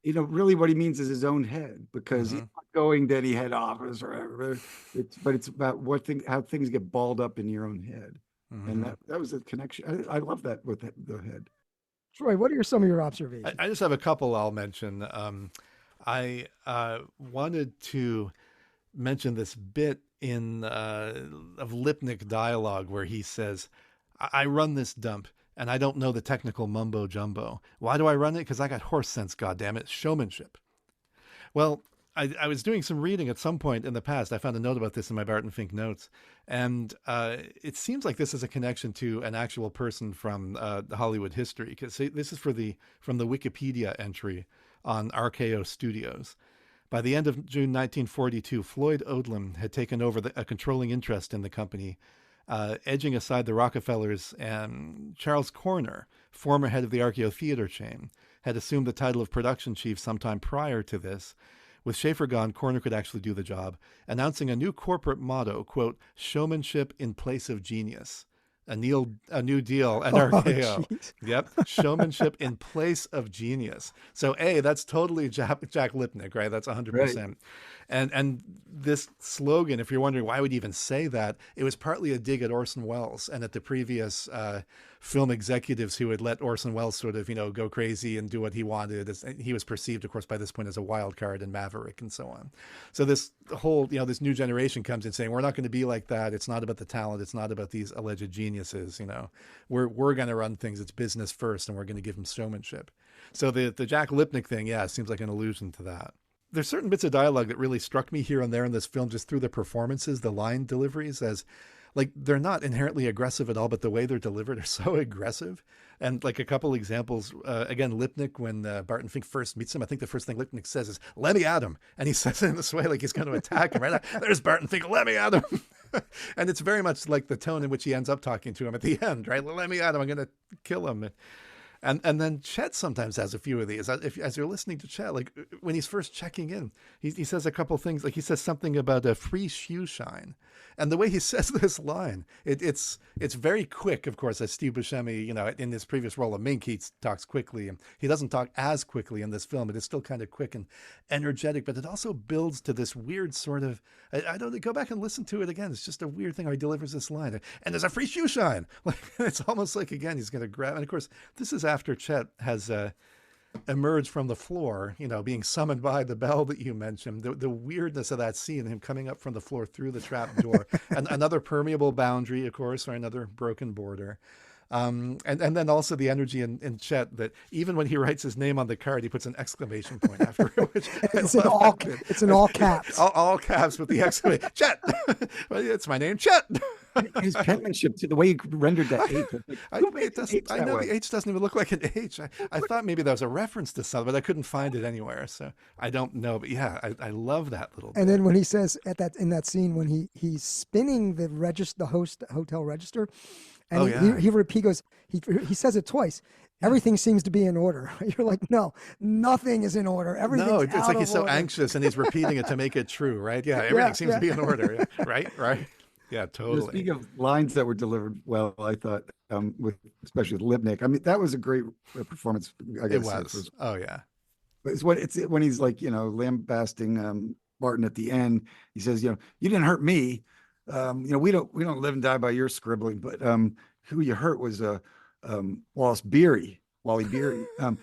Really what he means is his own head, because he's not going to any head office or whatever. But it's about how things get balled up in your own head. Mm-hmm. And that was a connection. I love that with the head. Troy, what are some of your observations? I just have a couple I'll mention. I wanted to mention this bit of Lipnick dialogue where he says, I run this dump and I don't know the technical mumbo jumbo. Why do I run it? Because I got horse sense, goddammit, showmanship. Well, I was doing some reading at some point in the past. I found a note about this in my Barton Fink notes. And it seems like this is a connection to an actual person from the Hollywood history, because this is from the Wikipedia entry on RKO Studios. By the end of June 1942, Floyd Odlum had taken over a controlling interest in the company, edging aside the Rockefellers, and Charles Corner, former head of the RKO theater chain, had assumed the title of production chief sometime prior to this. With Schaefer gone, Corner could actually do the job, announcing a new corporate motto, quote, showmanship in place of genius. A New Deal, an Oh, RKO. jeez. Yep. Showmanship in place of genius. So that's totally Jack Lipnick, right? That's 100%. And this slogan, if you're wondering why would he even say that, it was partly a dig at Orson Welles and at the previous film executives who had let Orson Welles sort of, go crazy and do what he wanted. He was perceived, of course, by this point as a wild card and maverick and so on. So this whole, this new generation comes in saying, we're not going to be like that. It's not about the talent. It's not about these alleged geniuses. We're going to run things. It's business first, and we're going to give them showmanship. So the Jack Lipnick thing, seems like an allusion to that. There's certain bits of dialogue that really struck me here and there in this film, just through the performances, the line deliveries, as like they're not inherently aggressive at all, but the way they're delivered are so aggressive. And like a couple examples, again, Lipnick, when Barton Fink first meets him, I think the first thing Lipnick says is, "Let me at him." And he says it in this way, like he's going to attack him, right? There's Barton Fink, let me at him. And it's very much like the tone in which he ends up talking to him at the end, right? Let me at him, I'm going to kill him. And then Chet sometimes has a few of these. As you're listening to Chet, like when he's first checking in, he says a couple things, like he says something about a free shoe shine. And the way he says this line, it's very quick, of course, as Steve Buscemi, in his previous role of Mink, he talks quickly, and he doesn't talk as quickly in this film. It is still kind of quick and energetic, but it also builds to this weird sort of, I don't go back and listen to it again. It's just a weird thing how he delivers this line. And there's a free shoe shine. Like, it's almost like, again, he's going to grab, and of course, this is after Chet has emerged from the floor, being summoned by the bell that you mentioned. The weirdness of that scene, him coming up from the floor through the trap door, and another permeable boundary, of course, or another broken border. And then also the energy in Chet, that even when he writes his name on the card, he puts an exclamation point after it. Which It's in all caps. all caps with the exclamation. Chet! Well, it's my name, Chet! His penmanship, too, the way he rendered that H. I know the H doesn't even look like an H. I thought maybe that was a reference to something, but I couldn't find it anywhere. So I don't know. But I love that little bit. And then when he says in that scene, when he's spinning the hotel register, and he says it twice. Everything seems to be in order. You're like, no, nothing is in order. Everything's no, it's out like of he's so order. anxious and he's repeating it to make it true, right? Yeah, everything seems to be in order. Yeah. Right. Yeah, totally. Speaking of lines that were delivered well, I thought, especially with Lipnick, I mean, that was a great performance. It was. Oh yeah. But it's when he's like, lambasting Barton at the end. He says, you didn't hurt me. We don't live and die by your scribbling, but who you hurt was Wally Beery. And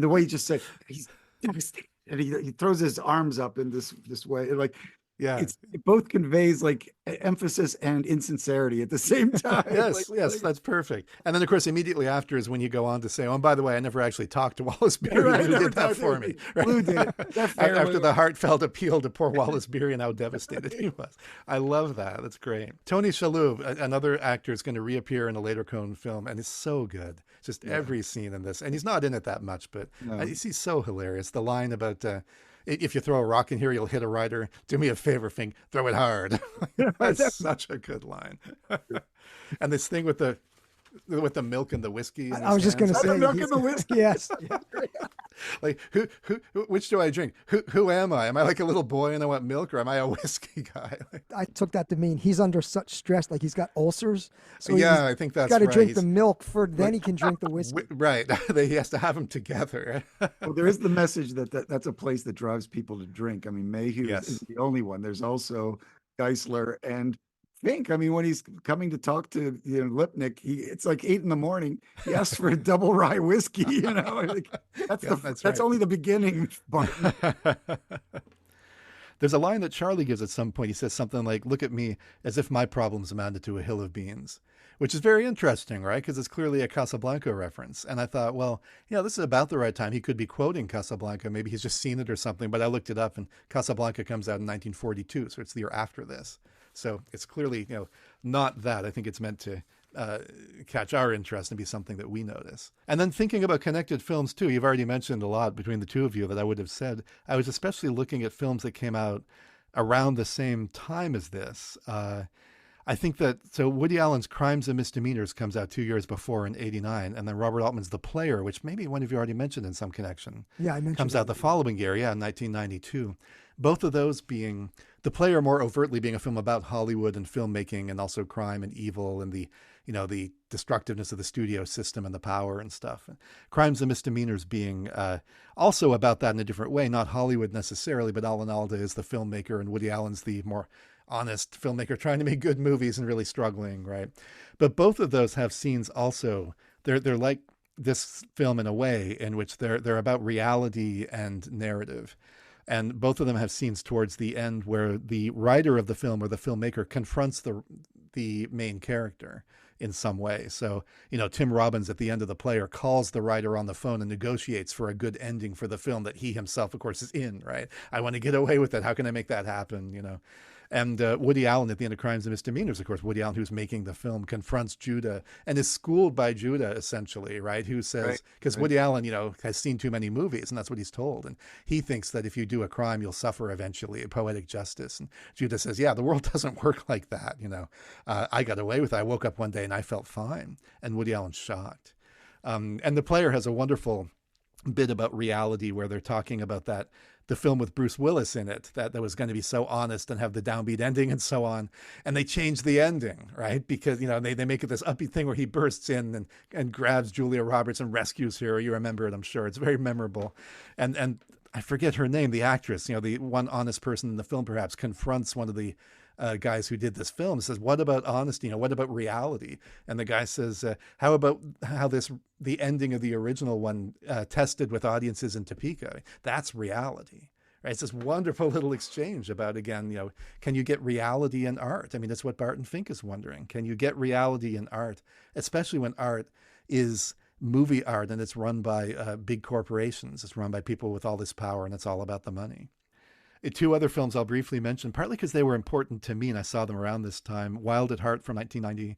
the way he just said, he's devastated, and he throws his arms up in this way, and like. Yeah, it both conveys like emphasis and insincerity at the same time. Yes, that's perfect. And then, of course, immediately after is when you go on to say, "Oh, and by the way, I never actually talked to Wallace Beery. Right, Who did that for me?" Right? Who did it? After the heartfelt appeal to poor Wallace Beery and how devastated he was. I love that. That's great. Tony Shalhoub, another actor, is going to reappear in a later Coen film, and it's so good. Just every scene in this, and he's not in it that much, but he's so hilarious. The line about. If you throw a rock in here, you'll hit a rider. Do me a favor, Fink, throw it hard. That's such a good line. And this thing with the milk and the whiskey. I was just going to say, the milk and the whiskey. Yes. Like which do I drink? Who am I? Am I like a little boy and I want milk, or am I a whiskey guy? I took that to mean he's under such stress, like he's got ulcers. So I think that's got to right. drink the milk first, then he can drink the whiskey. Right. He has to have them together. Well, there is the message that's a place that drives people to drink. I mean, Mayhew is the only one. There's also Geisler and Fink. I mean, when he's coming to talk to Lipnick, it's like 8 a.m. He asks for a double rye whiskey. Like, that's only the beginning. There's a line that Charlie gives at some point. He says something like, "Look at me as if my problems amounted to a hill of beans," which is very interesting, right? Because it's clearly a Casablanca reference. And I thought, well, this is about the right time. He could be quoting Casablanca. Maybe he's just seen it or something. But I looked it up, and Casablanca comes out in 1942, so it's the year after this. So it's clearly, not that. I think it's meant to catch our interest and be something that we notice. And then thinking about connected films too, you've already mentioned a lot between the two of you that I would have said. I was especially looking at films that came out around the same time as this. I think so Woody Allen's Crimes and Misdemeanors comes out 2 years before in 1989, and then Robert Altman's The Player, which maybe one of you already mentioned in some connection. Yeah, I mentioned comes out the following year, in 1992. Both of those being The Player more overtly being a film about Hollywood and filmmaking and also crime and evil and the the destructiveness of the studio system and the power and stuff. Crimes and Misdemeanors being also about that in a different way, not Hollywood necessarily, but Alan Alda is the filmmaker and Woody Allen's the more honest filmmaker trying to make good movies and really struggling, right? But both of those have scenes also. They're like this film in a way in which they're about reality and narrative. And both of them have scenes towards the end where the writer of the film or the filmmaker confronts the main character in some way. So, Tim Robbins at the end of The Player calls the writer on the phone and negotiates for a good ending for the film that he himself, of course, is in, right? I want to get away with it. How can I make that happen, And Woody Allen at the end of Crimes and Misdemeanors, of course, Woody Allen, who's making the film, confronts Judah and is schooled by Judah, essentially, right? Who says, because Woody Allen, has seen too many movies, and that's what he's told. And he thinks that if you do a crime, you'll suffer eventually, a poetic justice. And Judah says, yeah, the world doesn't work like that. I got away with it. I woke up one day and I felt fine. And Woody Allen's shocked. And The Player has a wonderful bit about reality where they're talking about the film with Bruce Willis in it that was going to be so honest and have the downbeat ending and so on. And they changed the ending, right? Because, they make it this upbeat thing where he bursts in and grabs Julia Roberts and rescues her. You remember it, I'm sure. It's very memorable. And I forget her name, the actress, the one honest person in the film perhaps confronts one of the guys who did this film, says, what about honesty? What about reality? And the guy says, how about the ending of the original one tested with audiences in Topeka? That's reality, right? It's this wonderful little exchange about, again, can you get reality in art? I mean, that's what Barton Fink is wondering. Can you get reality in art, especially when art is movie art and it's run by big corporations. It's run by people with all this power and it's all about the money. Two other films I'll briefly mention, partly because they were important to me and I saw them around this time. Wild at Heart from 1990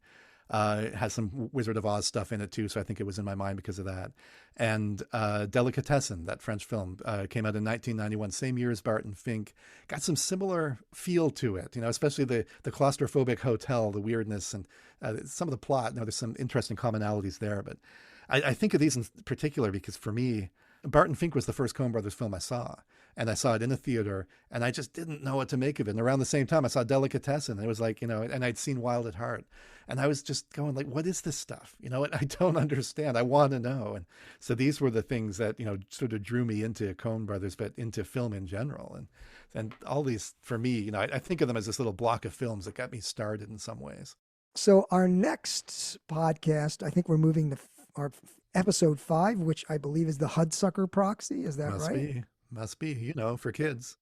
has some Wizard of Oz stuff in it too, so I think it was in my mind because of that. And Delicatessen, that French film, came out in 1991, same year as Barton Fink. Got some similar feel to it, especially the claustrophobic hotel, the weirdness, and some of the plot. There's some interesting commonalities there, but I think of these in particular because for me, Barton Fink was the first Coen Brothers film I saw. And I saw it in a theater, and I just didn't know what to make of it. And around the same time, I saw Delicatessen, and it was like, and I'd seen Wild at Heart. And I was just going like, what is this stuff? I don't understand. I want to know. And so these were the things that, sort of drew me into Coen Brothers, but into film in general. And all these, for me, I think of them as this little block of films that got me started in some ways. So our next podcast, I think we're moving to our episode 5, which I believe is the Hudsucker Proxy. Is that right? Must be, for kids.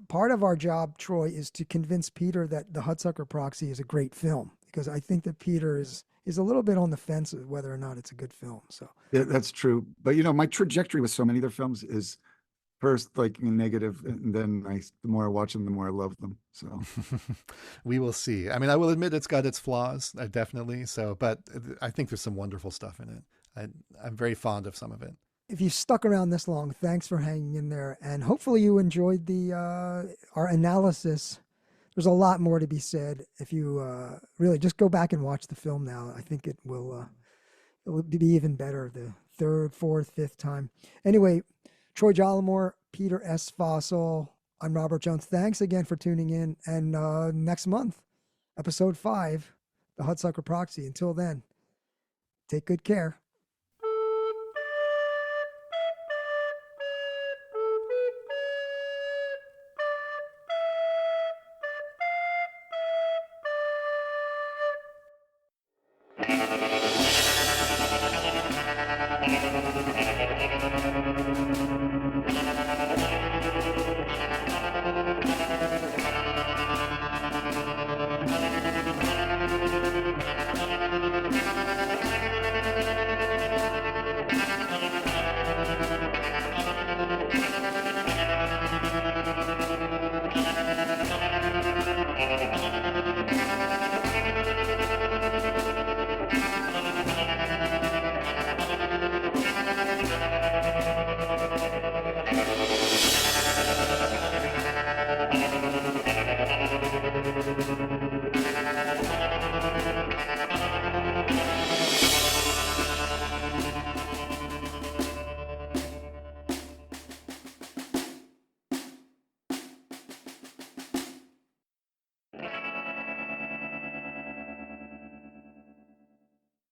Part of our job, Troy, is to convince Peter that the Hudsucker Proxy is a great film, because I think that Peter is a little bit on the fence of whether or not it's a good film. So yeah, that's true. But my trajectory with so many of their films is first like negative, and then the more I watch them, the more I love them. So we will see. I mean, I will admit it's got its flaws, definitely. So, but I think there's some wonderful stuff in it. I'm very fond of some of it. If you stuck around this long, thanks for hanging in there, and hopefully you enjoyed our analysis. There's a lot more to be said. If you really just go back and watch the film now, I think it will be even better the third, fourth, fifth time. Anyway, Troy Jollimore, Peter S. Fossil, I'm Robert Jones. Thanks again for tuning in, and next month, episode 5, the Hudsucker Proxy. Until then, take good care. Thank you.